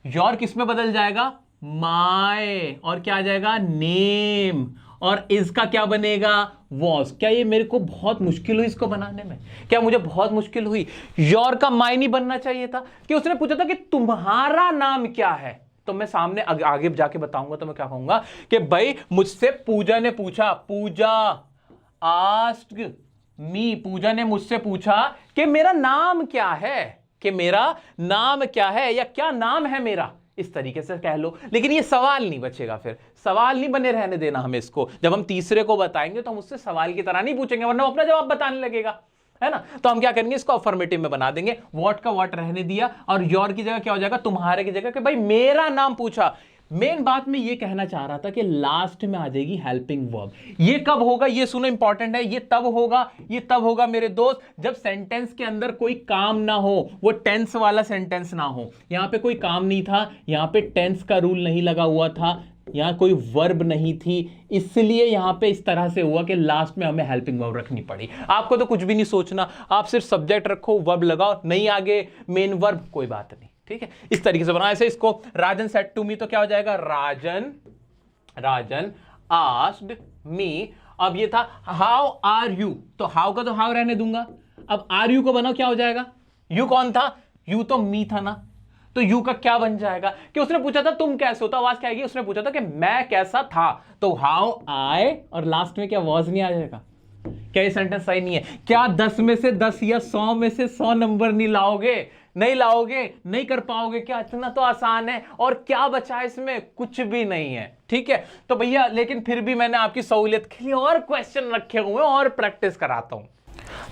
योर किस में बदल जाएगा, माय, और क्या आ जाएगा, नेम, और इसका क्या बनेगा, वॉज। क्या ये मेरे को बहुत मुश्किल हुई इसको बनाने में, क्या मुझे बहुत मुश्किल हुई। योर का माय नहीं बनना चाहिए था, कि उसने पूछा था कि तुम्हारा नाम क्या है, तो मैं सामने आगे जाके बताऊंगा तो मैं क्या कहूंगा कि भाई मुझसे पूजा ने पूछा, पूजा आस्क्ड मी, पूजा ने मुझसे पूछा कि मेरा नाम क्या है, कि मेरा नाम क्या है, या क्या नाम है मेरा, इस तरीके से कह लो। लेकिन ये सवाल नहीं बचेगा, फिर सवाल नहीं बने रहने देना हमें इसको। जब हम तीसरे को बताएंगे तो हम उससे सवाल की तरह नहीं पूछेंगे, वरना अपना जवाब बताने लगेगा, है ना। तो हम क्या करेंगे, इसको अफर्मेटिव में बना देंगे। व्हाट का व्हाट रहने दिया, और योर की जगह क्या हो जाएगा, तुम्हारे की जगह, कि भाई मेरा नाम पूछा। मेन बात मैं ये कहना चाह रहा था कि लास्ट में आ जाएगी हेल्पिंग वर्ब। ये कब होगा, ये सुनो इंपॉर्टेंट है, ये तब होगा मेरे दोस्त, जब सेंटेंस के अंदर कोई काम ना हो, वो टेंस वाला सेंटेंस ना हो। यहां पे कोई काम नहीं था, यहां पे टेंस का रूल नहीं लगा हुआ था, यहां कोई वर्ब नहीं थी, इसलिए यहां पे इस तरह से हुआ कि लास्ट में हमें हेल्पिंग वर्ब रखनी पड़ी। आपको तो कुछ भी नहीं सोचना, आप सिर्फ सब्जेक्ट रखो, वर्ब लगाओ, नहीं आगे मेन वर्ब, कोई बात नहीं। ठीक है, इस तरीके से बना। ऐसे इसको राजन सेड टू मी, तो क्या हो जाएगा, राजन आस्क्ड मी। अब ये था हाउ आर यू, तो हाउ का तो हाउ रहने दूंगा। अब आर यू को बनाओ, क्या हो जाएगा, यू कौन था, यू तो मी था ना, तो यू का क्या बन जाएगा, कि उसने पूछा था तुम कैसे हो, तो आवाज क्या आएगी, उसने पूछा था कि मैं कैसा था, तो हाउ आई, और लास्ट में क्या वॉज नहीं आ जाएगा। क्या ये सेंटेंस सही नहीं है, क्या 10 में से 10 या 100 में से 100 नंबर नहीं लाओगे, नहीं कर पाओगे क्या, इतना तो आसान है। और क्या बचा है इसमें, कुछ भी नहीं है। ठीक है, तो भैया लेकिन फिर भी मैंने आपकी सहूलियत के लिए और क्वेश्चन रखे हुए हैं और प्रैक्टिस कराता हूं।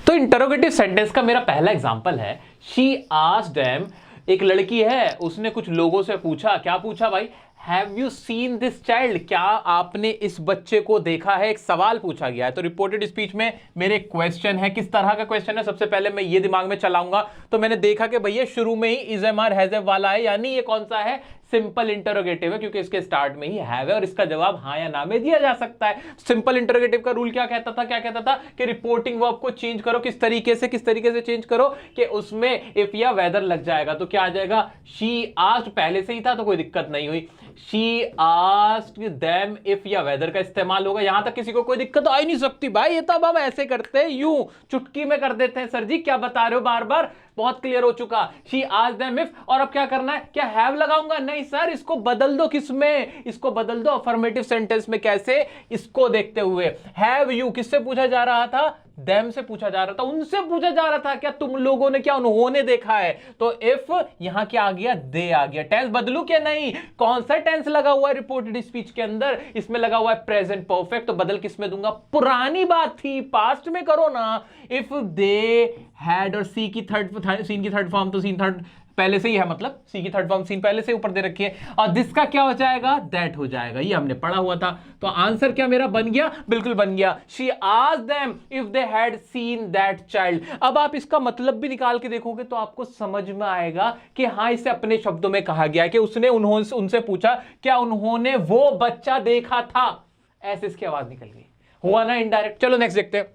तो इंटरोगेटिव सेंटेंस का मेरा पहला एग्जांपल है, शी आस्क्ड देम, एक लड़की है, उसने कुछ लोगों से पूछा, क्या पूछा भाई, have you seen this child, क्या आपने इस बच्चे को देखा है, एक सवाल पूछा गया है। तो रिपोर्टेड स्पीच में मेरे क्वेश्चन है, किस तरह का क्वेश्चन है, सबसे पहले मैं ये दिमाग में चलाऊंगा। तो मैंने देखा कि भैया शुरू में ही is am are has am वाला है, यानी ये कौन सा है, सिंपल इंटरोगेटिव है क्योंकि इसके स्टार्ट में ही हैव है और इसका जवाब हाँ या ना में दिया जा सकता है। सिंपल इंटरोगेटिव का रूल क्या कहता था कि रिपोर्टिंग वर्ब को चेंज करो किस तरीके से चेंज करो कि उसमें इफ या वेदर लग जाएगा तो क्या आ जाएगा, शी आस्क्ड पहले से ही था तो कोई दिक्कत नहीं हुई, शी आस्क्ड देम इफ या वेदर का इस्तेमाल होगा। यहां तक किसी को कोई दिक्कत आ ही नहीं सकती भाई, ये तो अब हम ऐसे करते हैं, यूं चुटकी में कर देते हैं। सर जी क्या बता रहे हो बार बार, बहुत क्लियर हो चुका। शी आस्क्ड देम इफ, और अब क्या करना है, क्या हैव लगाऊंगा, नहीं सर इसको बदल दो, किसमें, इसको बदल दो अफर्मेटिव सेंटेंस में। कैसे, इसको देखते हुए हैव यू किससे पूछा जा रहा था, देम से पूछा जा रहा था, उनसे पूछा जा रहा था, क्या तुम लोगों ने, क्या उन्होंने देखा है, तो इफ यहां क्या आ गया, दे आ गया। टेंस बदलू क्या, नहीं, कौन सा टेंस लगा हुआ है रिपोर्टेड स्पीच के अंदर, इसमें लगा हुआ है प्रेजेंट परफेक्ट, तो बदल किसमें दूंगा, पुरानी बात थी पास्ट में करो ना। इफ दे हैड, और सीन की थर्ड फॉर्म तो सीन थर्ड पहले से ही है, मतलब सी की थर्ड फॉर्म सीन पहले से ऊपर दे रखी है, और दिस का क्या हो जाएगा, दैट हो जाएगा, ये हमने पढ़ा हुआ था। तो आंसर क्या मेरा बन गया, बिल्कुल बन गया। She asked them if they had seen that child. अब आप इसका मतलब भी निकाल के देखोगे तो आपको समझ में आएगा कि हाँ इसे अपने शब्दों में कहा गया कि उसने उनसे पूछा क्या उन्होंने वो बच्चा देखा था, ऐसे इसकी आवाज निकल गई, हुआ ना इनडायरेक्ट। चलो नेक्स्ट देखते हैं।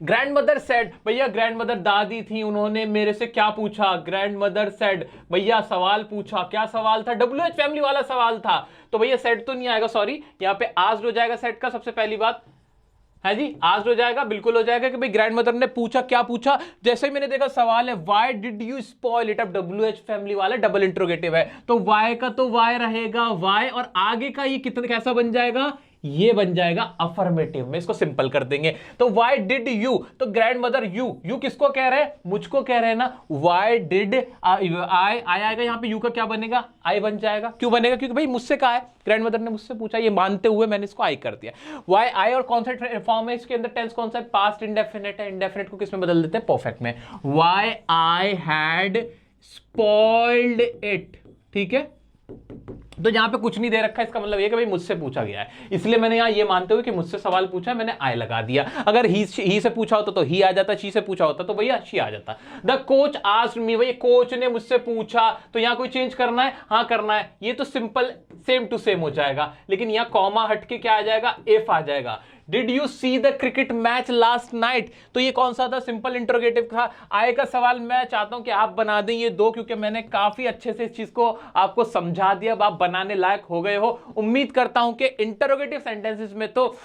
ग्रैंड मदर सेड, भैया ग्रैंड मदर दादी थी, उन्होंने मेरे से क्या पूछा, ग्रैंड मदर सेड, भैया सवाल पूछा, क्या सवाल था, WH फैमिली वाला सवाल था, तो भैया सेड तो नहीं आएगा, सॉरी यहाँ पे आस्क्ड हो जाएगा सेड का, सबसे पहली बात है जी, आस्क्ड हो जाएगा, बिल्कुल हो जाएगा कि भाई ग्रैंड मदर ने पूछा, क्या पूछा, जैसे ही मैंने देखा सवाल है why did you spoil it, अब WH फैमिली वाला डबल इंट्रोगेटिव है तो वाई का तो वाई रहेगा, वाई, और आगे का ये कितना कैसा बन जाएगा, ये बन जाएगा अफर्मेटिव में, इसको सिंपल कर देंगे। तो व्हाई डिड यू, तो ग्रैंड मदर यू किसको कह रहे हैं, मुझको कह रहे हैं ना, व्हाई डिड आई आएगा यहाँ पे, यू का क्या बनेगा, आई बन जाएगा। क्यों बनेगा, क्योंकि भाई मुझसे कहा है, ग्रैंड मदर ने मुझसे पूछा, ये मानते हुए मैंने इसको आई कर दिया। व्हाई आई, और कौन सा फॉर्म है इसके अंदर, टेंस कौन सा है, पास्ट इंडेफिनिट है, इंडेफिनिट को किस में बदल देते हैं, परफेक्ट में। Why I had spoiled it, ठीक है, तो यहां पे कुछ नहीं दे रखा है, इसका मतलब ये कि भाई मुझसे पूछा गया है, इसलिए मैंने यहां ये मानते हुए कि मुझसे सवाल पूछा मैंने आई लगा दिया। अगर ही से पूछा होता तो ही आ जाता, शी से पूछा होता तो भैया शी आ जाता। द कोच आस्क्ड मी, भैया कोच ने मुझसे पूछा, तो यहां कोई चेंज करना है, हाँ करना है, ये तो सिंपल सेम टू सेम हो जाएगा, लेकिन यहां कॉमा हटके क्या आ जाएगा, इफ आ जाएगा। Did you see the cricket match last night, तो ये कौन सा था, सिंपल इंटरोगेटिव था। आय का सवाल मैं चाहता हूं कि आप बना दें ये दो, क्योंकि मैंने काफी अच्छे से इस चीज को आपको समझा दिया, अब आप बनाने लायक हो गए हो। उम्मीद करता हूं कि इंटरोगेटिव सेंटेंसेस में तो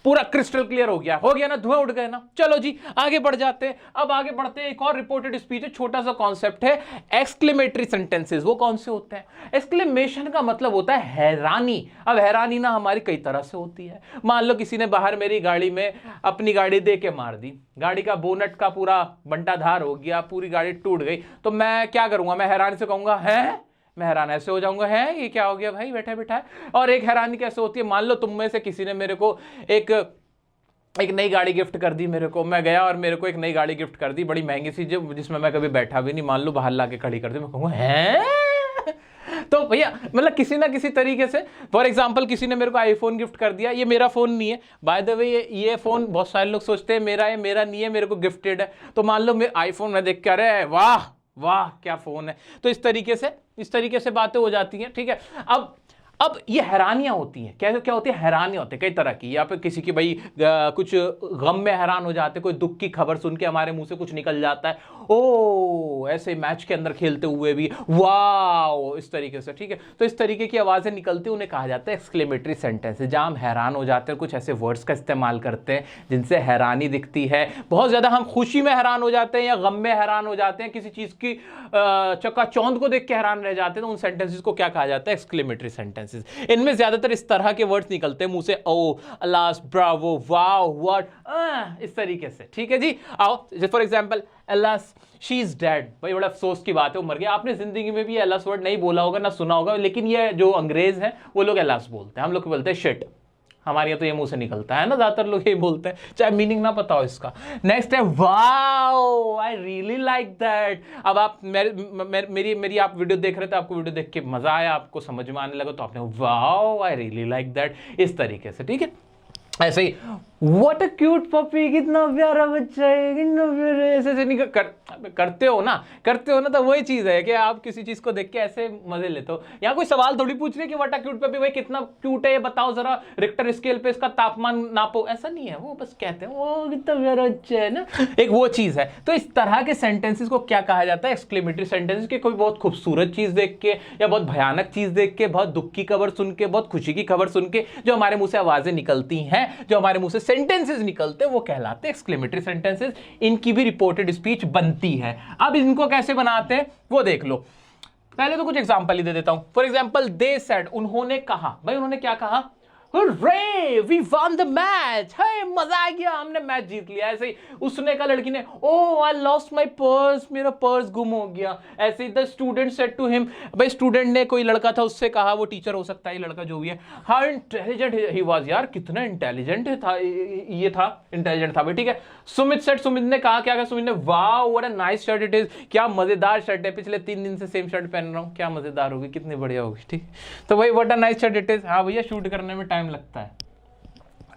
पूरा क्रिस्टल क्लियर हो गया ना, धुआं उड़ गए ना। चलो जी आगे बढ़ जाते हैं। अब आगे बढ़ते हैं, एक और रिपोर्टेड स्पीच है, छोटा सा कॉन्सेप्ट है, एक्सक्लेमेटरी सेंटेंसेस। वो कौन से होते हैं, एक्सक्लेमेशन का मतलब होता है हैरानी। अब हैरानी ना हमारी कई तरह से होती है। मान लो किसी ने बाहर मेरी गाड़ी में अपनी गाड़ी दे के मार दी, गाड़ी का बोनट का पूरा बंटाधार हो गया, पूरी गाड़ी टूट गई, तो मैं क्या करूंगा, मैं हैरानी से कहूंगा है, मैं हैरान ऐसे हो जाऊंगा, है ये क्या हो गया भाई, बैठा बैठा है। और एक हैरानी कैसे होती है, मान लो तुम में से किसी ने मेरे को एक नई गाड़ी गिफ्ट कर दी मेरे को, मैं गया और मेरे को एक नई गाड़ी गिफ्ट कर दी, बड़ी महंगी सी, जो जिसमें मैं कभी बैठा भी नहीं, मान लो बाहर ला के खड़ी कर दी, मैं कहूँगा हैं, तो भैया मतलब किसी ना किसी तरीके से, फॉर एग्जांपल किसी ने मेरे को आईफोन गिफ्ट कर दिया, ये मेरा फोन नहीं है बाय द वे, ये फोन बहुत सारे लोग सोचते हैं मेरा है, मेरा नहीं है, मेरे को गिफ्टेड है। तो मान लो मैं आईफोन में देख के अरे वाह वाह क्या फोन है, तो इस तरीके से बातें हो जाती हैं, ठीक है। अब ये हैरानियां होती हैं, क्या होती है, हैरानियां होती है कई तरह की। या फिर किसी की भाई कुछ गम में हैरान हो जाते, कोई दुख की खबर सुन के हमारे मुंह से कुछ निकल जाता है, ओ ऐसे मैच के अंदर खेलते हुए भी वाओ, इस तरीके से, ठीक है। तो इस तरीके की आवाजें निकलती हैं, उन्हें कहा जाता है एक्सक्लेमेटरी सेंटेंसेस, जहां हम हैरान हो जाते हैं, कुछ ऐसे वर्ड्स का इस्तेमाल करते हैं जिनसे हैरानी दिखती है। बहुत ज्यादा हम खुशी में हैरान हो जाते हैं या गम में हैरान हो जाते हैं, किसी चीज की चकाचौंध को देख के हैरान रह जाते हैं, तो उन सेंटेंसेस को क्या कहा जाता है, एक्सक्लेमेटरी सेंटेंसेस। इनमें ज्यादातर इस तरह के वर्ड्स निकलते हैं मुंह से, ओ अलास ब्रावो वाओ व्हाट, इस तरीके से, ठीक है जी। आओ for example alas she is dead, भाई बड़ा अफसोस की बात है, वो मर गया। आपने जिंदगी में भी अलास वर्ड नहीं बोला होगा ना सुना होगा, लेकिन ये जो अंग्रेज हैं वो लोग अलास बोलते हैं, हम लोग बोलते हैं शिट, हमारे यहाँ तो ये मुंह से निकलता है ना, ज्यादातर लोग ये बोलते हैं, चाहे मीनिंग ना पता हो इसका। नेक्स्ट है wow I really like that. अब आप मेरी आप वीडियो देख रहे थे, आपको वीडियो देख के मजा आया, आपको समझ में आने लगा, तो आपने wow I really like that, इस तरीके से, ठीक है। ऐसे ही व्हाट अ क्यूट पपी, कितना प्यारा बच्चा है, कितना प्यारा है, ऐसे नहीं करते हो ना तो वही चीज है कि आप किसी चीज को देख के ऐसे मजे लेते हो। यहाँ कोई सवाल थोड़ी पूछ रहे कि व्हाट अ क्यूट पपी, भाई कितना क्यूट है ये बताओ जरा, रिक्टर स्केल पे इसका तापमान नापो, ऐसा नहीं है। वो बस कहते हैं वो कितना प्यारा बच्चा है ना, एक वो चीज है। तो इस तरह के सेंटेंसेस को क्या कहा जाता है, एक्सक्लेमेटरी सेंटेंसेस के। कोई बहुत खूबसूरत चीज देख के या बहुत भयानक चीज देख के, बहुत दुख की खबर सुन के, बहुत खुशी की खबर सुन के जो हमारे मुंह से आवाजें निकलती हैं, जो हमारे मुंह से सेंटेंसेस निकलते हैं, वो कहलाते हैं एक्सक्लेमेटरी सेंटेंसेस। इनकी भी रिपोर्टेड स्पीच बनती है। अब इनको कैसे बनाते हैं वो देख लो। पहले तो कुछ एग्जांपल ही दे देता हूं। फॉर एग्जांपल दे सेड, उन्होंने कहा। भाई उन्होंने क्या कहा, Hooray! We won the match! Hey, मजा आ गया, हमने मैच जीत लिया। ऐसे ही उसने कहा लड़की ने, Oh, I lost my purse, मेरा पर्स गुम हो गया। ऐसे ही the student said to him, भाई स्टूडेंट ने, कोई लड़का था उससे कहा, वो टीचर हो सकता है, ये लड़का जो भी है, हाउ इंटेलिजेंट ही वाज, यार कितना इंटेलिजेंट था ये था, इंटेलिजेंट था भाई, ठीक है। सुमित सेड, सुमित ने कहा, क्या कहा सुमित ने, wow what a nice shirt it is, क्या मजेदार शर्ट है, पिछले 3 दिन से सेम शर्ट पहन रहा हूँ, क्या मजेदार होगी, कितनी बढ़िया होगी, ठीक। तो भाई what a nice shirt it is, हाँ भैया शूट करने में टाइम लगता है,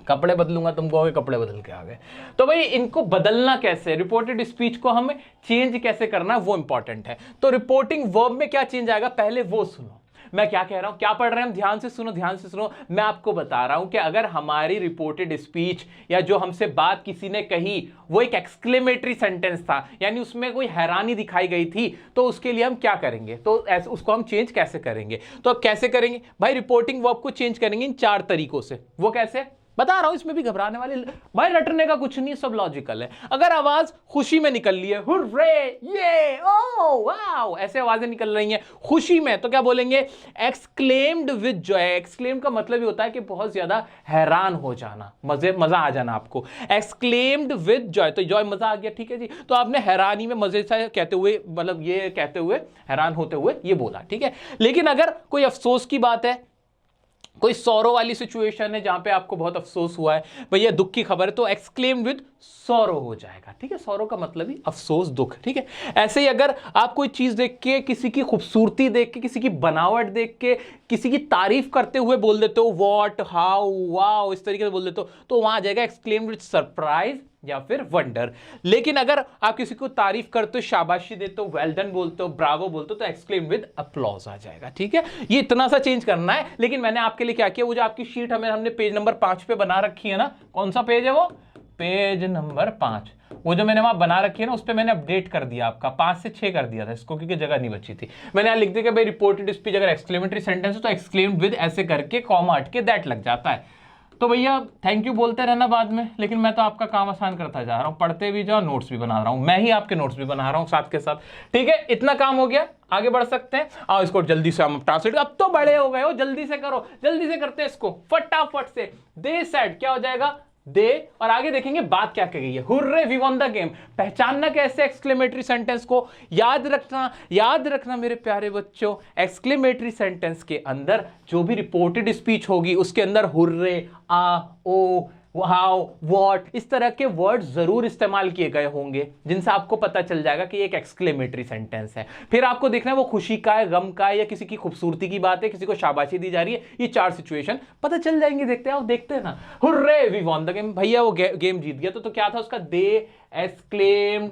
कपड़े बदलूंगा, तुम कहोगे कपड़े बदल के आ गए। तो भाई इनको बदलना कैसे, रिपोर्टेड स्पीच को हमें चेंज कैसे करना है वो इंपॉर्टेंट है। तो रिपोर्टिंग वर्ब में क्या चेंज आएगा, पहले वो सुनो मैं क्या कह रहा हूं, क्या पढ़ रहे हैं हम, ध्यान से सुनो, ध्यान से सुनो। मैं आपको बता रहा हूं कि अगर हमारी रिपोर्टेड स्पीच या जो हमसे बात किसी ने कही वो एक एक्सक्लेमेटरी सेंटेंस था, यानी उसमें कोई हैरानी दिखाई गई थी, तो उसके लिए हम क्या करेंगे, तो ऐसे उसको हम चेंज कैसे करेंगे। तो अब कैसे करेंगे भाई, रिपोर्टिंग वर्ब को चेंज करेंगे इन 4 तरीकों से। वो कैसे बता रहा हूं, इसमें भी घबराने वाले भाई रटने का कुछ नहीं, सब लॉजिकल है। अगर आवाज खुशी में निकल रही है, हुर्रे, ये, ओ, वाओ, ऐसे आवाजें निकल रही हैं खुशी में, तो क्या बोलेंगे, एक्सक्लेम्ड विद जॉय। एक्सक्लेम का मतलब ये होता है कि बहुत ज्यादा हैरान हो जाना, मजा आ जाना आपको। एक्सक्लेम्ड विद जॉय, तो जॉय मजा आ गया, ठीक है जी। तो आपने हैरानी में मजे से कहते हुए, मतलब ये कहते हुए, हैरान होते हुए ये बोला, ठीक है। लेकिन अगर कोई अफसोस की बात है, कोई सौरो वाली सिचुएशन है जहां पे आपको बहुत अफसोस हुआ है, भैया दुख की खबर है, तो एक्सक्लेम्ड विद सौरो हो जाएगा, ठीक है। सौरो का मतलब ही अफसोस, दुख, ठीक है। ऐसे ही अगर आप कोई चीज देख के, किसी की खूबसूरती देख के, किसी की बनावट देख के, किसी की तारीफ करते हुए बोल देते हो, व्हाट, हाउ, वाओ, इस तरीके से बोल देते हो, तो वहां आ जाएगा एक्सक्लेम्ड विद सरप्राइज या फिर वंडर। लेकिन अगर आप किसी को तारीफ करते हो, शाबाशी देते हो, वेल डन बोलते हो, ब्रावो बोलते हो, तो एक्सक्लेम विद अप्लॉज आ जाएगा, ठीक है। ये इतना सा चेंज करना है। लेकिन मैंने आपके लिए क्या किया, वो जो आपकी शीट हमने पेज नंबर 5 पे बना रखी है ना, कौन सा पेज है वो, पेज नंबर 5, वो जो मैंने वहां बना रखी है ना, उस पर मैंने अपडेट कर दिया आपका, 5 से 6 कर दिया था इसको, क्योंकि जगह नहीं बची थी। मैंने यहां लिख दिया कि भाई रिपोर्टेड स्पीच अगर एक्सक्लेमेटरी सेंटेंस है तो एक्सक्लेम्ड विद ऐसे करके कॉमा हट के दैट लग जाता है। तो भैया थैंक यू बोलते रहना बाद में, लेकिन मैं तो आपका काम आसान करता जा रहा हूं, पढ़ते भी जाओ, नोट्स भी बना रहा हूं, मैं ही आपके नोट्स भी बना रहा हूं साथ के साथ, ठीक है। इतना काम हो गया, आगे बढ़ सकते हैं। आओ इसको जल्दी से हम ट्रांसलेट, अब तो बड़े हो गए हो, जल्दी से करो, जल्दी से करते हैं इसको फटाफट से। दे सेड क्या हो जाएगा, दे, और आगे देखेंगे बात क्या कही है, hurray we won the game. पहचानना कैसे एक्सक्लेमेटरी सेंटेंस को, याद रखना मेरे प्यारे बच्चों, एक्सक्लेमेटरी सेंटेंस के अंदर जो भी रिपोर्टेड स्पीच होगी उसके अंदर hurray, ah, oh, how, what, इस तरह के वर्ड जरूर इस्तेमाल किए गए होंगे, जिनसे आपको पता चल जाएगा कि एक एक्सक्लेमेटरी सेंटेंस है। फिर आपको देखना है वो खुशी का है, गम का है, या किसी की खूबसूरती की बात है, किसी को शाबाशी दी जा रही है, ये 4 सिचुएशन पता चल जाएंगे। देखते हैं, देखते हैं ना, hurray we won the game, भैया वो गेम जीत गया। तो क्या था उसका, दे एक्सक्लेम्ड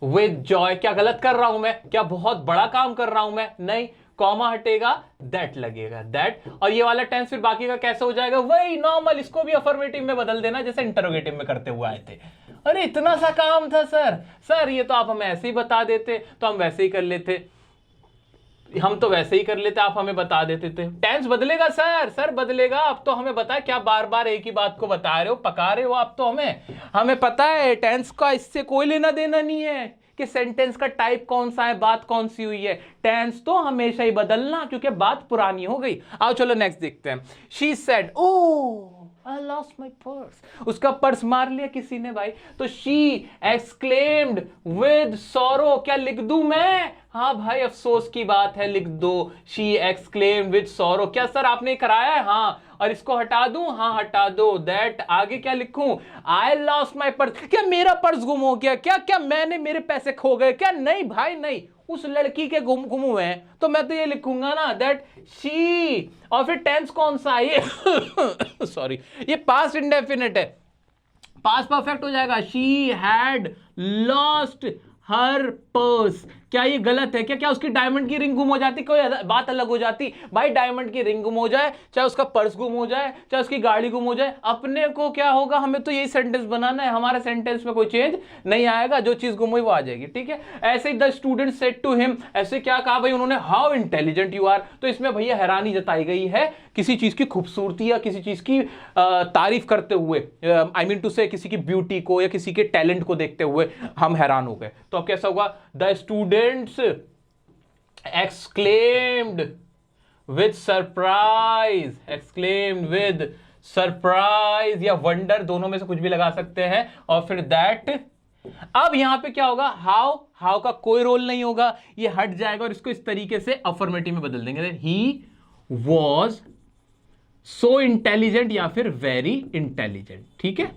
विद जॉय। क्या गलत कर रहा हूं मैं, क्या बहुत बड़ा काम कर रहा हूं मैं, नहीं, कॉमा हटेगा, दैट लगेगा, दैट। और ये वाला टेंस फिर बाकी का कैसे हो जाएगा, वही नॉर्मल, इसको भी अफर्मेटिव में बदल देना जैसे इंटरोगेटिव में करते हुए आए थे। अरे इतना सा काम था सर ये तो आप हमें ऐसे ही बता देते तो हम वैसे ही कर लेते, हम तो वैसे ही कर लेते, आप हमें बता देते थे। टेंस बदलेगा सर बदलेगा। अब तो हमें पता है, क्या बार बार एक ही बात को बता रहे हो, पका रहे हो आप तो हमें पता है टेंस का इससे कोई लेना देना नहीं है कि सेंटेंस का टाइप कौन सा है, बात कौन सी हुई है। टेंस तो हमेशा ही बदलना, क्योंकि बात पुरानी हो गई। आओ चलो नेक्स्ट देखते हैं। She said, oh I lost my purse. उसका पर्स मार लिया किसी ने भाई, तो she exclaimed with sorrow। क्या लिख दूं मैं, हाँ भाई अफसोस की बात है, लिख दो। She exclaimed with sorrow. क्या सर आपने कराया है? हाँ। और इसको हटा दूं? हाँ हटा दो। दैट आगे क्या लिखूं? I lost my purse. क्या मेरा पर्स गुम हो गया? क्या क्या मेरे पैसे खो गए क्या? नहीं भाई नहीं, उस लड़की के गुम हुए हैं। तो मैं तो ये लिखूंगा ना दैट शी, और फिर टेंस कौन सा है ये सॉरी, ये पास्ट इंडेफिनिट है, पास्ट परफेक्ट हो जाएगा। She had lost her purse. क्या ये गलत है? क्या क्या उसकी डायमंड की रिंग गुम हो जाती, कोई बात अलग हो जाती। भाई डायमंड की रिंग गुम हो जाए, चाहे उसका पर्स गुम हो जाए, चाहे उसकी गाड़ी गुम हो जाए, अपने को क्या होगा? हमें तो यही सेंटेंस बनाना है, हमारे सेंटेंस में कोई चेंज नहीं आएगा, जो चीज गुम हुई वो आ जाएगी। ठीक है, ऐसे ही the student said to him, ऐसे क्या कहा भाई उन्होंने? How intelligent you are. तो इसमें भैया हैरानी जताई गई है किसी चीज की खूबसूरती या किसी चीज की तारीफ करते हुए, आई मीन टू से किसी की ब्यूटी को या किसी के टैलेंट को देखते हुए हम हैरान हो गए। तो अब कैसा होगा? The students exclaimed with surprise, exclaimed with surprise या wonder, दोनों में से कुछ भी लगा सकते हैं। और फिर that, अब यहां पे क्या होगा? हाउ का कोई रोल नहीं होगा, ये हट जाएगा और इसको इस तरीके से अफर्मेटिव में बदल देंगे। ही वॉज सो इंटेलिजेंट या फिर वेरी इंटेलिजेंट। ठीक है,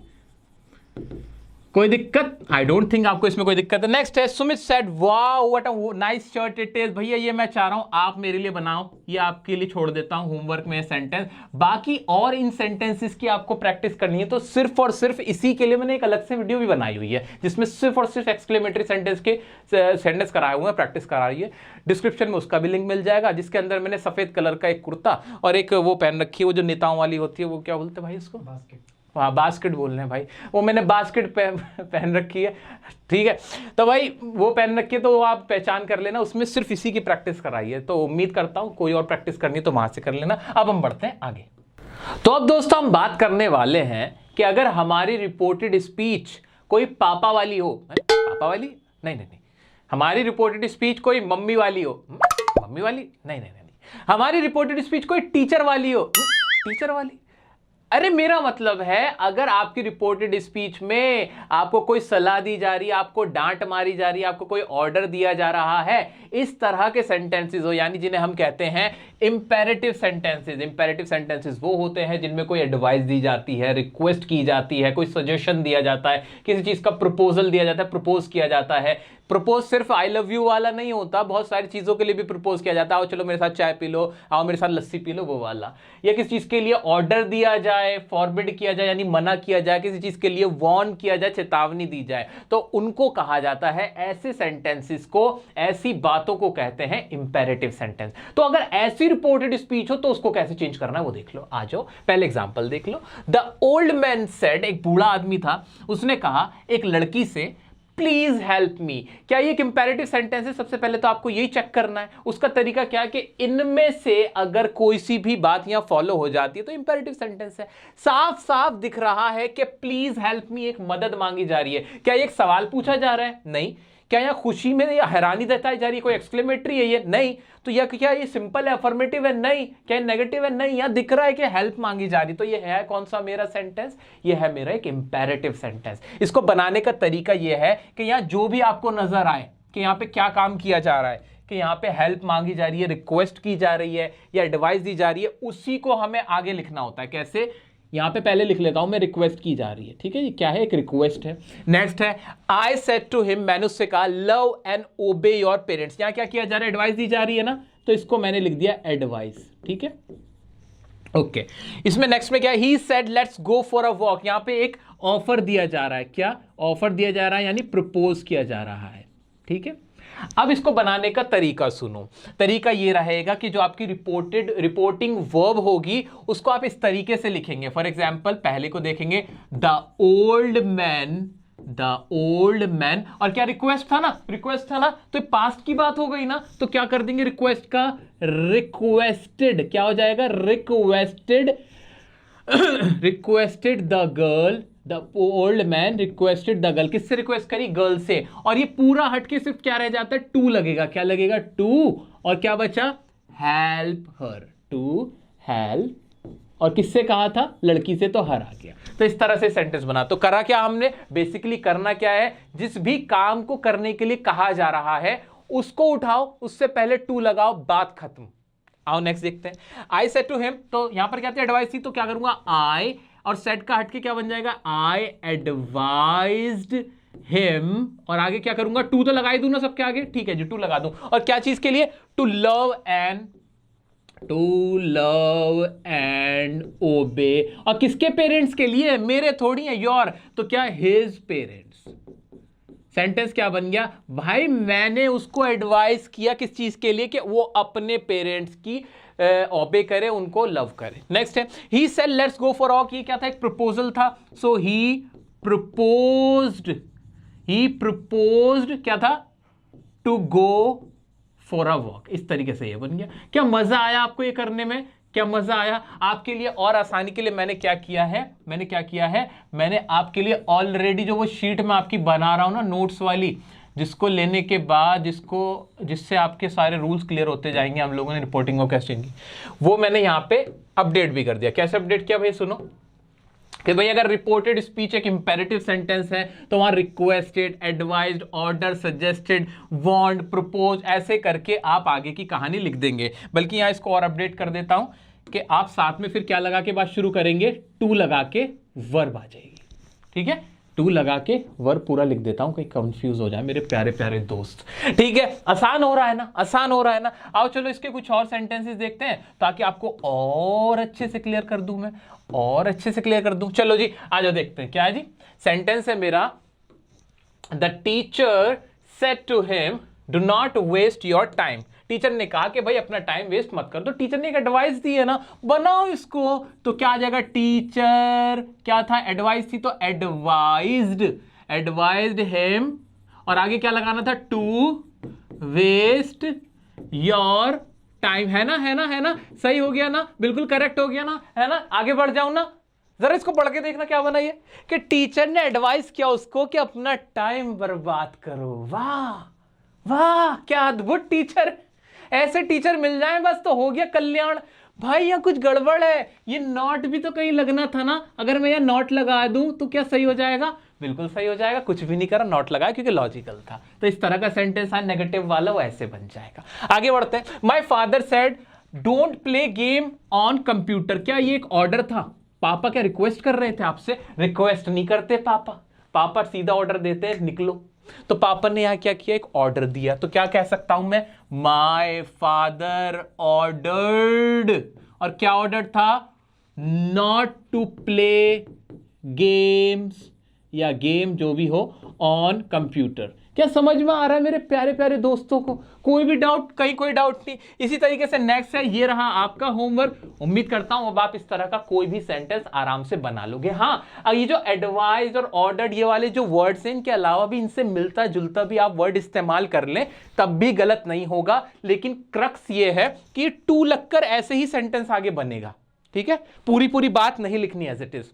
कोई दिक्कत? आई डोंट थिंक आपको इसमें कोई दिक्कत है। नेक्स्ट है Sumit said wow what a nice shirt it is. भैया ये मैं चाह रहा हूं आप मेरे लिए बनाओ, ये आपके लिए छोड़ देता हूं होमवर्क में सेंटेंस। बाकी और इन सेंटेंसेस की आपको प्रैक्टिस करनी है तो सिर्फ और सिर्फ इसी के लिए मैंने एक अलग से वीडियो भी बनाई हुई है जिसमें सिर्फ और सिर्फ एक्सक्लेमेटरी सेंटेंस के सेंटेंस कराए हुए हैं, प्रैक्टिस करा रही है। डिस्क्रिप्शन में उसका भी लिंक मिल जाएगा, जिसके अंदर मैंने सफेद कलर का एक कुर्ता और एक वो पहन रखी है, वो जो नेताओं वाली होती है, वो क्या बोलते हैं भाई उसको? हाँ बास्केट बोल रहे हैं भाई, वो मैंने बास्केट पहन रखी है। ठीक है, तो भाई वो पहन रखी है तो आप पहचान कर लेना, उसमें सिर्फ इसी की प्रैक्टिस कराई है। तो उम्मीद करता हूं कोई और प्रैक्टिस करनी है तो वहां से कर लेना। अब हम बढ़ते हैं आगे। तो अब दोस्तों हम बात करने वाले हैं कि अगर हमारी रिपोर्टेड स्पीच कोई पापा वाली हो, पापा वाली नहीं, हमारी रिपोर्टेड स्पीच कोई मम्मी वाली हो, मम्मी वाली नहीं, हमारी रिपोर्टेड स्पीच कोई टीचर वाली हो, टीचर वाली। अरे मेरा मतलब है अगर आपकी रिपोर्टेड स्पीच में आपको कोई सलाह दी जा रही है, आपको डांट मारी जा रही है, आपको कोई ऑर्डर दिया जा रहा है, इस तरह के सेंटेंसेस हो, यानी जिन्हें हम कहते हैं इंपेरेटिव सेंटेंसेस। इंपेरेटिव सेंटेंसेस वो होते हैं जिनमें कोई एडवाइस दी जाती है, रिक्वेस्ट की जाती है, कोई सजेशन दिया जाता है, किसी चीज का प्रपोजल दिया जाता है, प्रपोज किया जाता है। प्रपोज सिर्फ आई लव यू वाला नहीं होता, बहुत सारी चीजों के लिए भी प्रपोज किया जाता है। आओ चलो मेरे साथ चाय पी लो, आओ मेरे साथ लस्सी पी लो, वो वाला। या किसी चीज के लिए ऑर्डर दिया जाए, फॉरबिड किया जाए यानी मना किया जाए, किसी चीज के लिए वार्न किया जाए, चेतावनी दी जाए, तो उनको कहा जाता है, ऐसे सेंटेंसेस को, ऐसी बातों को कहते हैं इंपेरेटिव सेंटेंस। तो अगर ऐसी रिपोर्टेड स्पीच हो तो उसको कैसे चेंज करना है वो देख लो। आ जाओ पहले एग्जांपल देख लो। द ओल्ड मैन सेड, एक बूढ़ा आदमी था, उसने कहा एक लड़की से प्लीज हेल्प मी। क्या ये एक इंपेरेटिव सेंटेंस है? सबसे पहले तो आपको यही चेक करना है। उसका तरीका क्या है कि इनमें से अगर कोई सी भी बात यहां फॉलो हो जाती है तो इंपेरेटिव सेंटेंस है। साफ साफ दिख रहा है कि प्लीज हेल्प मी, एक मदद मांगी जा रही है। क्या ये एक सवाल पूछा जा रहा है? नहीं। क्या यहां खुशी में या हैरानी जताई जा रही है? कोई एक्सक्लेमेटरी है ये? नहीं। तो यह क्या ये सिंपल है, अफर्मेटिव है? नहीं। क्या नेगेटिव है? नहीं। यहां दिख रहा है कि हेल्प मांगी जा रही, तो ये है कौन सा मेरा सेंटेंस? ये है मेरा एक इंपेरेटिव सेंटेंस। इसको बनाने का तरीका ये है कि यहां जो भी आपको नजर आए कि यहां पे क्या काम किया जा रहा है, कि यहां पे हेल्प मांगी जा रही है, रिक्वेस्ट की जा रही है या एडवाइस दी जा रही है, उसी को हमें आगे लिखना होता है। कैसे? यहां पे पहले लिख लेता हूं मैं, रिक्वेस्ट की जा रही है। ठीक है, ये क्या है? एक रिक्वेस्ट है। नेक्स्ट है आई सेड टू हिम, मैंने उससे कहा लव एंड ओबे योर पेरेंट्स। यहां क्या किया जा रहा है? एडवाइस दी जा रही है ना, तो इसको मैंने लिख दिया एडवाइस। ठीक है, ओके। इसमें नेक्स्ट में क्या है? He said let's go for a walk. यहां पे एक ऑफर दिया जा रहा है। क्या ऑफर दिया जा रहा है? यानी प्रपोज किया जा रहा है। ठीक है, अब इसको बनाने का तरीका सुनो। तरीका ये रहेगा कि जो आपकी रिपोर्टिंग वर्ब होगी उसको आप इस तरीके से लिखेंगे। फॉर एग्जाम्पल पहले को देखेंगे, द ओल्ड मैन, और क्या रिक्वेस्ट था ना, रिक्वेस्ट था ना, तो पास्ट की बात हो गई ना, तो क्या कर देंगे रिक्वेस्ट का? रिक्वेस्टेड। क्या हो जाएगा? Requested the girl, the old man requested the girl. किससे रिक्वेस्ट करी? गर्ल से। और ये पूरा हटके सिर्फ क्या रह जाता है? टू लगेगा। क्या लगेगा? टू। और क्या बचा? Help her, to help. और किससे कहा था? लड़की से, तो हर आ गया। तो इस तरह से सेंटेंस बना। तो करा क्या हमने? बेसिकली करना क्या है? जिस भी काम को करने के लिए कहा जा रहा है उसको उठाओ, उससे पहले टू लगाओ, बात खत्म। आओ नेक्स्ट देखते हैं। आई सेड टू हिम, तो यहां पर क्या था, एडवाइस थी, तो क्या करूंगा, आई और सेड का हटके क्या बन जाएगा, आई एडवाइज्ड हिम, और आगे क्या करूंगा, टू तो लगा ही दूं ना सबके आगे, ठीक है जी, टू लगा दूं। और क्या चीज के लिए, टू लव एंड ओबे, और किसके पेरेंट्स के लिए, मेरे थोड़ी है, योर, तो क्या, हिज पेरेंट्स। सेंटेंस क्या बन गया भाई, मैंने उसको एडवाइस किया किस चीज के लिए, कि वो अपने पेरेंट्स की ओबे करे, उनको लव करे। नेक्स्ट है, he said let's go for walk, ये क्या था, एक प्रपोजल था, सो ही प्रपोज्ड क्या था, to go for a walk. इस तरीके से ये बन गया। क्या मजा आया आपको ये करने में, क्या मजा आया आपके लिए? और आसानी के लिए मैंने क्या किया है, मैंने आपके लिए ऑलरेडी जो वो शीट में आपकी बना रहा हूं ना, नोट्स वाली, जिसको लेने के बाद जिससे आपके सारे रूल्स क्लियर होते जाएंगे, हम लोगों ने रिपोर्टिंग ऑफ क्वेश्चन की, वो मैंने यहां पे अपडेट भी कर दिया। कैसे अपडेट किया भाई, सुनो कि भाई अगर रिपोर्टेड स्पीच एक इंपेरेटिव सेंटेंस है तो वहां requested, advised, order, suggested, want, propose, ऐसे करके आप आगे की कहानी लिख देंगे। बल्कि यहां इसको और अपडेट कर देता हूं कि आप साथ में फिर क्या लगा के बात शुरू करेंगे, टू लगा के वर्ब आ जाएगी। ठीक है, टू लगा के वर्ब पूरा लिख देता हूं, कहीं कंफ्यूज हो जाए मेरे प्यारे प्यारे दोस्त। ठीक है, आसान हो रहा है ना। आओ चलो इसके कुछ और सेंटेंसेस देखते हैं, ताकि आपको और अच्छे से क्लियर कर दूं, चलो जी आ जाओ, देखते हैं क्या है जी। सेंटेंस है मेरा, the teacher said to him do not waste your time. Teacher ने कहा कि भाई अपना टाइम वेस्ट मत कर। तो टीचर ने एक एडवाइस दी है ना, बनाओ इसको, तो क्या आ जाएगा, टीचर क्या था, एडवाइस थी, तो एडवाइज्ड हिम, और आगे क्या लगाना था, टू वेस्ट योर टाइम। है ना, सही हो गया ना, बिल्कुल करेक्ट हो गया ना, है ना। आगे बढ़ जाऊं ना, जरा इसको पढ़ के देखना क्या बना ये, कि टीचर ने एडवाइस किया उसको कि अपना टाइम बर्बाद करो। वाह क्या अद्भुत टीचर, ऐसे टीचर मिल जाएं बस तो हो गया कल्याण। भाई यहाँ कुछ गड़बड़ है, ये नॉट भी तो कहीं लगना था ना। अगर मैं यहाँ नॉट लगा दूं तो क्या सही हो जाएगा, बिल्कुल सही हो जाएगा। कुछ भी नहीं करा, नॉट लगाया क्योंकि लॉजिकल था। तो इस तरह का सेंटेंस है नेगेटिव वाला, वो ऐसे बन जाएगा। आगे बढ़ते हैं। My father said don't play game on computer. क्या ये एक ऑर्डर था? पापा क्या रिक्वेस्ट कर रहे थे आपसे? रिक्वेस्ट नहीं करते पापा सीधा ऑर्डर देते हैं, निकलो। तो पापा ने यहां क्या किया, एक ऑर्डर दिया। तो क्या कह सकता हूं मैं, माय फादर ऑर्डर्ड, और क्या ऑर्डर था, नॉट टू प्ले गेम्स, या गेम जो भी हो, ऑन कंप्यूटर। क्या समझ में आ रहा है मेरे प्यारे प्यारे दोस्तों को? कोई भी डाउट, कहीं कोई डाउट नहीं। इसी तरीके से नेक्स्ट है, ये रहा आपका होमवर्क। उम्मीद करता हूं अब आप इस तरह का कोई भी सेंटेंस आराम से बना लोगे। हाँ, अब ये जो एडवाइज और ऑर्डर्ड, ये वाले जो वर्ड्स हैं, इनके अलावा भी इनसे मिलता जुलता भी आप वर्ड इस्तेमाल कर लें तब भी गलत नहीं होगा। लेकिन क्रक्स ये है कि टू लगकर ऐसे ही सेंटेंस आगे बनेगा। ठीक है, पूरी बात नहीं लिखनी एज इट इज।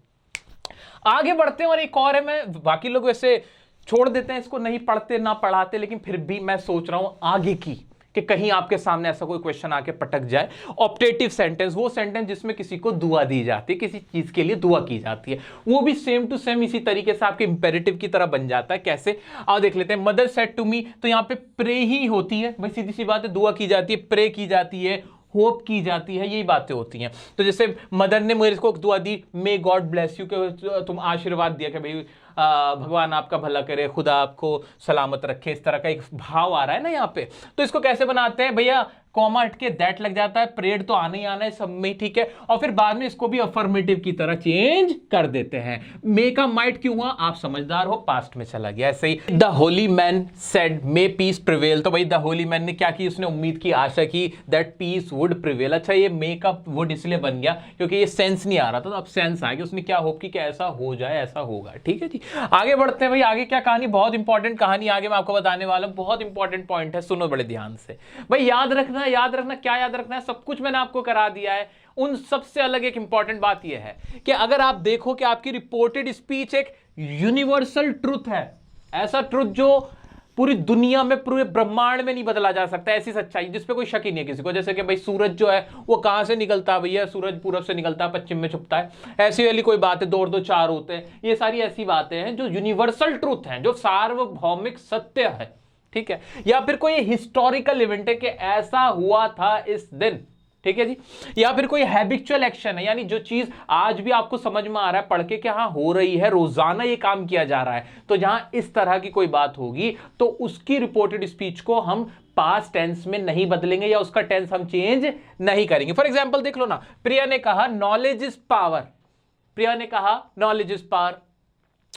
आगे बढ़ते हैं, और एक और है, मैं बाकी लोग वैसे छोड़ देते हैं इसको, नहीं पढ़ते ना पढ़ाते, लेकिन फिर भी मैं सोच रहा हूं आगे की, कि कहीं आपके सामने ऐसा कोई क्वेश्चन आके पटक जाए। ऑप्टेटिव सेंटेंस, वो सेंटेंस जिसमें किसी को दुआ दी जाती है, किसी चीज के लिए दुआ की जाती है, वो भी सेम टू सेम इसी तरीके से आपके इंपेरेटिव की तरह बन जाता है। कैसे, आओ देख लेते हैं। मदर सेड टू मी, तो यहां पे प्रे ही होती है भाई, सीधी सी बात है, दुआ की जाती है, प्रे की जाती है, होप की जाती है, यही बातें होती हैं। तो जैसे मदर ने मुझे को दुआ दी, मे गॉड ब्लेस यू, के तुम आशीर्वाद दिया कि भाई भगवान आपका भला करे, खुदा आपको सलामत रखे, इस तरह का एक भाव आ रहा है ना यहाँ पे। तो इसको कैसे बनाते हैं भैया, कॉमा हट के दैट लग जाता है, प्रेड तो आना ही आना है सब में, ठीक है। और फिर बाद में इसको भी अफर्मेटिव की तरह चेंज कर देते हैं। मे का माइट क्यों हुआ, आप समझदार हो, पास्ट में चला गया। ऐसे ही the holy man said may peace prevail, तो भाई द होली मैन ने क्या की, उसने उम्मीद की, आशा की, दैट पीस वुड प्रिवेल। अच्छा, ये मे का वुड इसलिए बन गया क्योंकि ये सेंस नहीं आ रहा था, तो अब सेंस आ गया। उसने क्या होप की कि ऐसा हो जाए, ऐसा होगा। ठीक है जी, आगे बढ़ते हैं भाई। आगे क्या कहानी, बहुत इंपॉर्टेंट कहानी आगे मैं आपको बताने वाला हूं, बहुत इंपॉर्टेंट पॉइंट है, सुनो बड़े ध्यान से भाई। याद रखना, क्या याद रखना है, सब कुछ मैंने आपको करा दिया है। उन सबसे अलग एक इंपॉर्टेंट बात यह है कि अगर आप देखो कि आपकी रिपोर्टेड स्पीच एक यूनिवर्सल ट्रुथ है, ऐसा ट्रुथ जो पूरी दुनिया में, पूरे ब्रह्मांड में नहीं बदला जा सकता, ऐसी सच्चाई जिसपे कोई शक ही नहीं है किसी को। जैसे कि भाई सूरज जो है वो कहां से निकलता है भैया, सूरज पूरब से निकलता है, पश्चिम में छुपता है, ऐसी वाली कोई बात है, 2 और 2 4 होते हैं। ये सारी ऐसी बातें हैं जो यूनिवर्सल ट्रुथ हैं, जो सार्वभौमिक सत्य है। ठीक है, या फिर कोई हिस्टोरिकल इवेंट है कि ऐसा हुआ था इस दिन, ठीक है जी, या फिर कोई हैबिचुअल एक्शन है, यानी जो चीज आज भी आपको समझ में आ रहा है पढ़ के कि हाँ हो रही है, रोजाना ये काम किया जा रहा है, तो जहां इस तरह की कोई बात होगी तो उसकी रिपोर्टेड स्पीच को हम पास्ट टेंस में नहीं बदलेंगे या उसका टेंस हम चेंज नहीं करेंगे। फॉर एग्जाम्पल देख लो ना, प्रिया ने कहा नॉलेज इज पावर, प्रिया ने कहा नॉलेज इज पावर,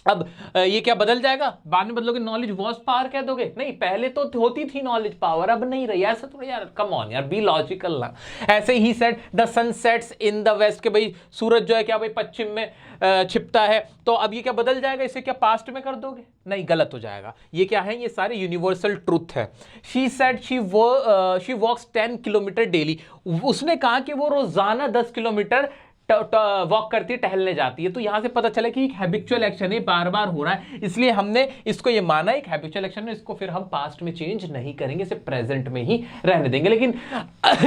अब ये क्या बदल जाएगा, बाद में बदलोगे नॉलेज वॉज पावर कह दोगे, नहीं पहले तो होती थी नॉलेज पावर, अब नहीं रही, ऐसा थोड़ा यार, कम ऑन यार, बी लॉजिकल ना। ऐसे ही set the sun sets in the west, के भाई सूरज जो है क्या भाई पश्चिम में छिपता है, तो अब ये क्या बदल जाएगा, इसे क्या पास्ट में कर दोगे, नहीं गलत हो जाएगा। ये क्या है, ये सारे यूनिवर्सल ट्रुथ है। She said she walks 10 kilometre daily, उसने कहा कि वो रोजाना 10 किलोमीटर वॉक करती है, टहलने जाती है, तो यहां से पता चला कि एक हैबिचुअल एक्शन है, बार बार हो रहा है, इसलिए हमने इसको ये माना एक हैबिचुअल एक्शन है, इसको फिर हम पास्ट में चेंज नहीं करेंगे, इसे प्रेजेंट में ही रहने देंगे। लेकिन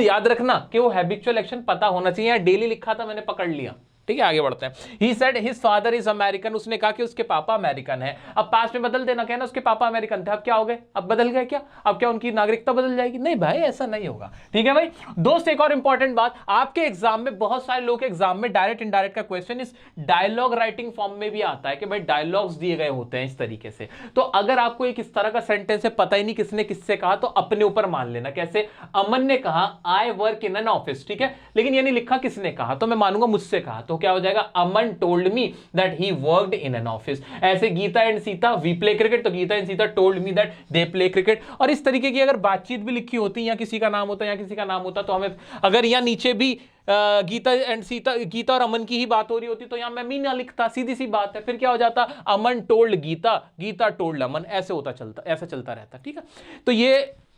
याद रखना कि वो हैबिचुअल एक्शन पता होना चाहिए, यहाँ डेली लिखा था मैंने पकड़ लिया, ठीक है आगे बढ़ते हैं। He said his father is American, उसने कहा कि उसके पापा अमेरिकन है, अब पास्ट में बदल देना, कहना उसके पापा अमेरिकन थे, अब क्या हो गए, अब बदल गए क्या, अब क्या उनकी नागरिकता बदल जाएगी, नहीं भाई ऐसा नहीं होगा, ठीक है भाई दोस्त। एक और इंपॉर्टेंट बात, आपके एग्जाम में बहुत सारे लोग के एग्जाम में डायरेक्ट इनडायरेक्ट का क्वेश्चन इस डायलॉग राइटिंग फॉर्म में भी आता है कि भाई डायलॉग्स दिए गए होते हैं इस तरीके से, तो अगर आपको एक इस तरह का सेंटेंस है, पता ही नहीं किसने किससे कहा, तो अपने ऊपर मान लेना, कैसे अमन ने कहा I work in an office, ठीक है, लेकिन ये नहीं लिखा किसने कहा, तो मैं मानूंगा मुझसे कहा, तो क्या हो जाएगा अमन told me that he worked in an office। ऐसे Geeta and Sita we play cricket, तो Geeta and Sita told me that they play cricket। और इस तरीके की अगर बातचीत भी लिखी होती या किसी का नाम होता या किसी का नाम होता, तो हमें अगर यहाँ नीचे भी गीता एंड सीता, गीता और अमन की ही बात हो रही होती, तो यहाँ मैं मीना लिखता, सीधी सी बात है, फिर क्या हो जाता अमन टोल्ड गीता, गीता टोल्ड अमन, ऐसे होता चलता, ऐसा चलता रहता, ठीक है। तो ये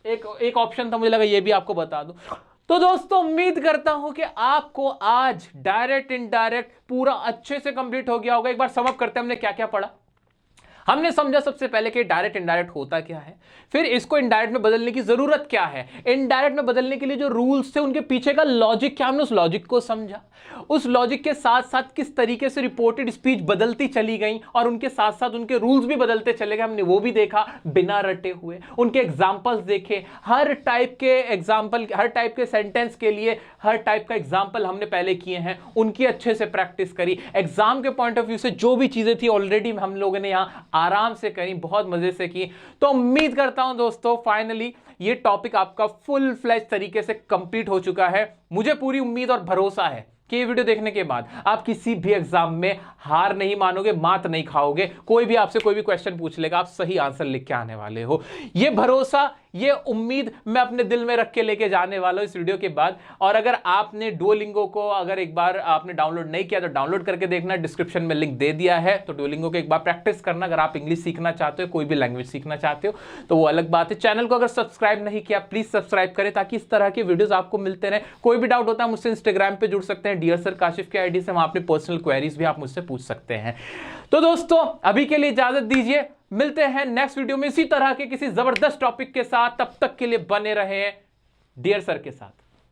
एक ऑप्शन था, मुझे लगा ये भी आपको बता दूं। तो दोस्तों उम्मीद करता हूं कि आपको आज डायरेक्ट इनडायरेक्ट पूरा अच्छे से कंप्लीट हो गया होगा। एक बार समअप करते हैं हमने क्या क्या पढ़ा। हमने समझा सबसे पहले कि डायरेक्ट इनडायरेक्ट होता क्या है, फिर इसको इनडायरेक्ट में बदलने की जरूरत क्या है, इनडायरेक्ट में बदलने के लिए जो रूल्स थे उनके पीछे का लॉजिक क्या, हमने उस लॉजिक को समझा, उस लॉजिक के साथ साथ किस तरीके से रिपोर्टेड स्पीच बदलती चली गई और उनके साथ साथ उनके रूल्स भी बदलते चले गए, हमने वो भी देखा बिना रटे हुए, उनके एग्जाम्पल्स देखे, हर टाइप के एग्जाम्पल, हर टाइप के सेंटेंस के लिए हर टाइप का एग्जाम्पल हमने पहले किए हैं, उनकी अच्छे से प्रैक्टिस करी, एग्जाम के पॉइंट ऑफ व्यू से जो भी चीजें थी ऑलरेडी हम लोगों ने यहाँ आराम से करी, बहुत मजे से की। तो उम्मीद करता हूं दोस्तों फाइनली ये टॉपिक आपका फुल फ्लैश तरीके से कंप्लीट हो चुका है। मुझे पूरी उम्मीद और भरोसा है कि ये वीडियो देखने के बाद आप किसी भी एग्जाम में हार नहीं मानोगे, मात नहीं खाओगे, कोई भी आपसे कोई भी क्वेश्चन पूछ लेगा आप सही आंसर लिख के आने वाले हो। ये भरोसा, ये उम्मीद मैं अपने दिल में रख के लेके जाने वाला हूं इस वीडियो के बाद। और अगर आपने डुओलिंगो को अगर एक बार आपने डाउनलोड नहीं किया तो डाउनलोड करके देखना, डिस्क्रिप्शन में लिंक दे दिया है, तो डुओलिंगो को एक बार प्रैक्टिस करना। अगर आप इंग्लिश सीखना चाहते हो, कोई भी लैंग्वेज सीखना चाहते हो तो वो अलग बात है। चैनल को अगर सब्सक्राइब नहीं किया प्लीज सब्सक्राइब करें ताकि इस तरह के वीडियोस आपको मिलते रहे। कोई भी डाउट होता है मुझसे इंस्टाग्राम पे जुड़ सकते हैं, डियर सर काशिफ के आईडी से, वहां अपनी पर्सनल क्वेरीज भी आप मुझसे पूछ सकते हैं। तो दोस्तों अभी के लिए इजाजत दीजिए, मिलते हैं नेक्स्ट वीडियो में इसी तरह के किसी जबरदस्त टॉपिक के साथ। तब तक के लिए बने रहे डियर सर के साथ।